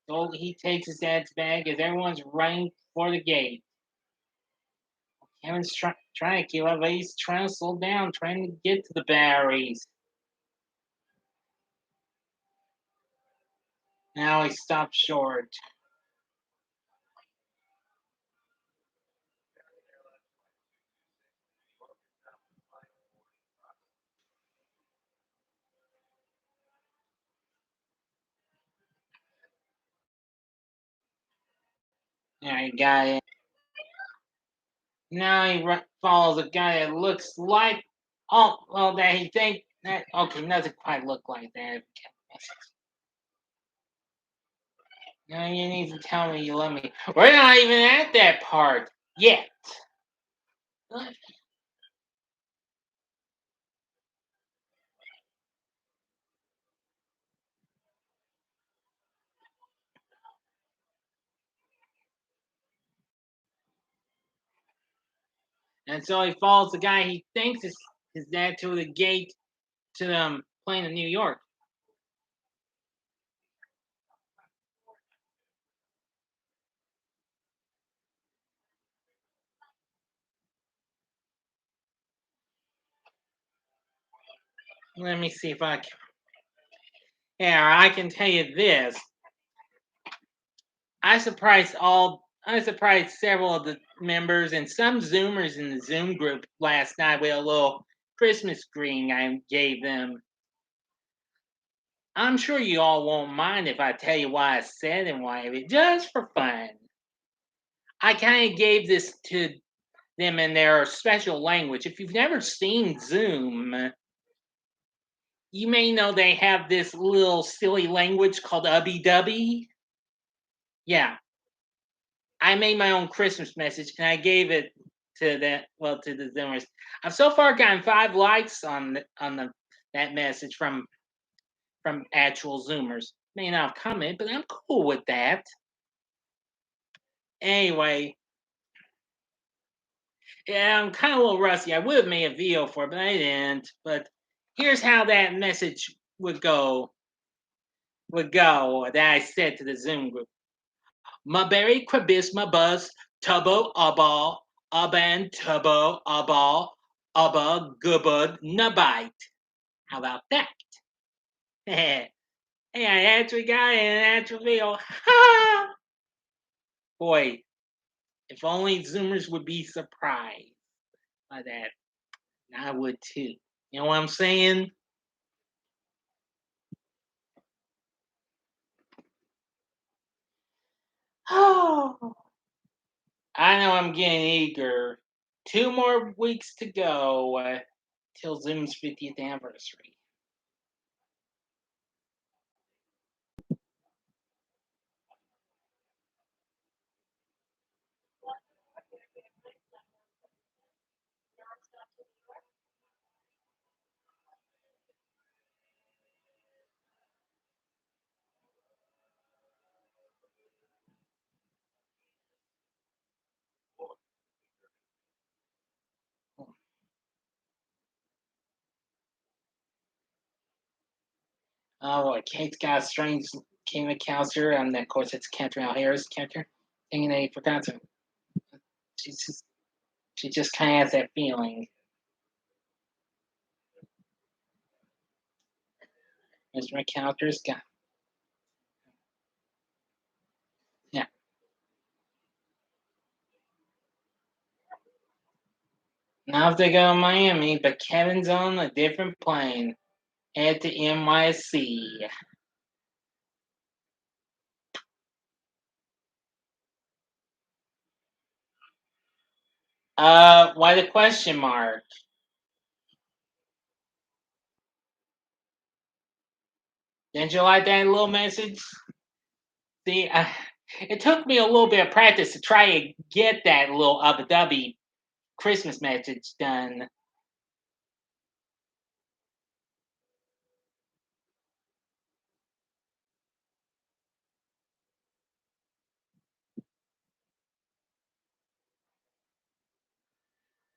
So he takes his dad's bag as everyone's running for the gate. Kevin's trying to keep up, but he's trying to slow down, trying to get to the batteries. Now he stopped short. Now he got it. Now he follows a guy that looks like, oh, well, that he think that, okay, doesn't quite look like that. Now you need to tell me you love me. We're not even at that part yet. And so he follows the guy he thinks is his dad to the gate to plane in New York. Let me see if I can. Yeah, I can tell you this. I surprised several of the members and some Zoomers in the Zoom group last night with a little Christmas greeting I gave them. I'm sure you all won't mind if I tell you why I said and why it just for fun. I kind of gave this to them in their special language. If you've never seen Zoom, you may know they have this little silly language called Ubby Dubby. Yeah, I made my own Christmas message and I gave it to to the Zoomers. I've so far gotten 5 likes on the that message from actual Zoomers. May not have commented, but I'm cool with that. Anyway, yeah, I'm kind of a little rusty. I would have made a video for it, but I didn't. But here's how that message would go that I said to the Zoom group. Maberry Krabisma Buzz Tubbo Abal Aban Tubbo Abal Abba Gubud Nabite. How about that? Hey, I actually got it in an actual video. Ha! Boy, if only Zoomers would be surprised by that. I would too. You know what I'm saying? Oh, I know I'm getting eager. 2 more weeks to go till Zoom's 50th anniversary. Oh, Kate's got a strange King of Counselor, and of course it's Catherine O'Hara's character. Thinking they forgot to. She's just, she just kind of has that feeling. Mr. McAllister's got. Yeah. Now they go to Miami, but Kevin's on a different plane. Head to NYC. Why the question mark? Didn't you like that little message? See, it took me a little bit of practice to try and get that little Abu Dhabi Christmas message done.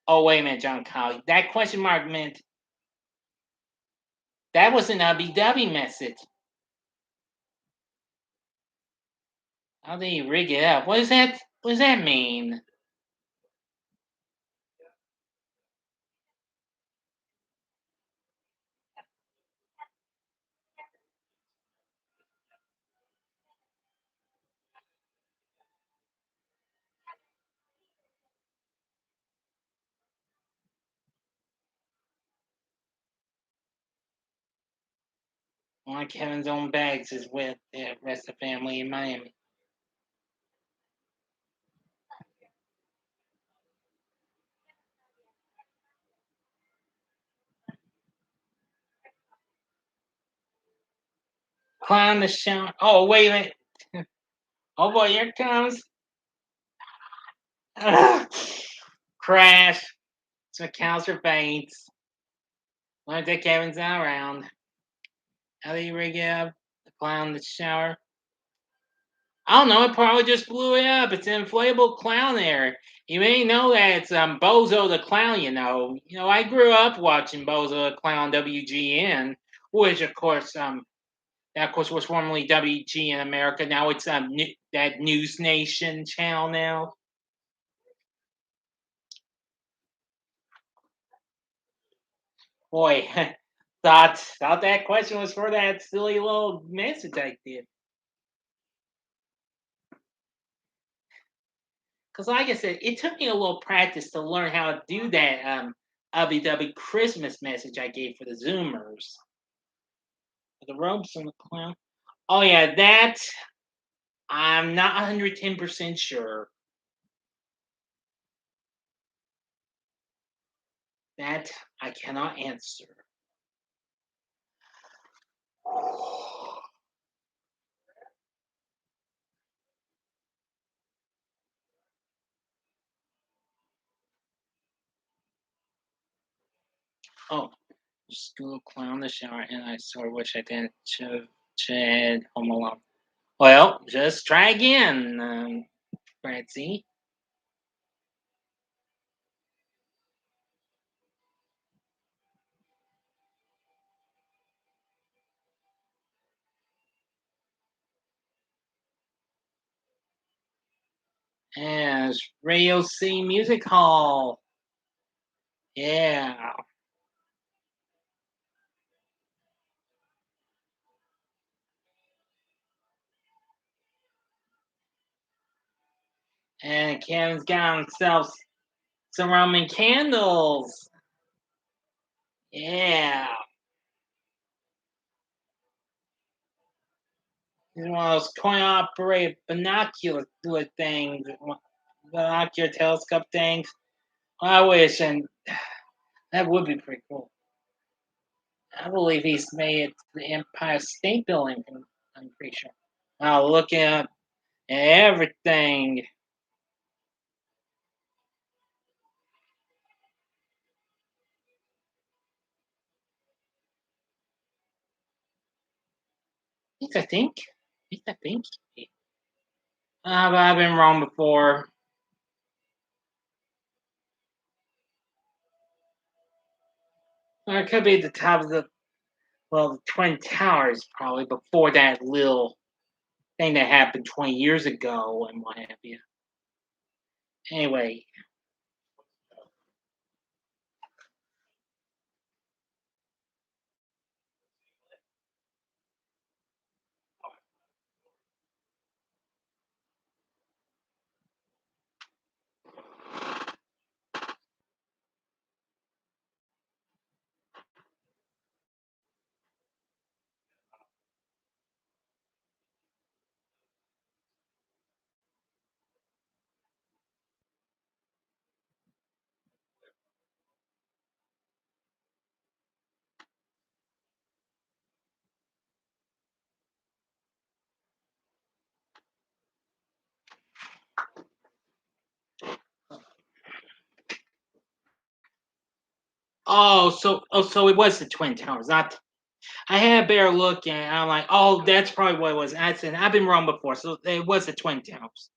Oh, wait a minute, John Colley. That question mark meant that was an Abu Dhabi message. How did he rig it up? What is that? What does that mean? One of Kevin's own bags is with the rest of the family in Miami. Climb the shower. Oh, wait a minute. Oh boy, here it comes. Crash. So Counselor faints. Learned that Kevin's not around. How do you rig it up? The clown in the shower. I don't know. It probably just blew it up. It's an inflatable clown there. You may know that it's Bozo the Clown. I grew up watching Bozo the Clown WGN, which of course was formerly WGN America. Now it's that News Nation channel now. Boy, Thought that question was for that silly little message I did. Because like I said, it took me a little practice to learn how to do that ubby Christmas message I gave for the Zoomers. The ropes and the clown. Oh yeah, that I'm not 110% sure. That I cannot answer. Oh, school clown the shower, and I sort of wish I didn't. Chad Home Alone. Well, just try again, Francie. As Radio C Music Hall. Yeah. And Kevin's got himself some Roman candles. Yeah. He's one of those coin operated binocular things, binocular telescope things. I wish, and that would be pretty cool. I believe he's made the Empire State Building. I'm pretty sure. Now look at everything. Yes, I think. Yes, I think. But I've been wrong before. Or it could be the top of the the Twin Towers, probably before that little thing that happened 20 years ago and what have you. Anyway, so it was the Twin Towers, not. I had a better look and I'm like, oh, that's probably what it was. And I said, I've been wrong before, so it was the Twin Towers.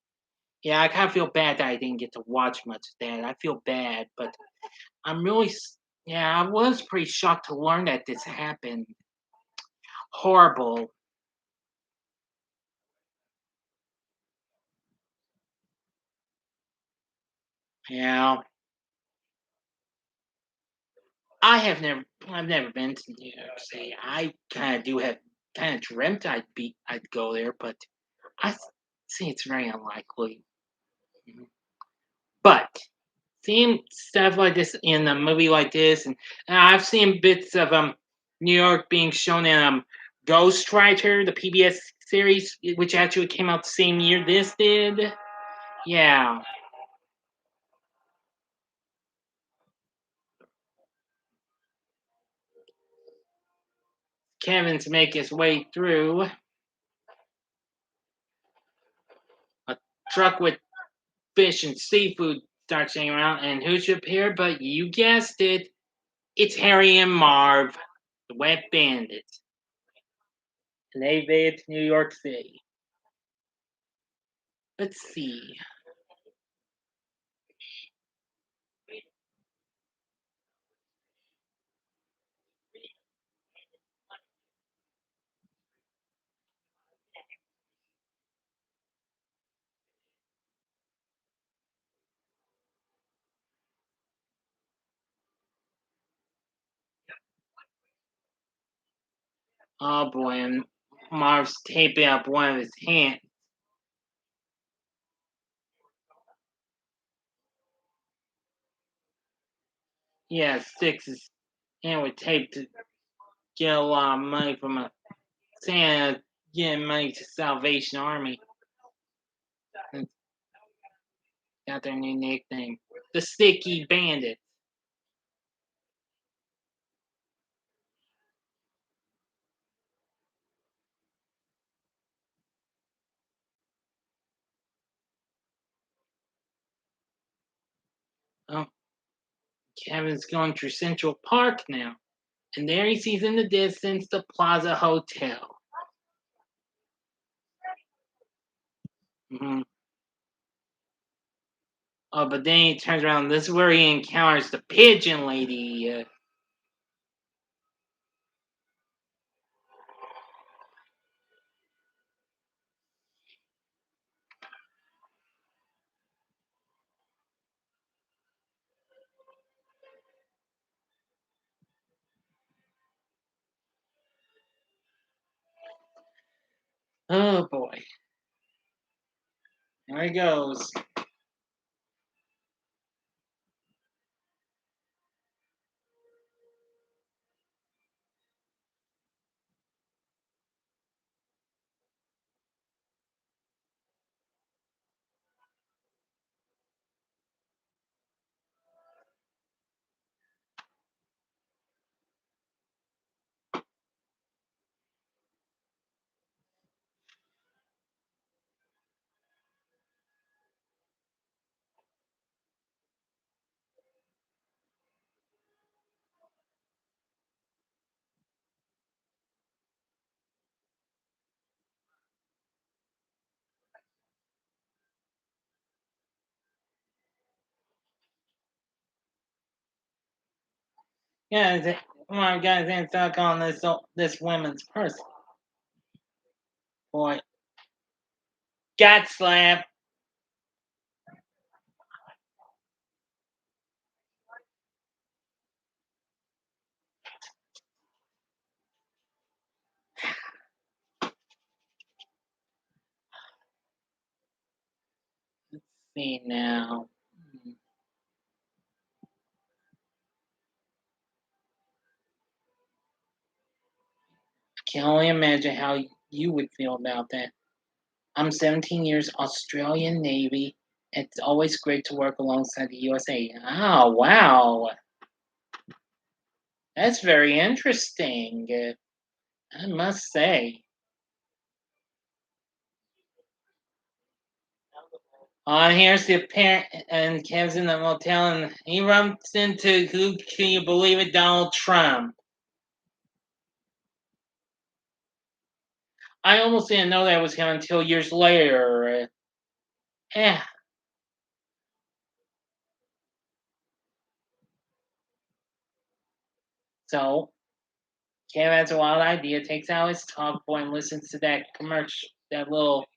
Yeah, I kind of feel bad that I didn't get to watch much of that. I feel bad, but I'm really, yeah, I was pretty shocked to learn that this happened. Horrible. Yeah, I've never been to New York City. I kind of do have, kind of dreamt I'd go there, but I see it's very unlikely. Mhm. But seeing stuff like this in a movie like this, and I've seen bits of New York being shown in Ghostwriter, the PBS series, which actually came out the same year this did. Yeah, Kevin to make his way through a truck with fish and seafood starts hanging around, and who should appear but you guessed it, it's Harry and Marv, the Wet Bandits, and they made it to New York City. Let's see. Oh boy, and Marv's taping up one of his hands. Yeah, sticks his hand with tape to get a lot of money from a Santa getting money to Salvation Army. And got their new nickname, the Sticky Bandit. Oh, Kevin's going through Central Park now, and there he sees in the distance the Plaza Hotel. Hmm. Oh, but then he turns around. This is where he encounters the Pigeon Lady. Oh boy, there he goes. Yeah, my guy's ain't stuck on this women's purse. Boy, got slapped. See now. Can only imagine how you would feel about that. I'm 17 years Australian Navy. It's always great to work alongside the USA. Oh, wow. That's very interesting. I must say. Here's the parent, and Kev's in the motel, and he runs into, who can you believe it, Donald Trump. I almost didn't know that was him until years later. Yeah. So, Kev has a wild idea, takes out his talk boy and listens to that commercial, that little.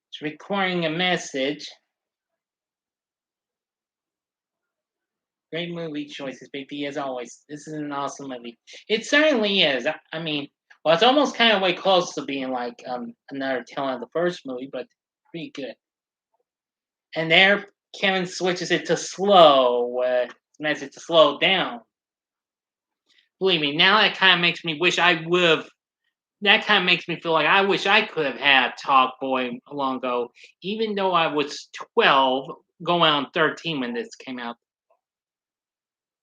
It's recording a message. Great movie choices, baby, as always. This is an awesome movie. It certainly is. I mean, well, it's almost kind of way close to being like another telling of the first movie, but pretty good. And there, Kevin switches it to slow, message to slow down. Believe me, now that kind of makes me wish I would have. That kind of makes me feel like I wish I could have had Talk Boy long ago, even though I was 12, going on 13 when this came out.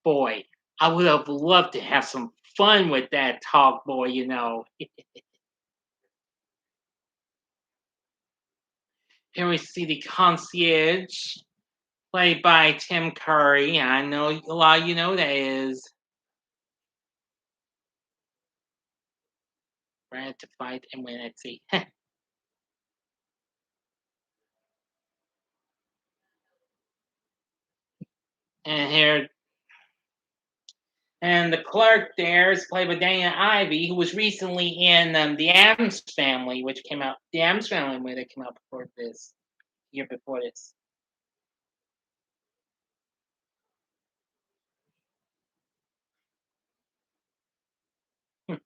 Boy, I would have loved to have some fun with that Talk Boy. Here we see the concierge, played by Tim Curry. I know a lot of you know that is. Brad to fight and win at sea. And here, And the clerk there is played by Dana Ivey, who was recently in The Addams Family, which came out. The Addams Family movie that came out before this, year before this. Hmm.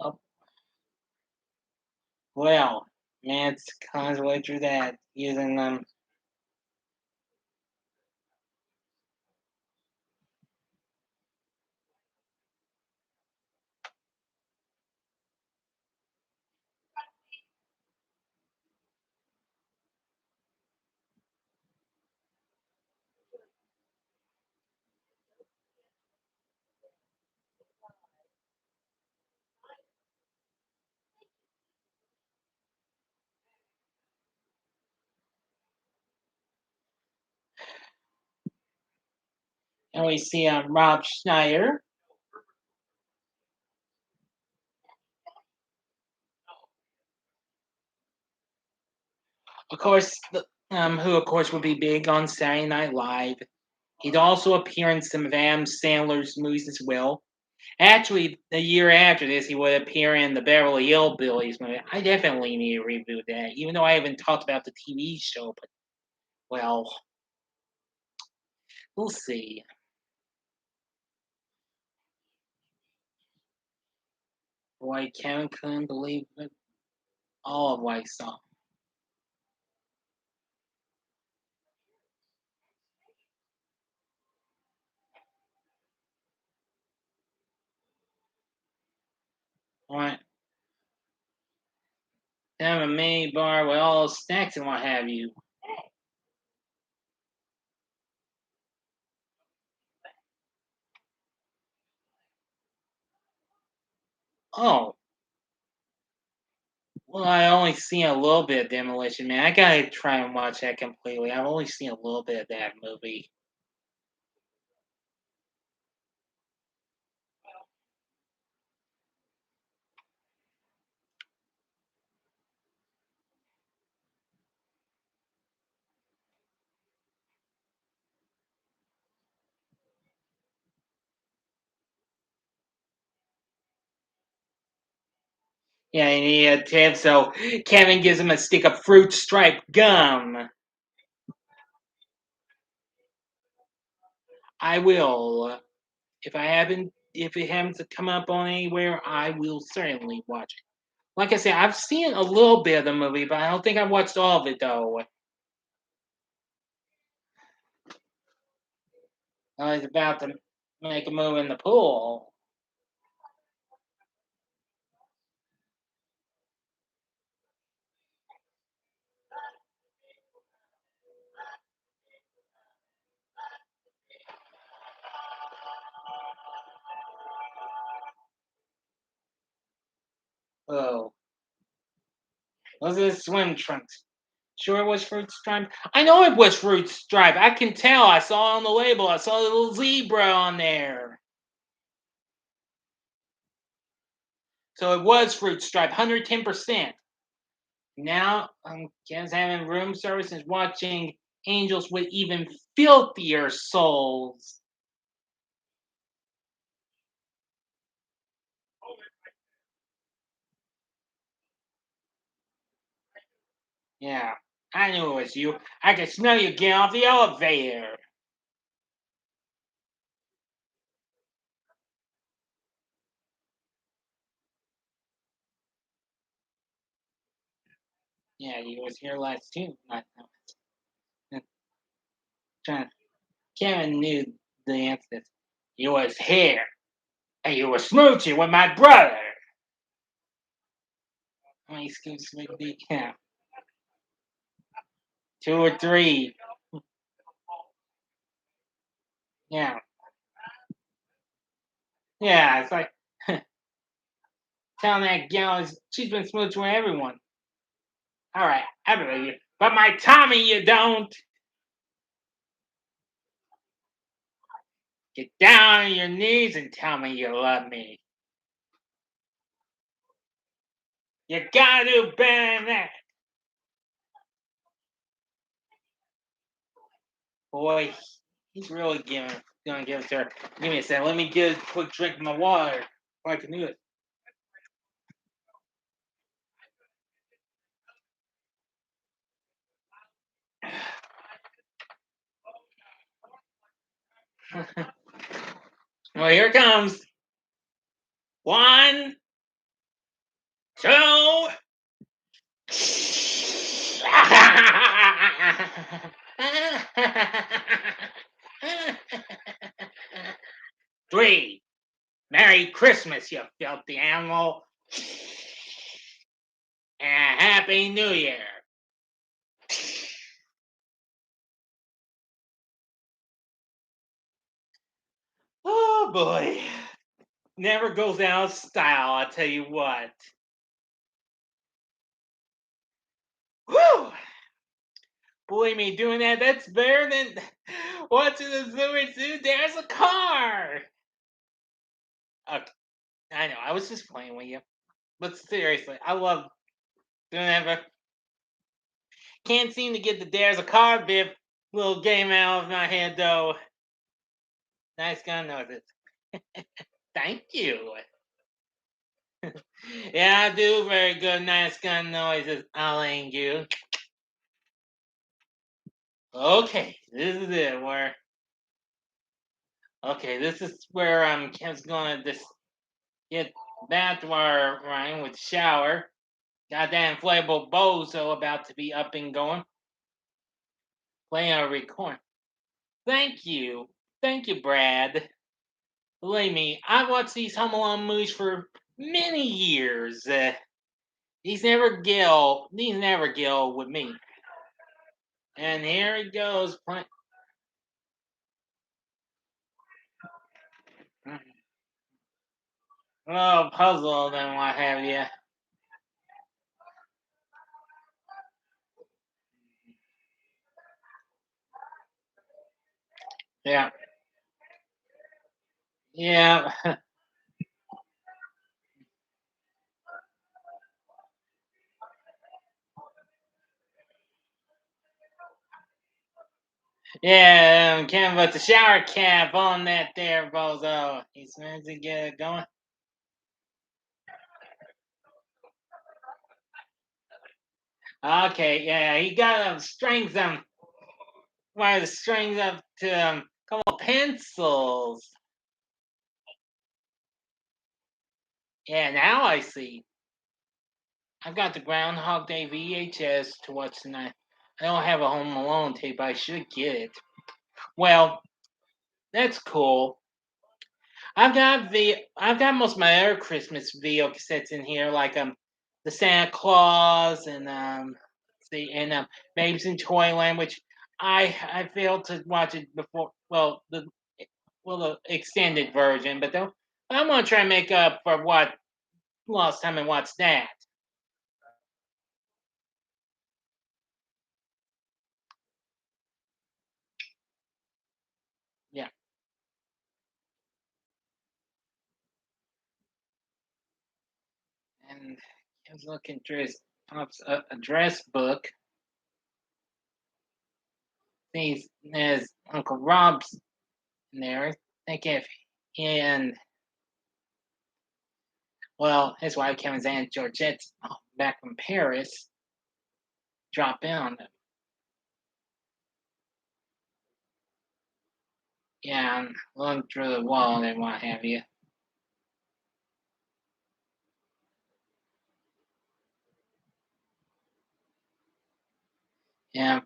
Oh, well, man, it's kind of way through that using them. And we see Rob Schneider. Of course, who of course would be big on Saturday Night Live. He'd also appear in some of Adam Sandler's movies as well. Actually, the year after this, he would appear in the Beverly Hillbillies movie. I definitely need to reboot that, even though I haven't talked about the TV show. But well, we'll see. Boy, Kevin couldn't believe it. All of what I saw. All right, have a mini bar with all those snacks and what have you. Oh, well, I only seen a little bit of Demolition Man. I gotta try and watch that completely. I've only seen a little bit of that movie. Yeah, and he had Tim, so Kevin gives him a stick of fruit stripe gum. I will. If it happens to come up on anywhere, I will certainly watch it. Like I said, I've seen a little bit of the movie, but I don't think I watched all of it though. I was about to make a move in the pool. Oh, was it swim trunks? Sure, it was fruit stripe. I know it was fruit stripe. I can tell. I saw it on the label. I saw the little zebra on there. So it was fruit stripe, 110%. Now I'm just having room service and watching angels with even filthier souls. Yeah, I knew it was you. I could smell you getting off the elevator. Yeah, you was here last too. Trying. Kevin knew the answer. You was here, and you was smooching with my brother. How many scoops would be? Yeah, two or three. Yeah, yeah. It's like telling that gal she's been smooching with everyone. All right, I believe you, but my Tommy, you don't. Get down on your knees and tell me you love me. You gotta do better than that. Boy, he's really gonna give it to her. Give me a second. Let me get a quick drink of my water before I can do it. Well, here it comes. One, two, three. Merry Christmas, you filthy animal, and a Happy New Year. Oh boy. Never goes out of style, I tell you what. Whew! Believe me, doing that's better than watching the zoo. There's a car! Okay, I know, I was just playing with you. But seriously, I love doing that. But can't seem to get the there's a car bit little game out of my head, though. Nice gun noises. Thank you. Yeah, I do very good, nice gun noises. I'll thank you. Okay, this is it. This is where Kim's gonna just get bathwater running with shower. Got that inflatable bozo about to be up and going. Playing a record. Thank you, Brad. Believe me, I've watched these Home Alone movies for many years. These never Gil with me. And here he goes. Oh, puzzled and what have you. Yeah, yeah, yeah. Can't put the shower cap on that there, bozo. He's meant to get it going. Okay, yeah, he got strings wire the strings up to couple pencils. Yeah, now I see. I've got the Groundhog Day VHS to watch tonight. I don't have a Home Alone tape. I should get it. Well, that's cool. I've got most of my other Christmas video cassettes in here, like the Santa Claus and Babes in Toyland, which I failed to watch it before. The extended version, but though I'm gonna try and make up for what lost time and watch that. Yeah, and I was looking through his pop's address book. Sees there's Uncle Rob's in there. I think if and well, his wife Kevin's Aunt Georgette's back from Paris. drop in on them. Yeah, and look through the wall and what have you. Yeah.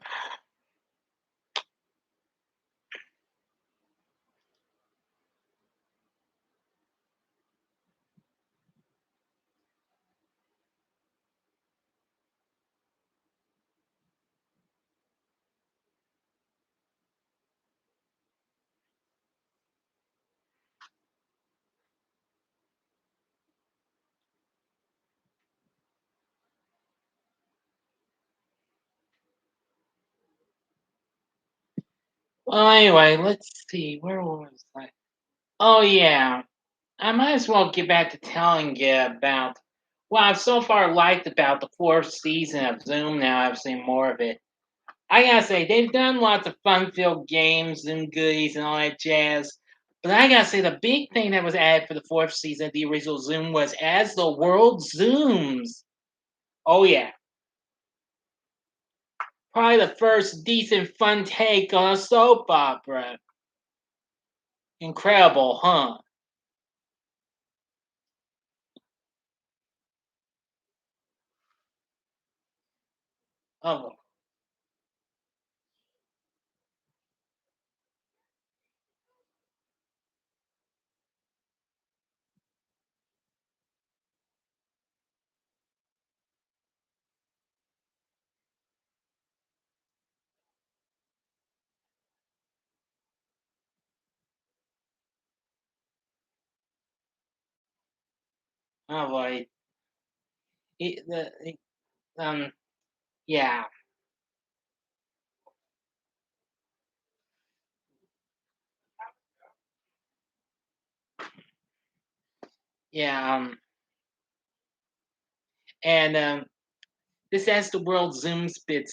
Well, anyway, let's see. Where was I? Oh, yeah. I might as well get back to telling you about what I've so far liked about the fourth season of Zoom. Now I've seen more of it. I gotta say, they've done lots of fun-filled games and goodies and all that jazz. But I gotta say, the big thing that was added for the fourth season of the original Zoom was as the world zooms. Oh yeah, probably the first decent fun take on a soap opera. Incredible, huh? Oh, oh boy. Um, yeah, yeah. And this as the world zooms bit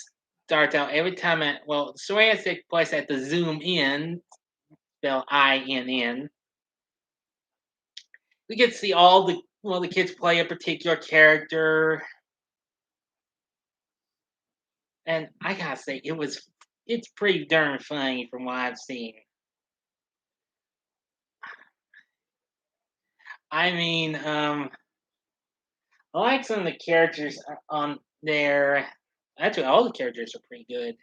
starts out every time the story has to take place at the zoom in, spell INN. We get to see all the kids play a particular character, and I gotta say it's pretty darn funny from what I've seen. I mean, I like some of the characters on there. Actually, all the characters are pretty good.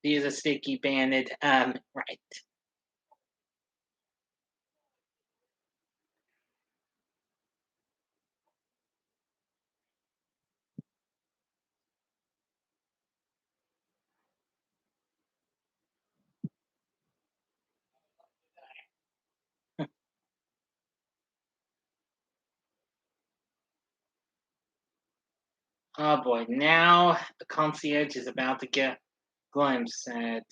He's a sticky bandit. Right. Oh boy, now the concierge is about to get a glimpse at.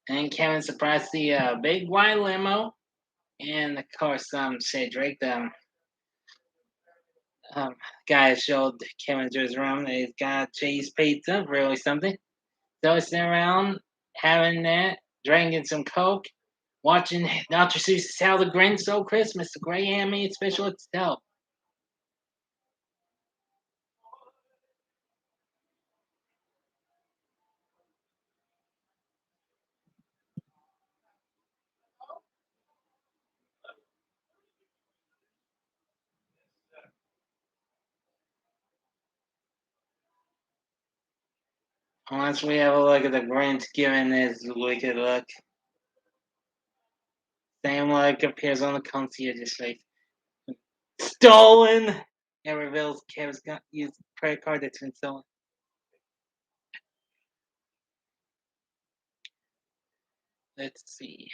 And Kevin surprised the big white limo. And of course, Cedric, the um, guy showed Kevin to his room that he's got cheese pizza, really something. So he's sitting around having that, drinking some Coke, watching Dr. Seuss's How the Grinch Stole Christmas, the great animated special itself. Once we have a look at the Grinch giving his wicked look, same look appears on the concierge's face. Stolen! It reveals Kevin's got used credit card that's been stolen. Let's see.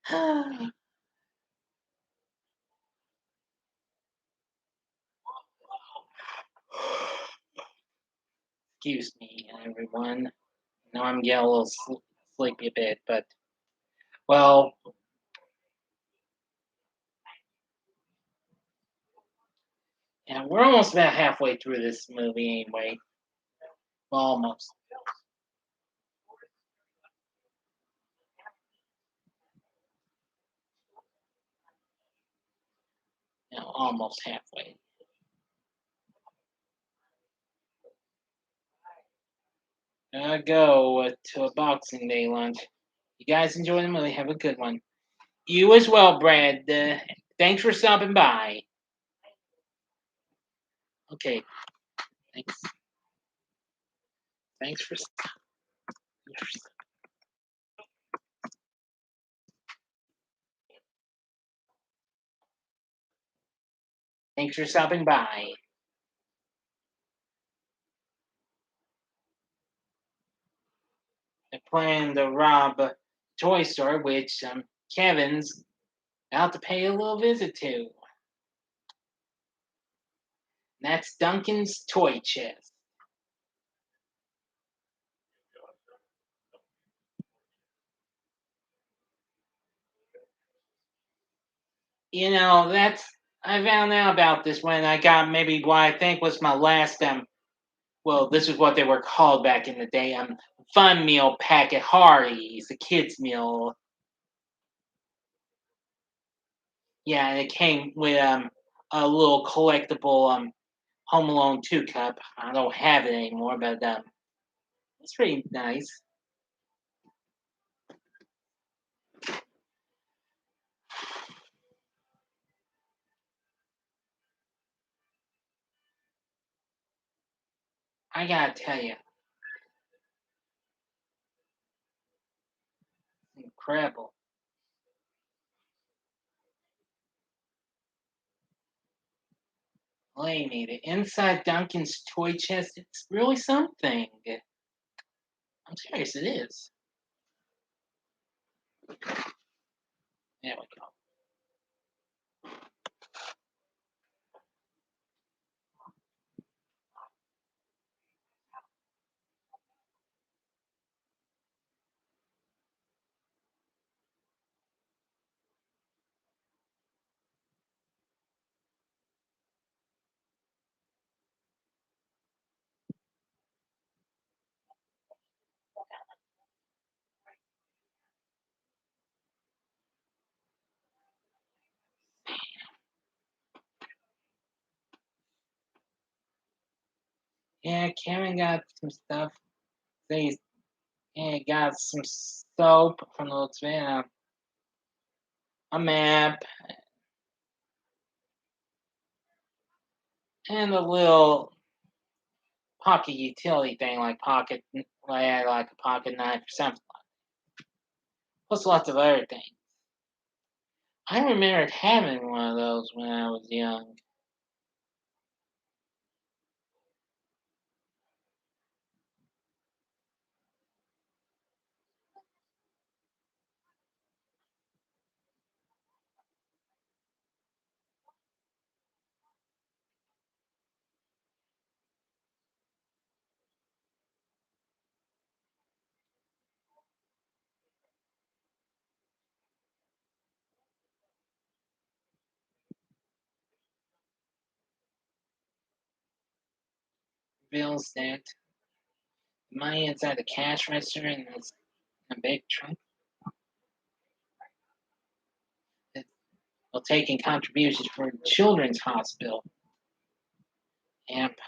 Excuse me, everyone. Now I'm getting a little sleepy a bit, but well, yeah, we're almost about halfway through this movie anyway. Well, almost. Almost halfway. Go to a Boxing Day lunch. You guys enjoy the movie. Have a good one. You as well, Brad. Thanks for stopping by. Okay, thanks. Thanks for thanks for stopping by. I plan to rob a toy store, which Kevin's about to pay a little visit to. That's Duncan's toy chest. That's I found out about this when I got maybe what I think was my last well, this is what they were called back in the day, fun meal pack at Hardee's, the kids meal. Yeah, and it came with a little collectible Home Alone 2 cup. I don't have it anymore, but it's pretty nice. I gotta tell you, incredible. Believe me, the inside Duncan's toy chest, it's really something. I'm serious, it is. There we go. Yeah, Karen got some stuff. They yeah, got some soap from the looks of it, a map, and a little pocket utility thing like a pocket knife or something. Plus lots of other things. I remembered having one of those when I was young. Bills that money inside the cash register in this a big trunk. Well, taking contributions for Children's Hospital. Yep.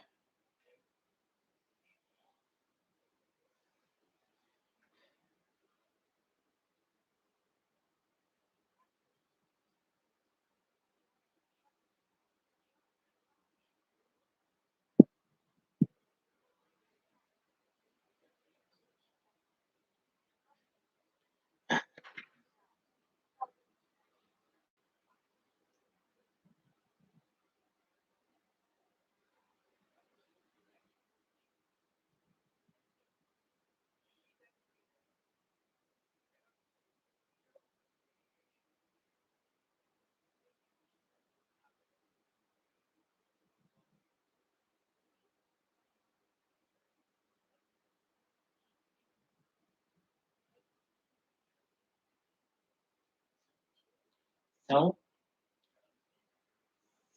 So,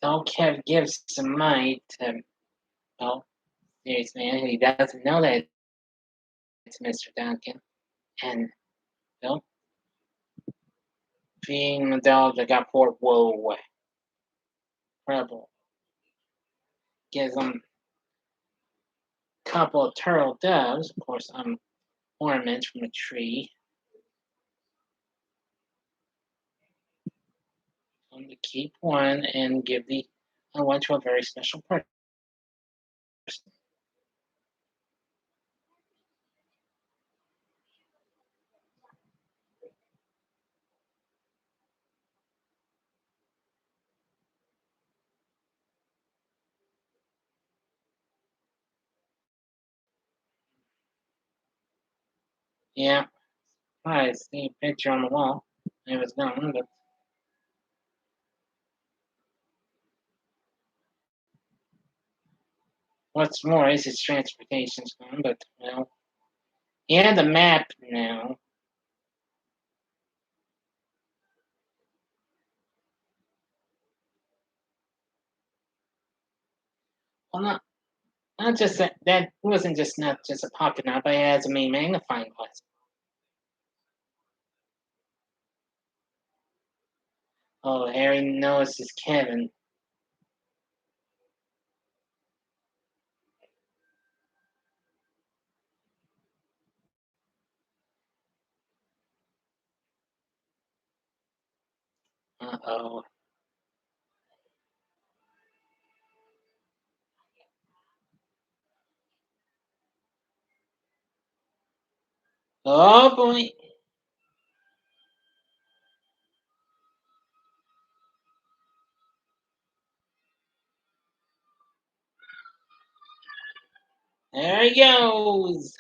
so Kev gives some money to, well, serious man. He doesn't know that it's Mr. Duncan. And, well, feeding the dog that got poor, whoa, trouble. Gives him a couple of turtle doves. Of course, ornaments from a tree. I'm going to keep one and give the one to a very special person. Yeah, I see a picture on the wall. It was gone, but what's more is his transportation's gone. But well, he had the map now. Well, not just that. That wasn't just not just a pocket map. It has a main magnifying glass. Oh, Harry notices Kevin. Uh-oh. Oh boy. There he goes.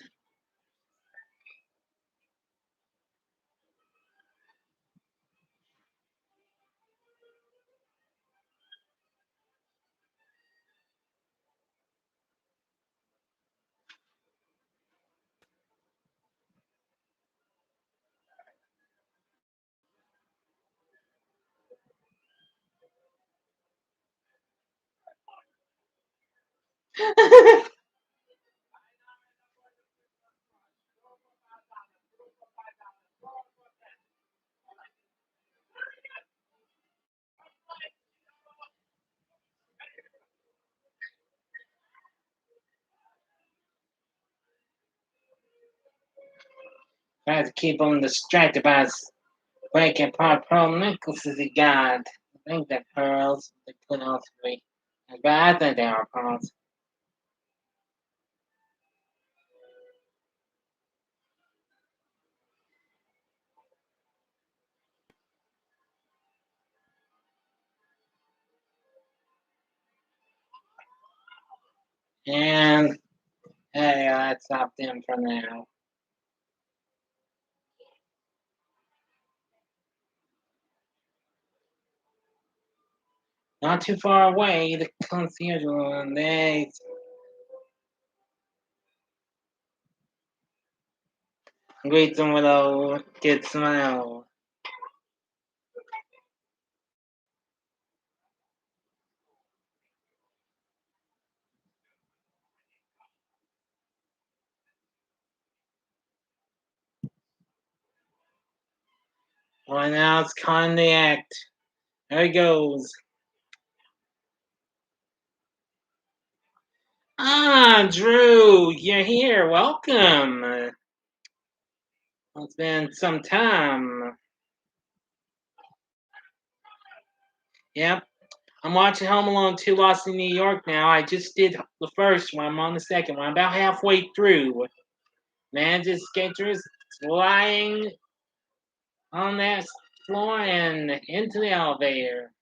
Tries to keep him distracted by his breaking apart pearl necklaces he got. I think they're pearls. They put out three. But I think they are pearls. And hey, let's opt in for now. Not too far away, the concierge room. They greet them with a good smile. Well, now it's con the act. There he goes. Ah, Drew, you're here. Welcome. It's been some time. Yep. I'm watching Home Alone 2 Lost in New York now. I just did the first one. I'm on the second one. I'm about halfway through. Man just gets flying on that floor and into the elevator.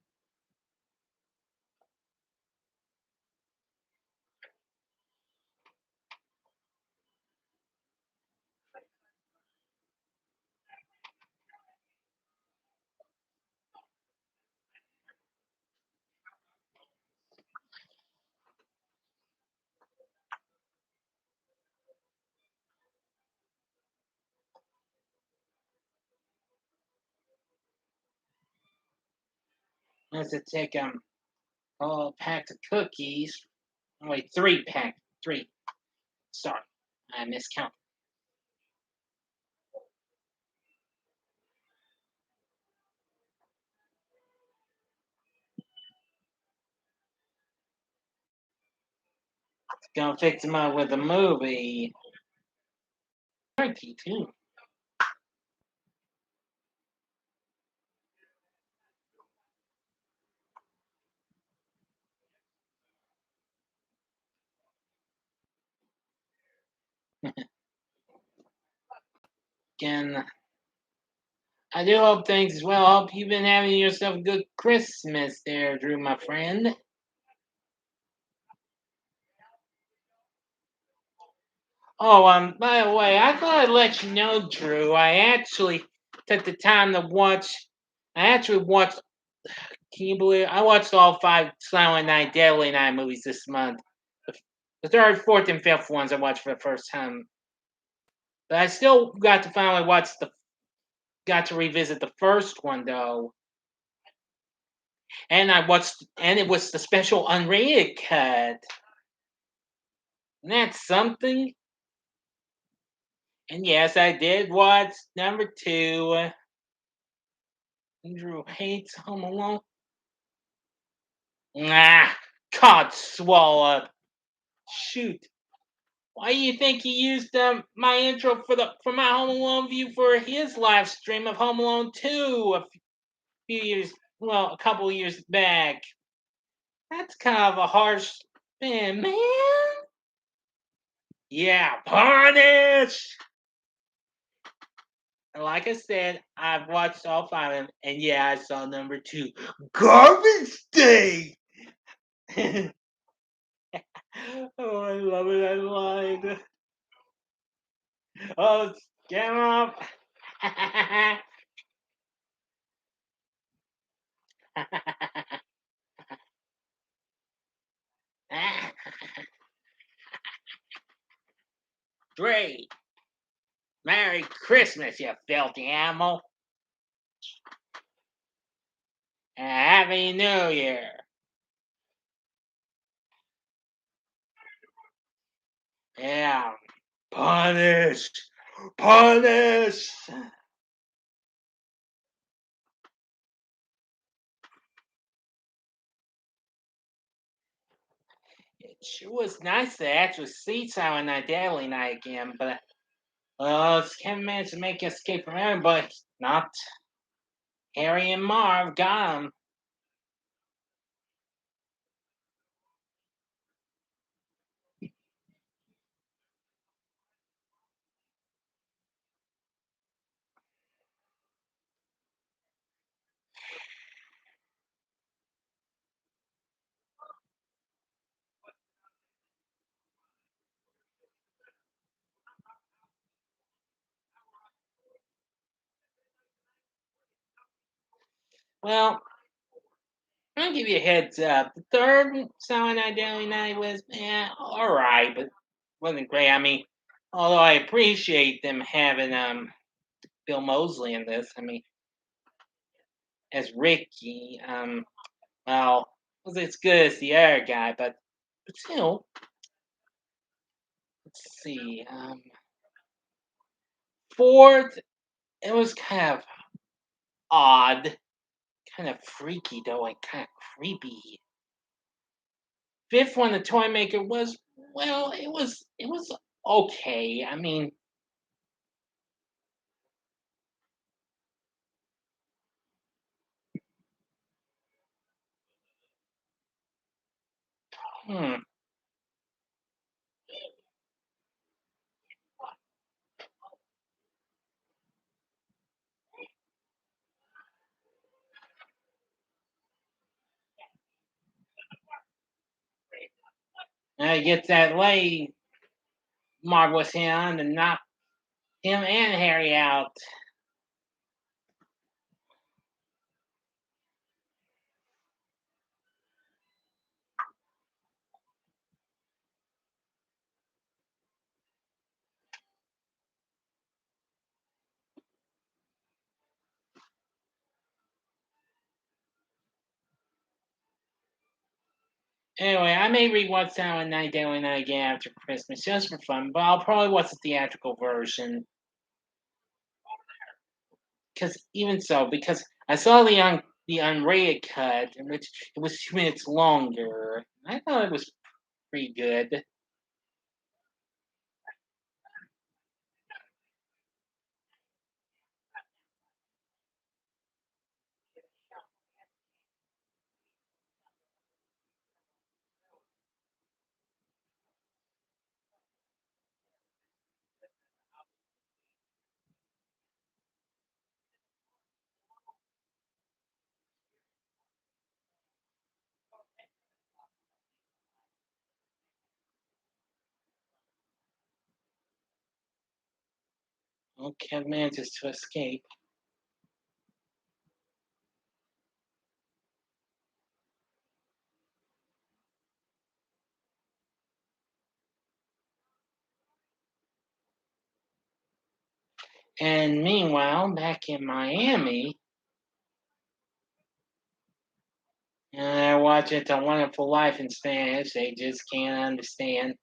Let's take a pack of cookies. Oh, wait, 3 pack. 3. Sorry, I miscounted. Gonna fix them up with a movie. Turkey too. Again, I do hope things as well. Hope you've been having yourself a good Christmas there, Drew, my friend. Oh, by the way, I thought I'd let you know, Drew. I actually took the time to watch. I actually watched. Can you believe I watched all 5 Silent Night, Deadly Night movies this month? The, the third, fourth, and fifth ones I watched for the first time. But I still got to finally watch got to revisit the first one though, and it was the special unrated cut. And that's something. And yes, I did watch number 2. Andrew hates Home Alone. Ah, caught swallowed. Shoot. Why do you think he used my intro for my Home Alone view for his live stream of Home Alone 2 few years, a couple of years back? That's kind of a harsh spin, man. Yeah, punish. And like I said, I've watched all 5 of them, and yeah, I saw number 2, Garbage Day. Oh, I love it. I lied. Oh, get him up. Great. Merry Christmas, you filthy animal. And Happy New Year. Yeah. Punish. Punish. It sure was nice to actually see Silent Night, Deadly Night again, but Kevin managed to make an escape from everybody. Not Harry and Marv got him. Well, I'll give you a heads up. The third Silent Night, Deadly Night was, all right, but wasn't great. I mean, although I appreciate them having Bill Moseley in this. I mean, as Ricky, well, was as good as the other guy, but still, let's see. Fourth, it was kind of odd, kind of freaky though, and kind of creepy. Fifth one, the toy maker was it was okay. I mean, hmm. Now he gets that lay marvelous hand and knock him and Harry out. Anyway, I may rewatch Silent Night, Deadly Night again after Christmas just for fun, but I'll probably watch the theatrical version. Because even so, because I saw the unrated cut, in which it was 2 minutes longer. I thought it was pretty good. Okay, manages to escape. And meanwhile, back in Miami, I watch It's a Wonderful Life in Spanish. They just can't understand.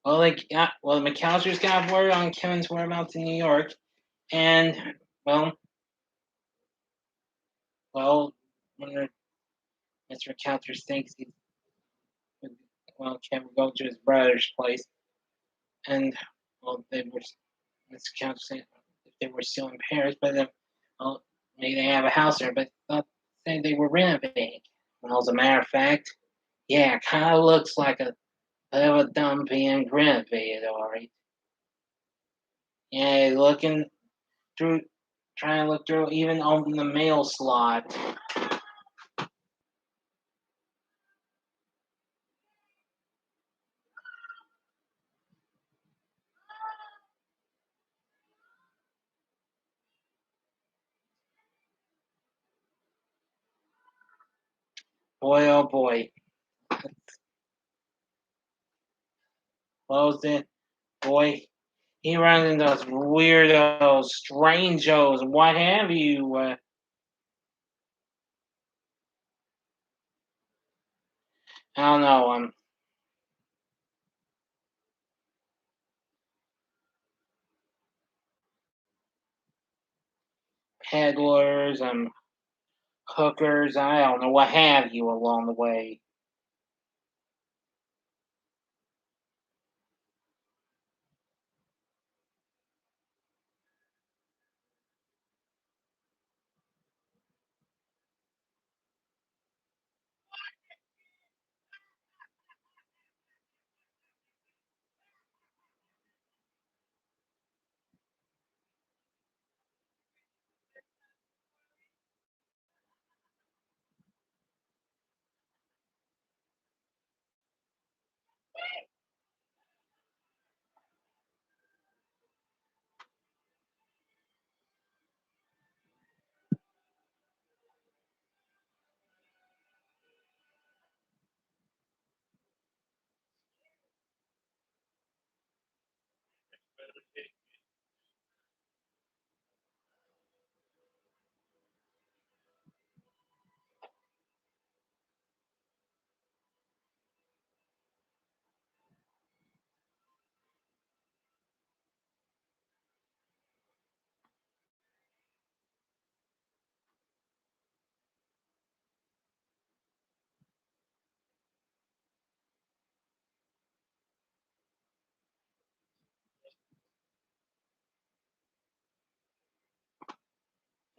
The McAllisters got word on Kevin's whereabouts in New York, and well, well, when Mr. McAllister thinks he's Kevin go to his brother's place, and they were Mr. McAllister said if they were still in Paris, but then well, maybe they have a house there, but thought they were renovating. Well, as a matter of fact, yeah, it kind of looks like a bit of a dump being renovated, all right. Yeah, looking through, trying to look through, even on the mail slot. Boy, oh boy, closed it. Boy, he runs into those weirdos, strangos, what have you. I don't know. Peddlers, hookers. I don't know what have you along the way.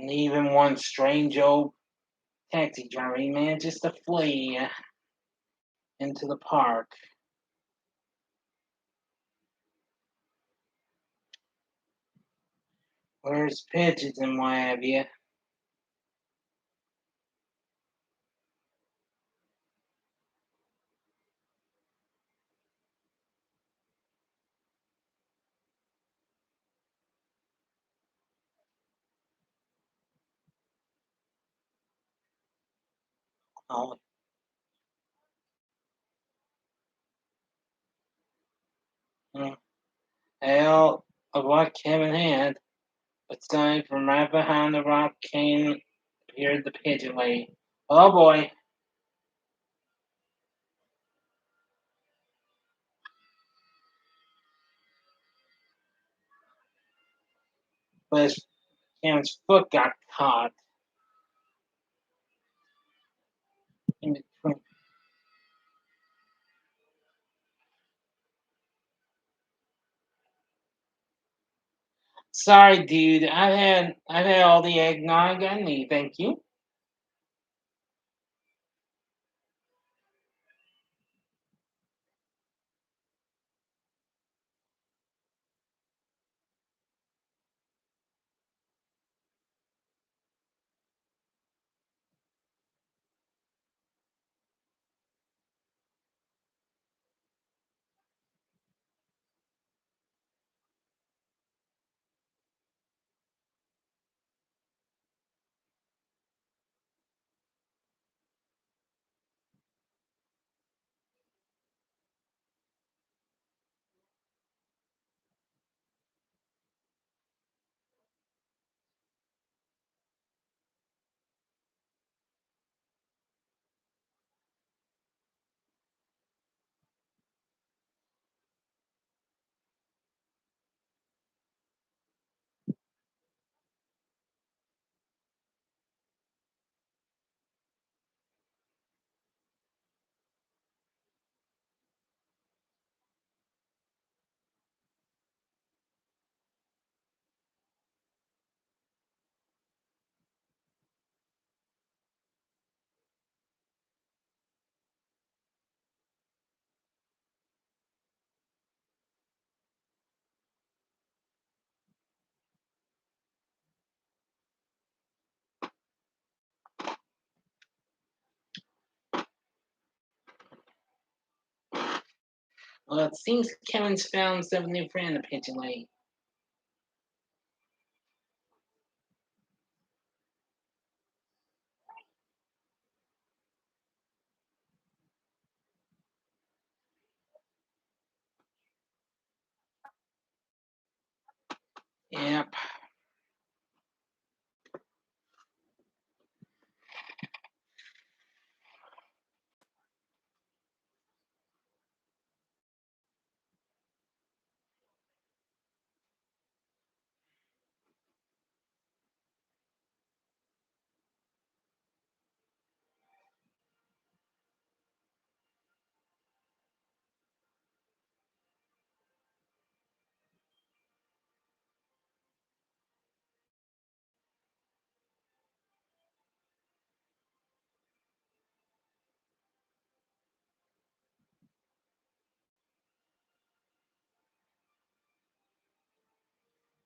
And even one strange old taxi driver, he manages to flee into the park. Where's pigeons and what have you? Oh, mm, hell of what Kevin had. But suddenly from right behind the rock came appeared the pigeon lady. Oh boy, but Kevin's foot got caught in between. Sorry, dude. I've had all the eggnog I need. Thank you. Well, it seems Kevin's found himself a new friend, the pigeon lady. Yep,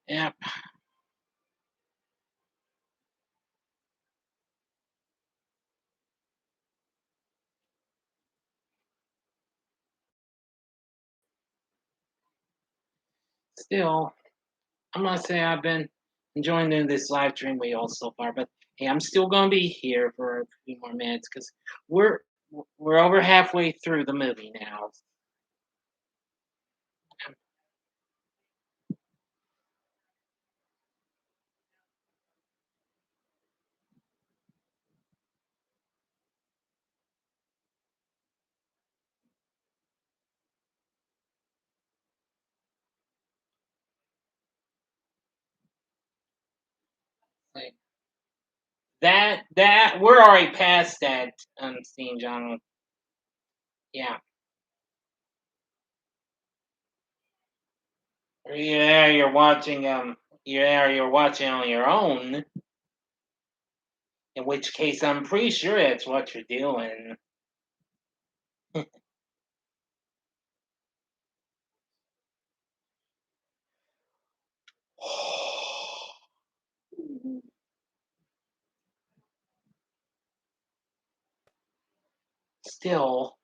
yep. Still, I must say I've been enjoying doing this live stream with y'all so far. But hey, I'm still gonna be here for a few more minutes because we're we're over halfway through the movie now. Like, that we're already past that scene, John. Yeah, yeah, you're watching you're watching on your own. In which case, I'm pretty sure that's what you're doing. Still,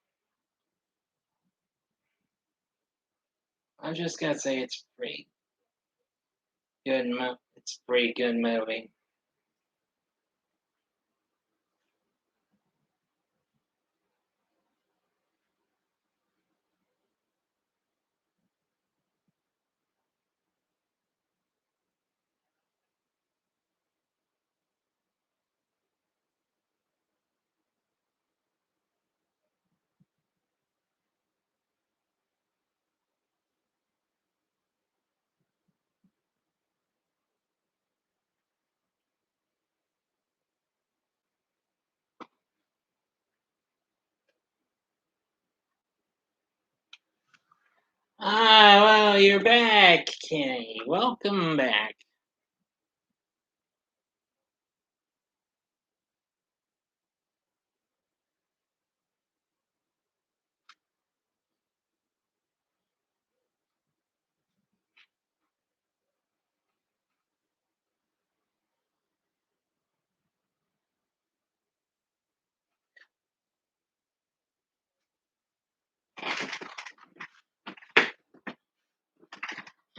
I'm just gonna say it's pretty good. It's a pretty good movie. Ah, well, you're back, Kenny. Welcome back.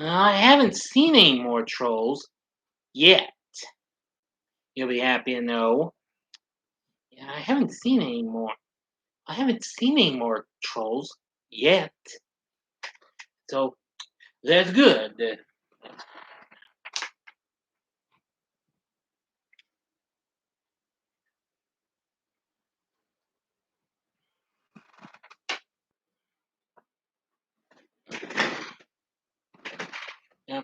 I haven't seen any more trolls yet. You'll be happy to know. Yeah, I haven't seen any more. I haven't seen any more trolls yet. So that's good. Yeah.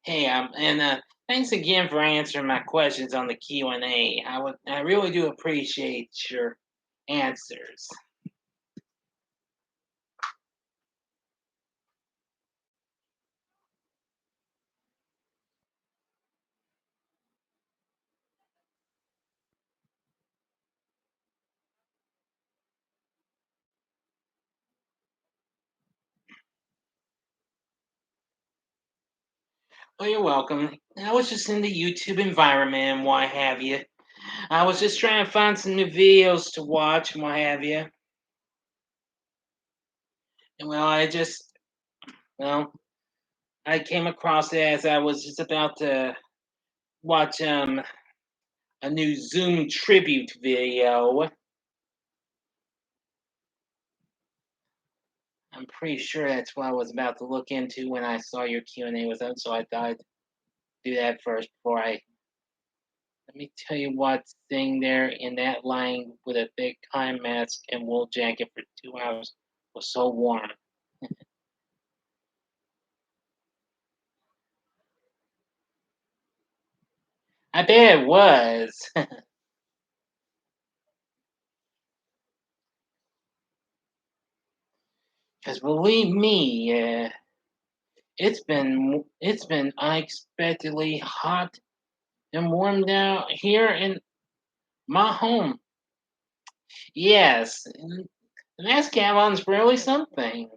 Hey, and thanks again for answering my questions on the Q&A. I really do appreciate your answers. Oh, you're welcome. I was just in the YouTube environment and what have you. I was just trying to find some new videos to watch and what have you. And well, well, I came across it as I was just about to watch a new Zoom tribute video. I'm pretty sure that's what I was about to look into when I saw your Q&A was up, so I thought I'd do that first before I let me tell you what's sitting there in that line with a thick cotton mask and wool jacket for 2 hours was so warm. I bet it was. Because believe me, it's been unexpectedly hot and warm down here in my home. Yes, and that's Cavon's really something.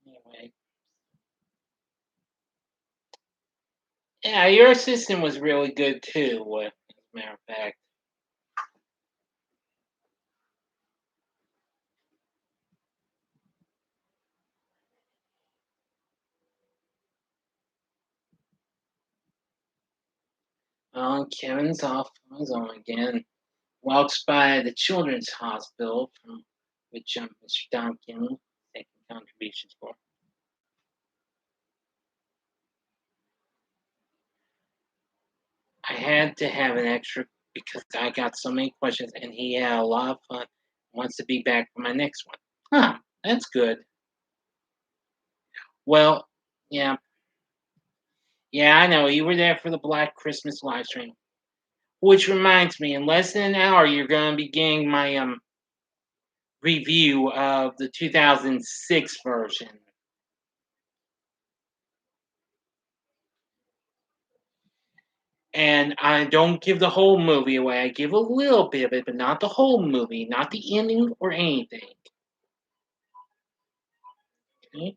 Anyway, yeah, your assistant was really good too. As a matter of fact, Kevin's off on his own again. Walks by the children's hospital, from which Mr. Duncan taking contributions for. I had to have an extra because I got so many questions, and he had a lot of fun Wants to be back for my next one. Huh, that's good. Well, yeah, yeah, I know you were there for the Black Christmas live stream. Which reminds me, in less than an hour, you're going to be getting my review of the 2006 version. And I don't give the whole movie away. I give a little bit of it, but not the whole movie, not the ending or anything. Okay?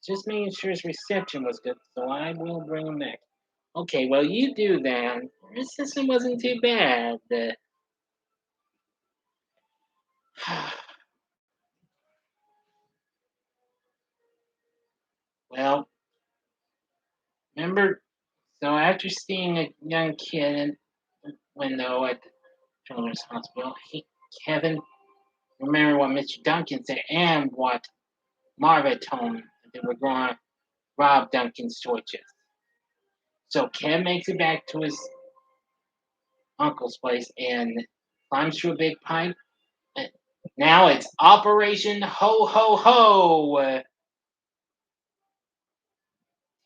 Just making sure his reception was good, so I will bring him back. Okay, well, you do that. This system wasn't too bad. Well, remember, so after seeing a young kid in the window at the children's hospital, Kevin remembered what Mr. Duncan said and what Marva told him that they were going to rob Duncan's toy chest. So Ken makes it back to his uncle's place and climbs through a big pipe. And now it's Operation Ho Ho Ho.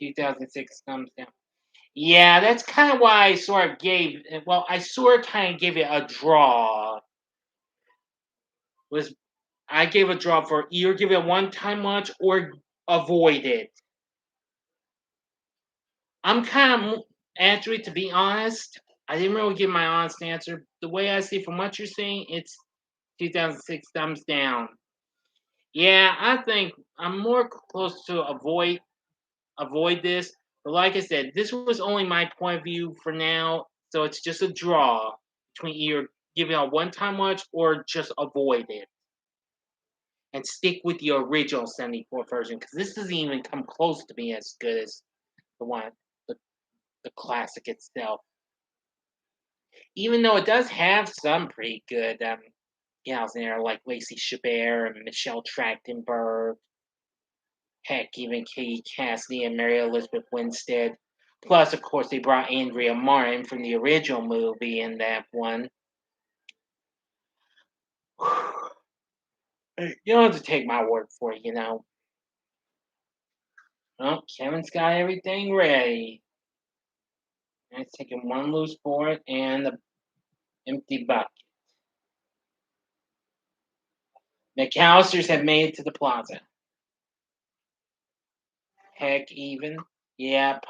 2006 comes down. Yeah, that's kind of why I sort of gave. Well, I sort of kind of gave it a draw. Was I gave a draw for either give it a one-time watch or avoid it. I'm kind of answering to be honest. I didn't really give my honest answer. The way I see from what you're saying, it's 2006 thumbs down. Yeah, I think I'm more close to avoid this. But like I said, this was only my point of view for now, so it's just a draw between either giving a one-time watch or just avoid it and stick with the original 74 version because this doesn't even come close to being as good as the one the, the classic itself. Even though it does have some pretty good gals in there like Lacey Chabert and Michelle Trachtenberg. Heck, even Katie Cassidy and Mary Elizabeth Winstead. Plus, of course, they brought Andrea Martin from the original movie in that one. You don't have to take my word for it, you know. Well, Kevin's got everything ready. He's taking one loose board and the empty bucket. McAllisters have made it to the plaza. Heck, even. Yep.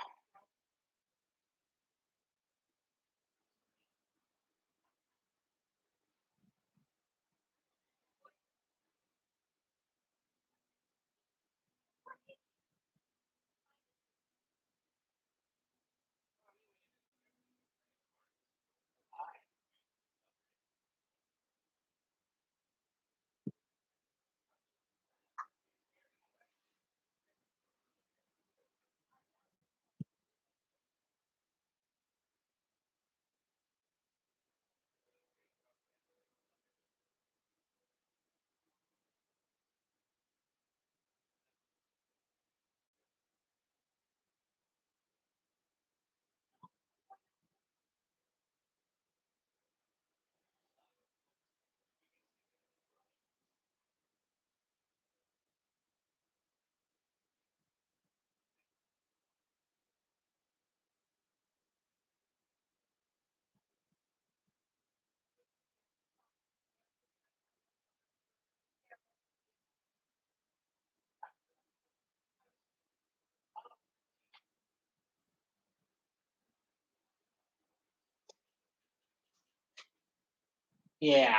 Yeah.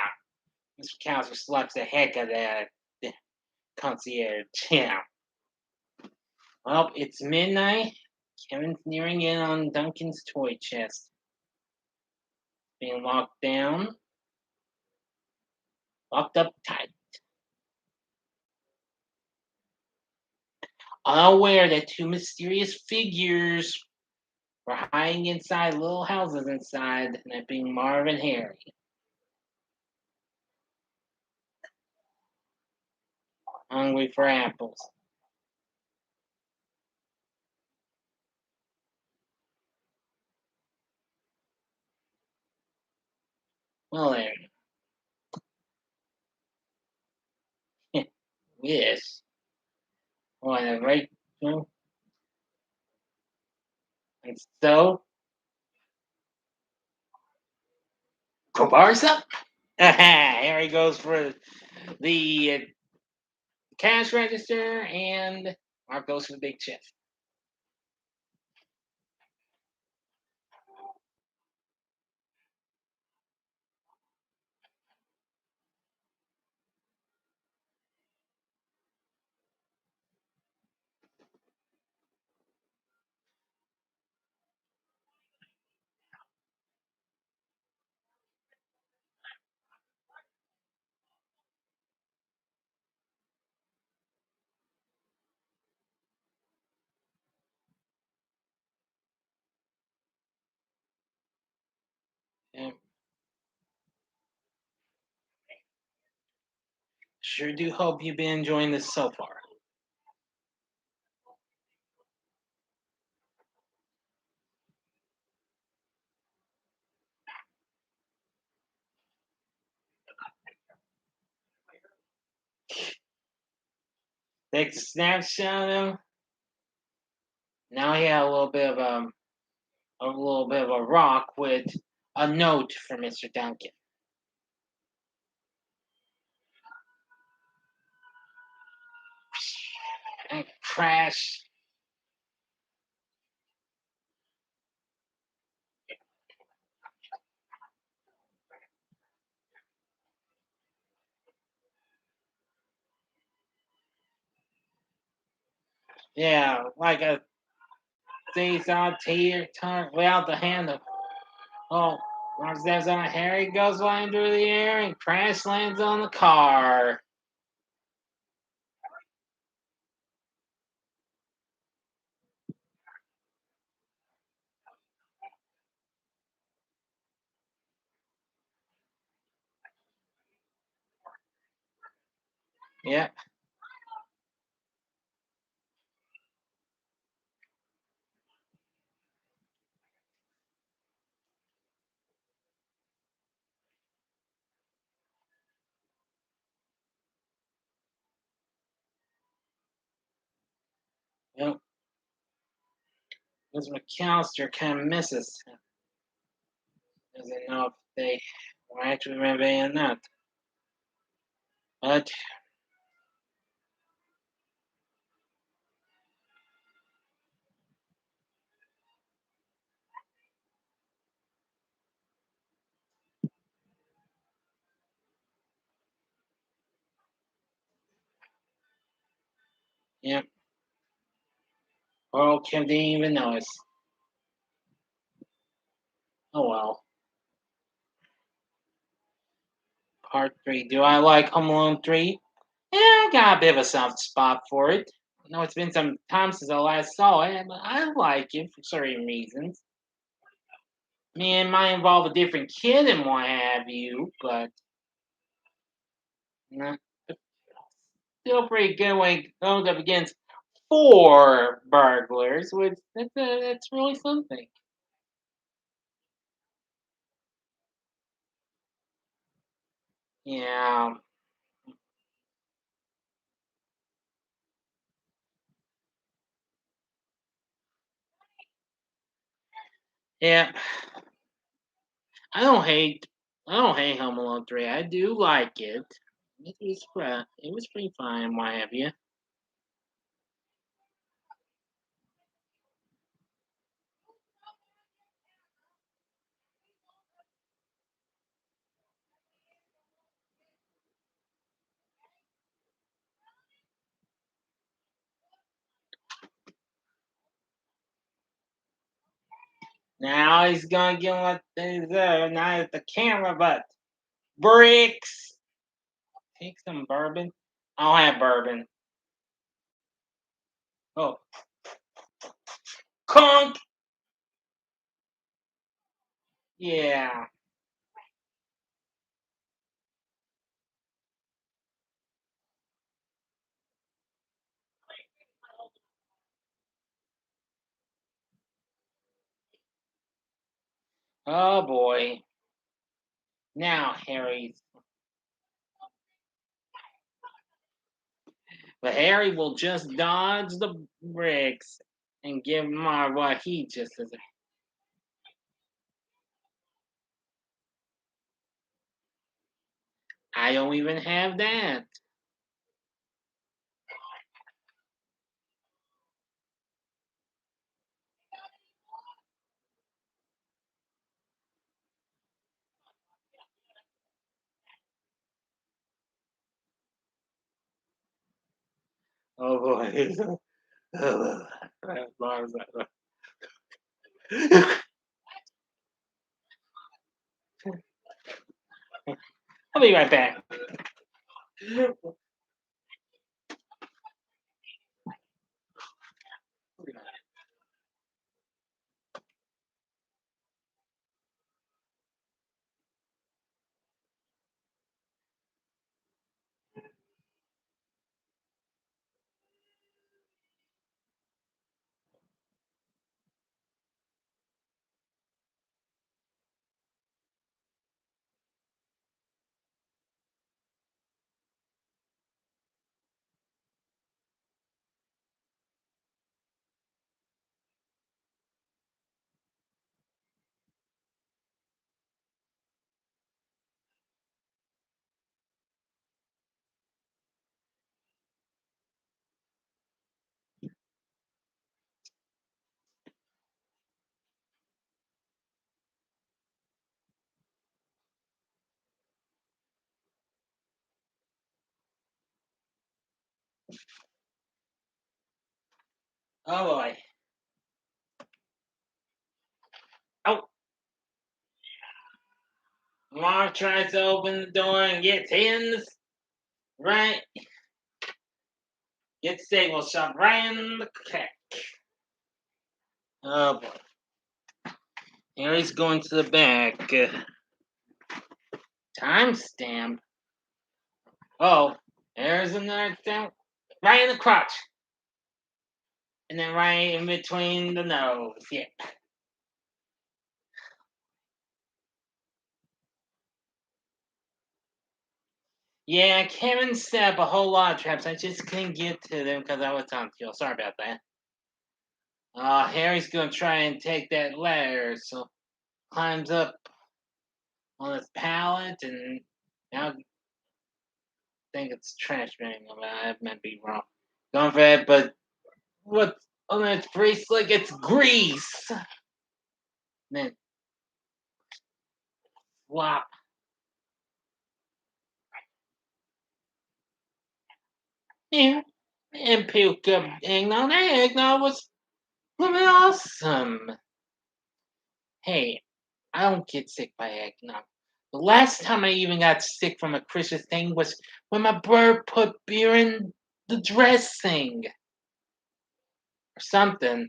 Mr. McAllister slaps the heck out of that concierge. Yeah. Well, it's midnight. Kevin's nearing in on Duncan's toy chest. Being locked down. Locked up tight. Unaware that two mysterious figures were hiding inside little houses inside, that being Marv and Harry. Hungry for apples. Well, there. Yes. What a right. And so, Kobarsa? Here he goes for the cash register, and Mark goes for the big chip. Yeah, sure do hope you've been enjoying this so far. Take the snapshot of him. Now he had a little bit of a rock with a note for Mr. Duncan. And crash. Yeah, like a seesaw teeter tongue without the handle. Oh, Ron steps on Harry goes flying through the air and crash lands on the car. Yep, yep. This McAllister kind of misses. Doesn't know if they were actually maybe or not. But, yep. Oh, Kim didn't even notice. Oh well. Part 3. Do I like Home Alone 3? Yeah, I got a bit of a soft spot for it. I know it's been some time since I last saw it, but I like it for certain reasons. I mean, it might involve a different kid and what have you, but nah, still pretty good when it goes up against four burglars, which that's really something. Yeah, yeah. I don't hate Home Alone 3. I do like it. It was pretty fine, what have you. Now he's gonna get what things are, not at the camera, but bricks. Take some bourbon. I'll have bourbon. Oh, conk. Yeah. Oh boy. Now Harry's. But Harry will just dodge the bricks and give Mar what he just does. I don't even have that. Oh boy. I'll be right back. Oh boy. Oh, Mar tries to open the door and gets in right. Gets stable shot right in the crack. Oh boy. Harry's going to the back. Timestamp. Oh, there's another thing. Right in the crotch. And then right in between the nose. Yeah. Yeah, Kevin set up a whole lot of traps. I just couldn't get to them because I was on fuel. Sorry about that. Harry's gonna try and take that ladder, so climbs up on his pallet and now I think it's trash bang. I might be wrong. Going for that, but what's on its bracelet? It's grease. And then flop. Yeah. And puke up eggnog. That eggnog was living awesome. Hey, I don't get sick by eggnog. The last time I even got sick from a Christmas thing was when my bird put beer in the dressing or something.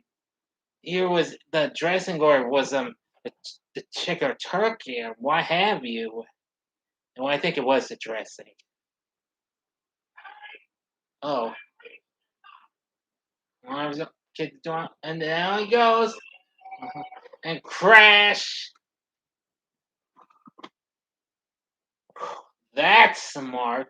Here was the dressing or was the chicken or turkey or what have you. And I think it was the dressing. Oh, I was kick the door and down he goes and crash. That's smart.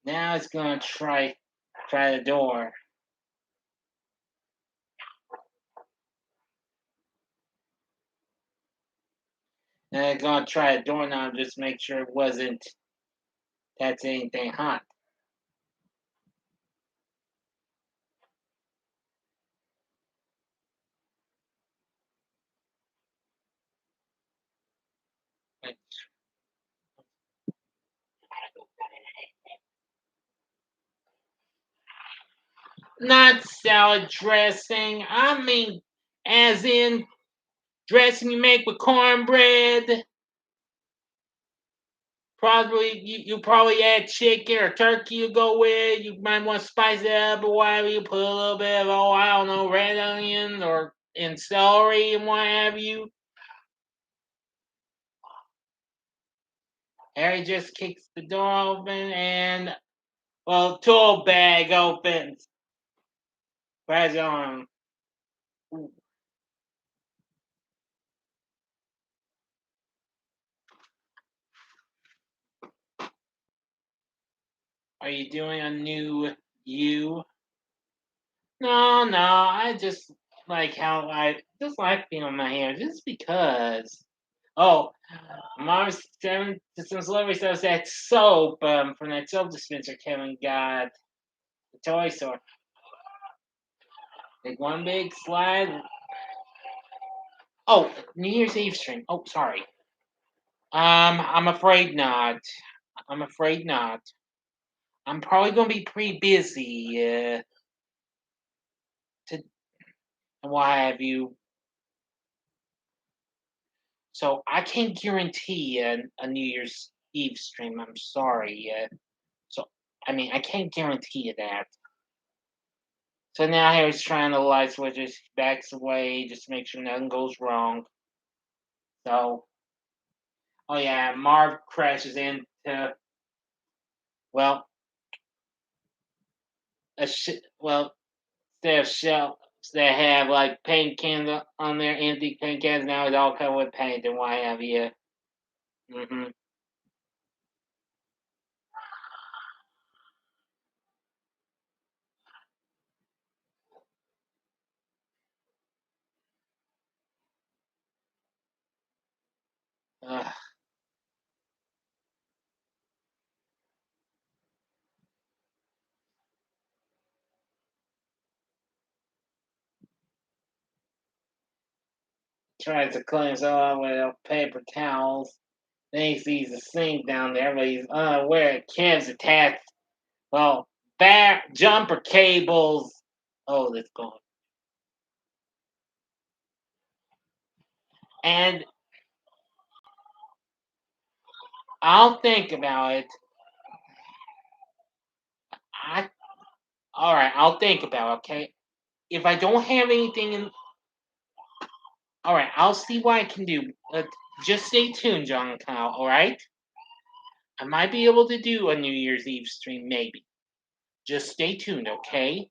Now it's gonna try the door. And I'm gonna try a doorknob just to make sure it wasn't that's anything hot. Like, not salad dressing. I mean, as in dressing you make with cornbread. Probably you probably add chicken or turkey you go with. You might want to spice it up or whatever. You put a little bit of I don't know red onion or and celery and what have you. Harry just kicks the door open and well, tool bag opens. Fragile. Are you doing a new you? No, no. I just like how I just like being on my hair, just because. Oh, Mars Seven. Some celebrity stuff. That soap from that soap dispenser Kevin got the toy store. Like one big slide. Oh, New Year's Eve stream. Oh, sorry. I'm afraid not. I'm afraid not. I'm probably gonna be pretty busy. To why have you? So I can't guarantee a New Year's Eve stream. I'm sorry. So I mean, I can't guarantee you that. So now Harry's trying to light switches, backs away just to make sure nothing goes wrong. So, oh yeah, Marv crashes into well, well, instead of shells that have like paint cans on there, empty paint cans. Now it's all covered with paint and why have you? Hmm. Tries to cleanse off with paper towels. Then he sees the sink down there, but he's unaware Kev's attached. Well, back jumper cables. Oh, that's gone. And I'll think about it. I all right. I'll think about it, okay. If I don't have anything in, all right, I'll see what I can do. Just stay tuned, John Kyle. All right, I might be able to do a New Year's Eve stream, maybe. Just stay tuned, okay?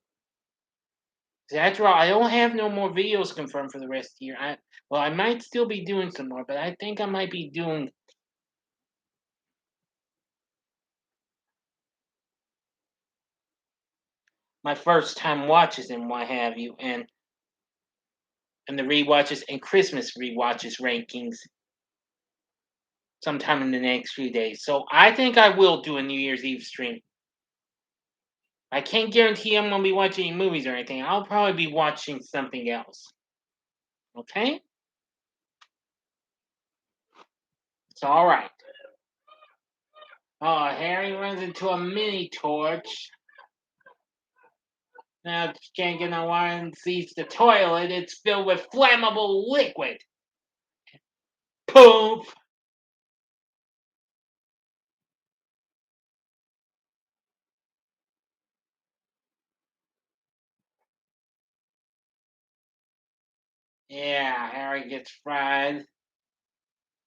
That's right. I don't have no more videos confirmed for the rest of the year. I might still be doing some more, but I think I might be doing my first time watches and what have you, and the rewatches and Christmas rewatches rankings sometime in the next few days. So I think I will do a New Year's Eve stream. I can't guarantee I'm gonna be watching movies or anything. I'll probably be watching something else. Okay? So all right. Oh, Harry runs into a mini torch. Now can't get no water and sees the toilet. It's filled with flammable liquid. Poof! Yeah, Harry gets fried.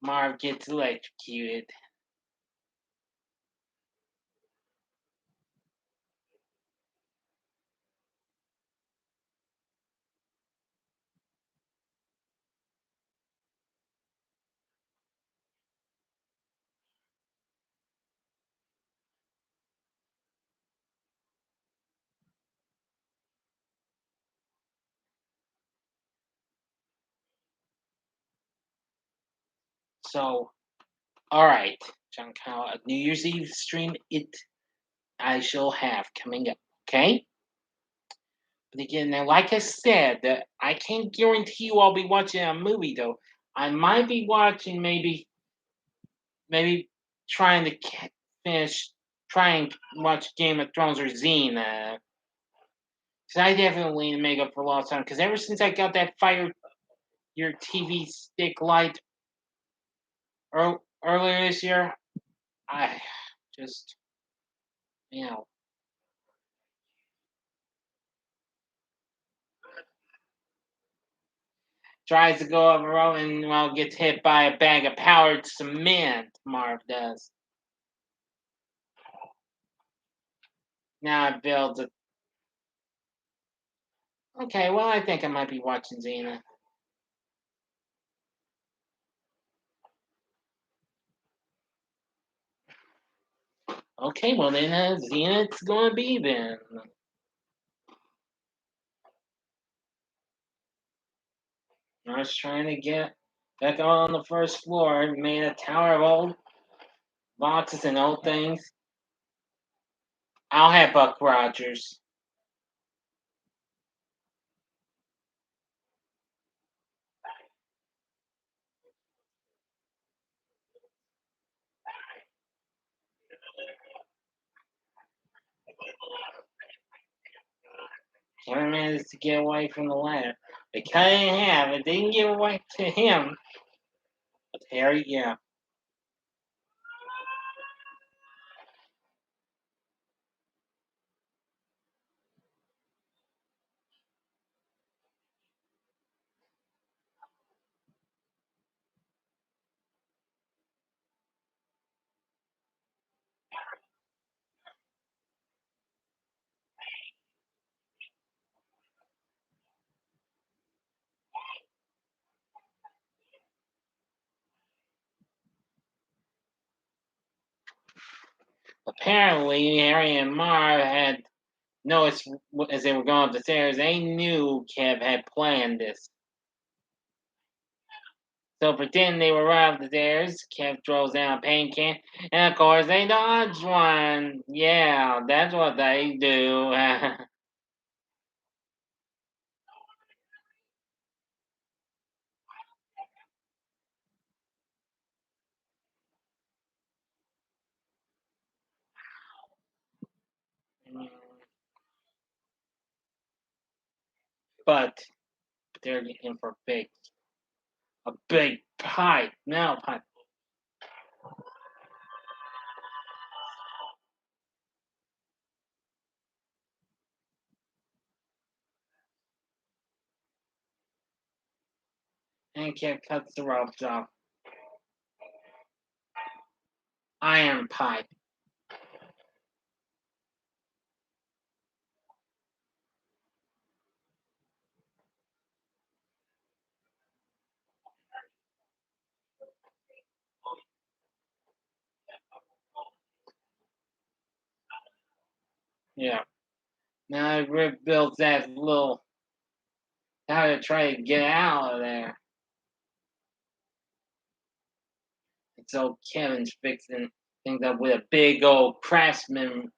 Marv gets electrocuted. So, all right, John Kyle, a New Year's Eve stream I shall have coming up. Okay. But again, now, like I said, that I can't guarantee you I'll be watching a movie though. I might be watching maybe trying to finish, try and watch Game of Thrones or Zine. Cause I definitely need to make up for lost time. Cause ever since I got that Fire Your TV Stick light earlier this year, I just you know tries to go up a road and well gets hit by a bag of powdered cement. Marv does. Now it builds a Okay, well, I think I might be watching Xena. Okay, well then, Xena it's gonna be then. I was trying to get back on the first floor, made a tower of old boxes and old things. I'll have Buck Rogers. Kevin managed to get away from the ladder. They cut it in half. It didn't get away to him. But Harry, yeah. Apparently, Harry and Mar had noticed as they were going up the stairs, they knew Kev had planned this. So pretending they were right up the stairs, Kev throws down a paint can, and of course they dodge one. Yeah, that's what they do. But they're in for a big pipe, now pipe, and Kev cuts the ropes off. Iron pipe. Yeah. Now Rip builds that little how to try to get out of there. And so Kevin's fixing things up with a big old craftsman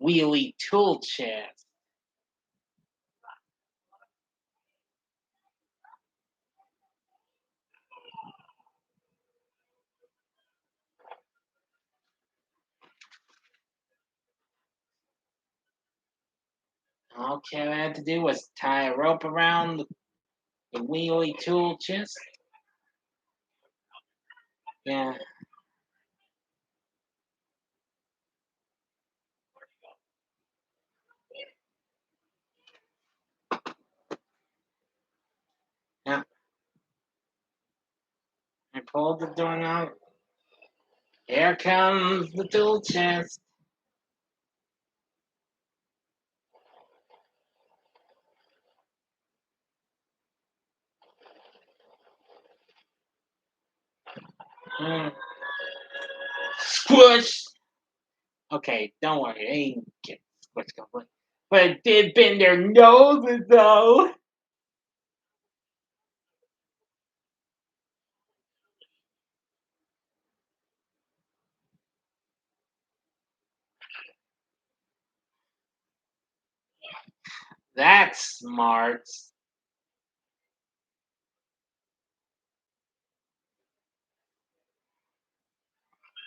wheelie tool chest. All Kevin had to do was tie a rope around the wheelie tool chest. Yeah, yeah. I pulled the door out. Here comes the tool chest. Mm. Squish! Okay, don't worry, they ain't get squished completely. But it did bend their noses though. That's smart.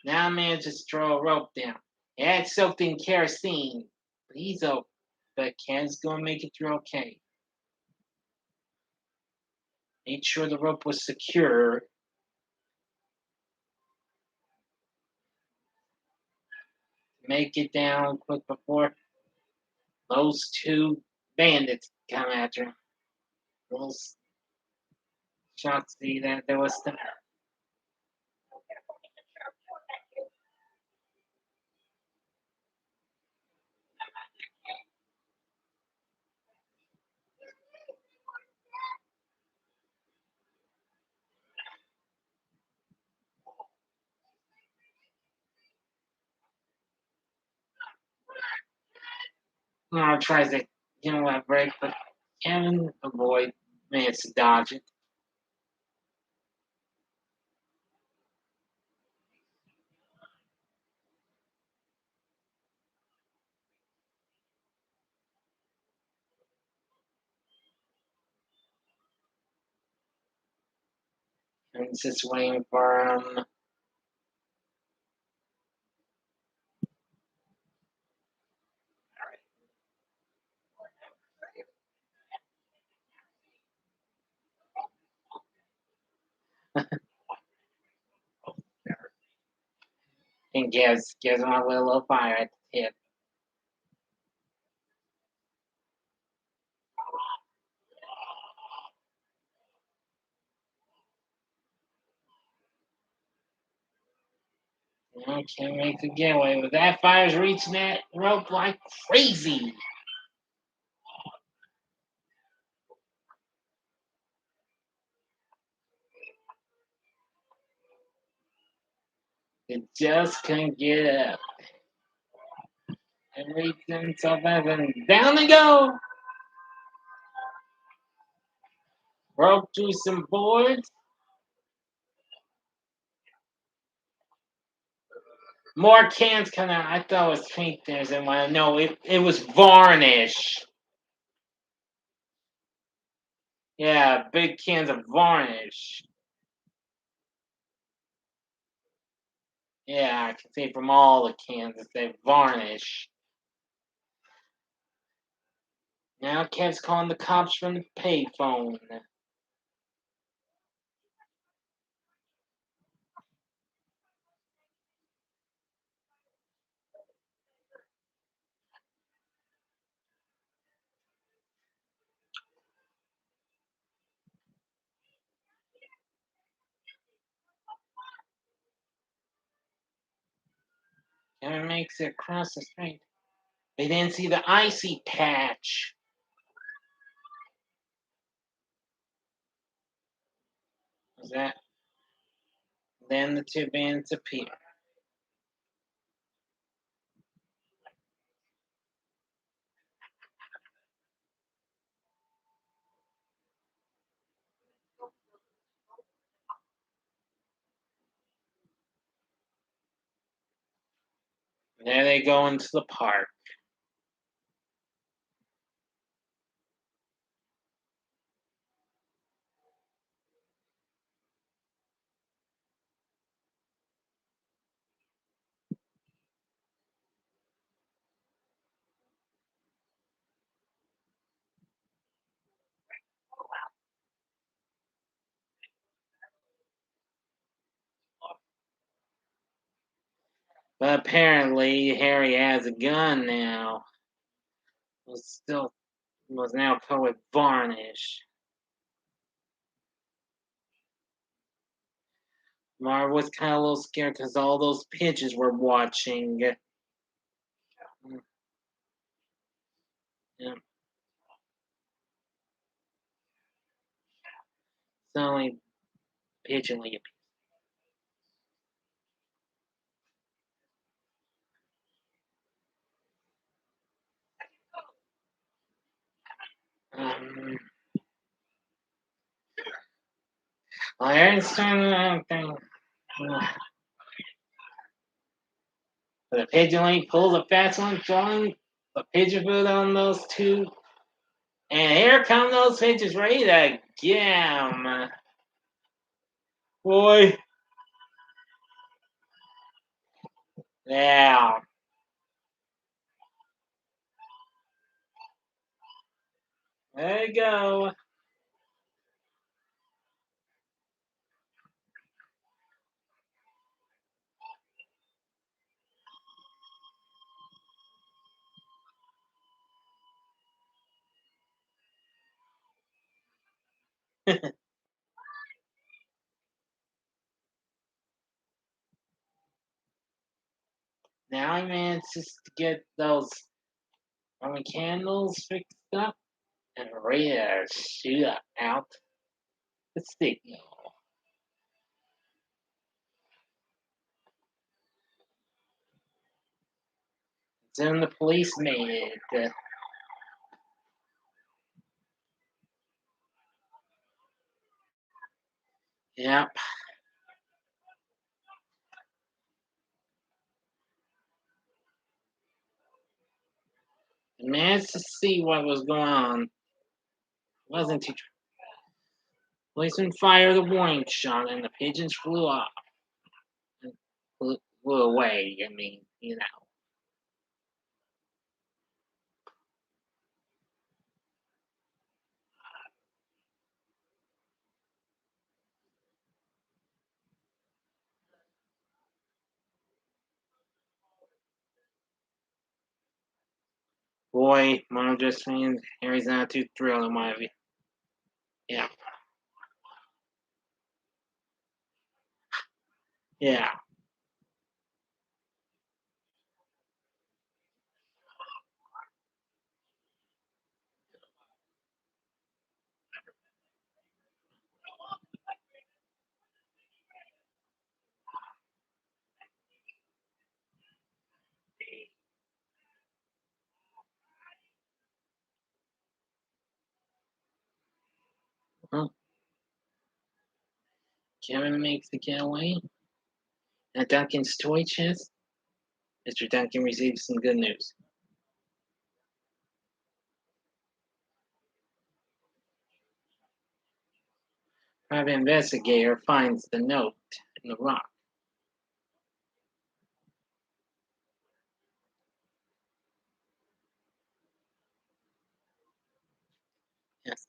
Now man just throw a rope down. Yeah, it's soaked in kerosene. But but Ken's gonna make it through okay. Made sure the rope was secure. Make it down quick before those two bandits come after him. Those shots see that there was the Now tries to get him that break, but Kevin avoid managed to dodge it. And he's just waiting for him. And gives him a little fire at the tip. Can't make the getaway, but that fire's reaching that rope like crazy. It just couldn't get up. And reach himself up and down they go. Broke through some boards. More cans coming out. I thought it was paint thinners and when no, it was varnish. Yeah, big cans of varnish. Yeah, I can see from all the cans that they varnish. Now Kev's calling the cops from the payphone. Kevin makes it across the street. They didn't see the icy patch. Was that? Then the two bands appear. There they go into the park. But apparently Harry has a gun now. Was now covered with varnish. Marv was kind of a little scared because all those pigeons were watching. Yeah. Suddenly, pigeon leap. Um, Aaron's trying to the pigeon leap pulls a fast one, throwing the pigeon food on those two. And here come those pigeons ready to get 'em. Boy. Yeah. There you go. Now he manages to get those Roman candles fixed up and ready to shoot out the signal. Soon the police made it. Yep. I managed to see what was going on. Wasn't too. Policeman fired a warning shot, and the pigeons flew off. And flew away. I mean, Boy, Mono just means Harry's not too thrilled in my view. Yeah, yeah. Well, Kevin makes the getaway. At Duncan's toy chest, Mr. Duncan receives some good news. Private investigator finds the note in the rock. Yes.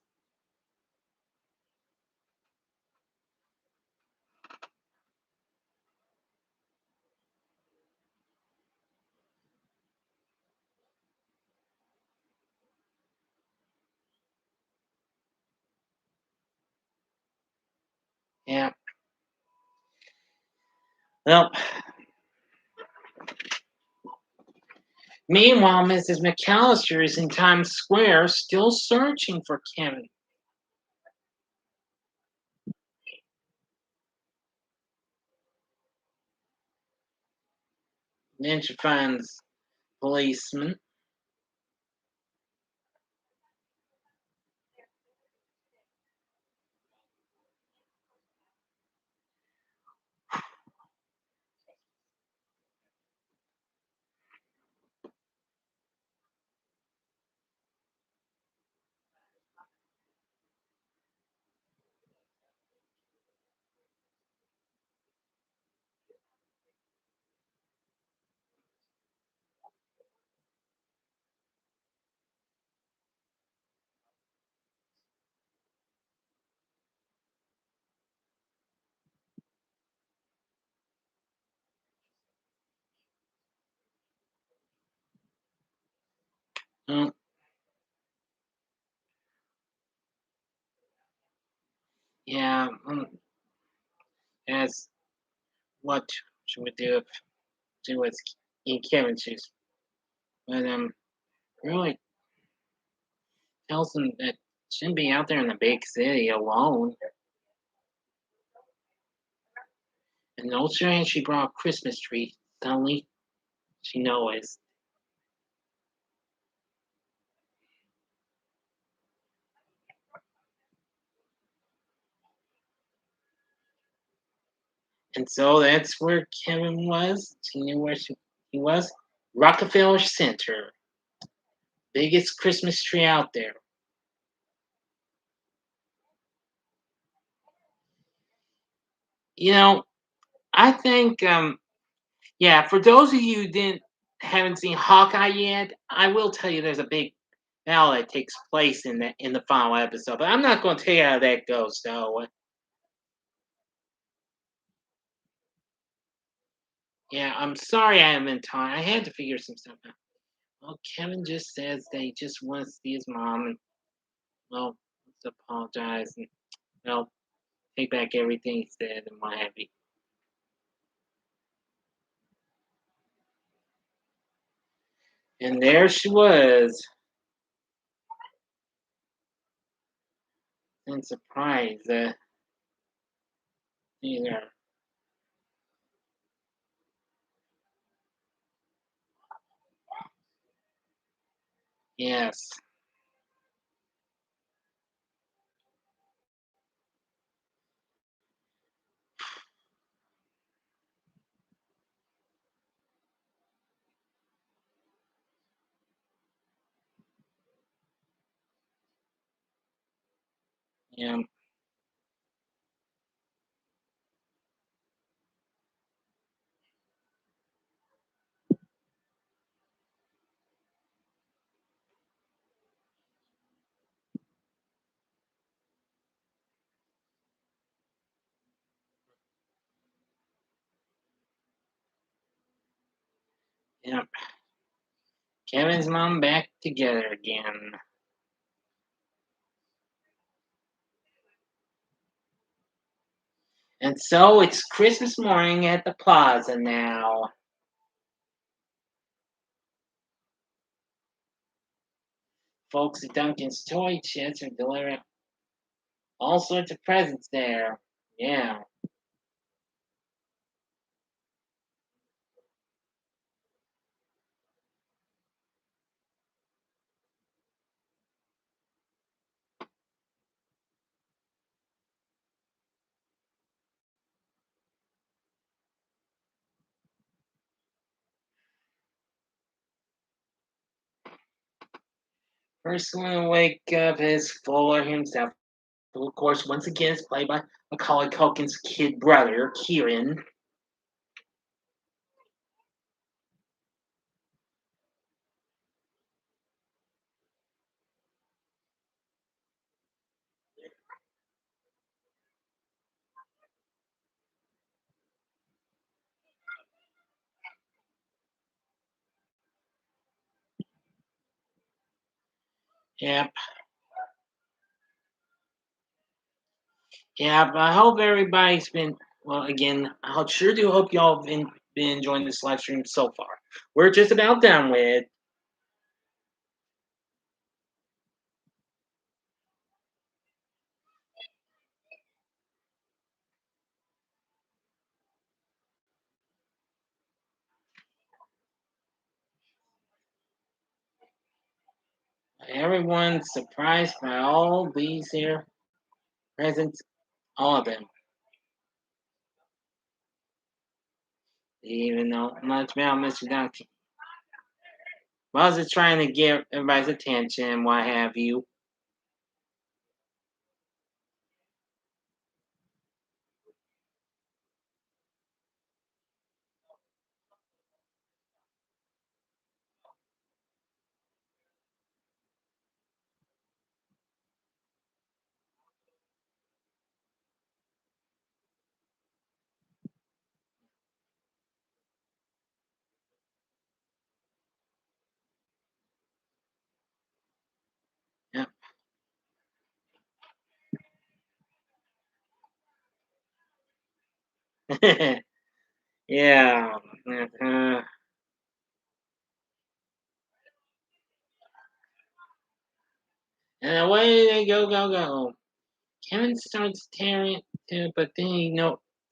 Yeah. Well, meanwhile, Mrs. McAllister is in Times Square still searching for Kevin. Then she finds policemen. Oh, yeah. As what she would do if she was in Kevin's shoes. But really tells him that she shouldn't be out there in the big city alone. And no sooner she brought a Christmas tree, suddenly she noticed. And so that's where Kevin was. She knew where he was. Rockefeller Center, biggest Christmas tree out there. You know, I think, yeah. For those of you who didn't haven't seen Hawkeye yet, I will tell you there's a big battle that takes place in the final episode. But I'm not going to tell you how that goes. So, yeah, I'm sorry I haven't time. I had to figure some stuff out. Well, Kevin just says that he just wants to see his mom, and well, let's apologize and well, take back everything he said and what have you. And there she was, in surprise. Either yes, Yeah. Yeah. Kevin's mom back together again. And so it's Christmas morning at the plaza now. Folks at Duncan's Toy Sheds are delivering all sorts of presents there. Yeah. First one to wake up is Fuller himself, who, of course, once again is played by Macaulay Culkin's kid brother, Kieran. Yep. Yeah, but I hope everybody's been well. Again, I sure do hope y'all have been enjoying this live stream so far. We're just about done with. Everyone's surprised by all these here presents, all of them. They even know much about Mr. Duncan. Buzz is trying to get everybody's attention, what have you. Yeah. Yeah. Uh, and away they go. Kevin starts tearing it, but then he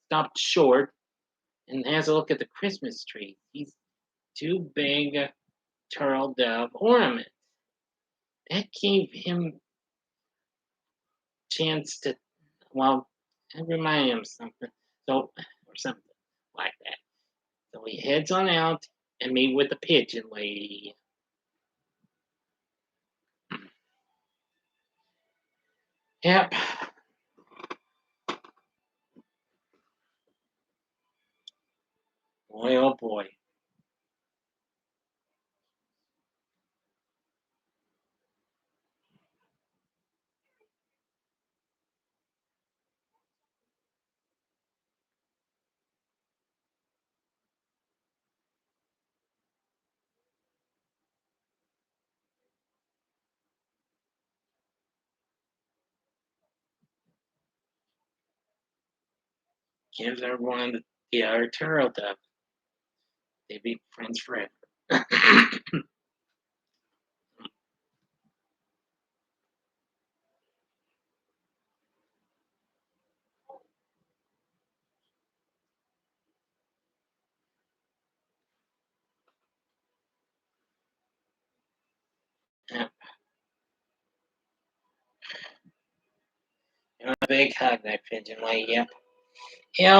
stopped short and has a look at the Christmas tree. He's too big a turtle dove ornament. That gave him chance to, well, it reminded him something. So, or something like that. So he heads on out and meet with the pigeon lady. Yep. Boy, oh boy. Gives everyone the other turtle dove. They be friends forever. Yep. And a big hug, that pigeon lady. Yep.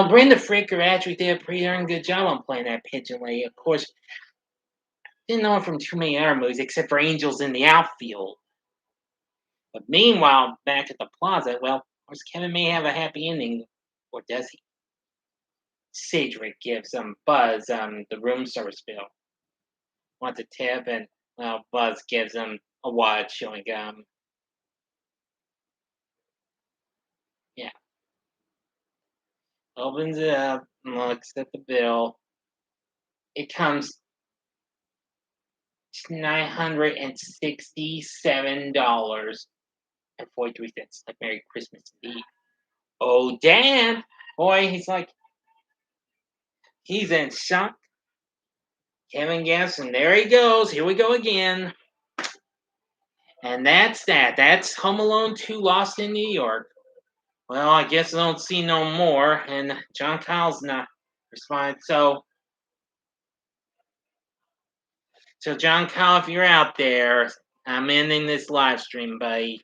Brenda Fricker actually did a pretty darn good job on playing that pigeon lady. Of course, didn't know her from too many other movies except for Angels in the Outfield. But meanwhile, back at the plaza, well, of course, Kevin may have a happy ending, or does he? Cedric gives Buzz the room service bill, wants a tip, and well, Buzz gives him a wad chewing gum. Yeah, opens it up, looks at the bill. It comes to $967.43. Like Merry Christmas indeed. Oh damn! Boy, he's in shock. Kevin guess, and there he goes. Here we go again. And that's that. That's Home Alone 2 Lost in New York. Well, I guess I don't see no more. And John Kyle's not responding. So John Kyle, if you're out there, I'm ending this live stream, buddy.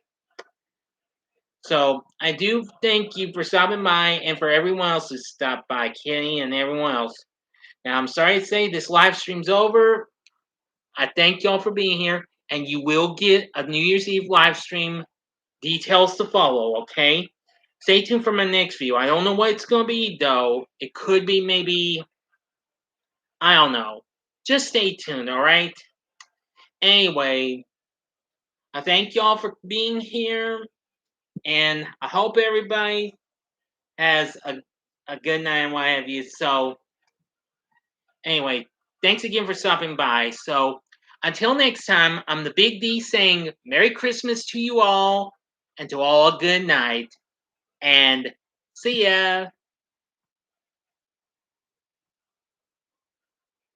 So I do thank you for stopping by and for everyone else who stopped by, Kenny and everyone else. Now I'm sorry to say this live stream's over. I thank y'all for being here, and you will get a New Year's Eve live stream details to follow, okay? Stay tuned for my next video. I don't know what it's gonna be though. It could be maybe I don't know. Just stay tuned, alright? Anyway, I thank y'all for being here, and I hope everybody has a good night and what have you. So anyway, thanks again for stopping by. So until next time, I'm the Big D saying Merry Christmas to you all and to all a good night. And see ya.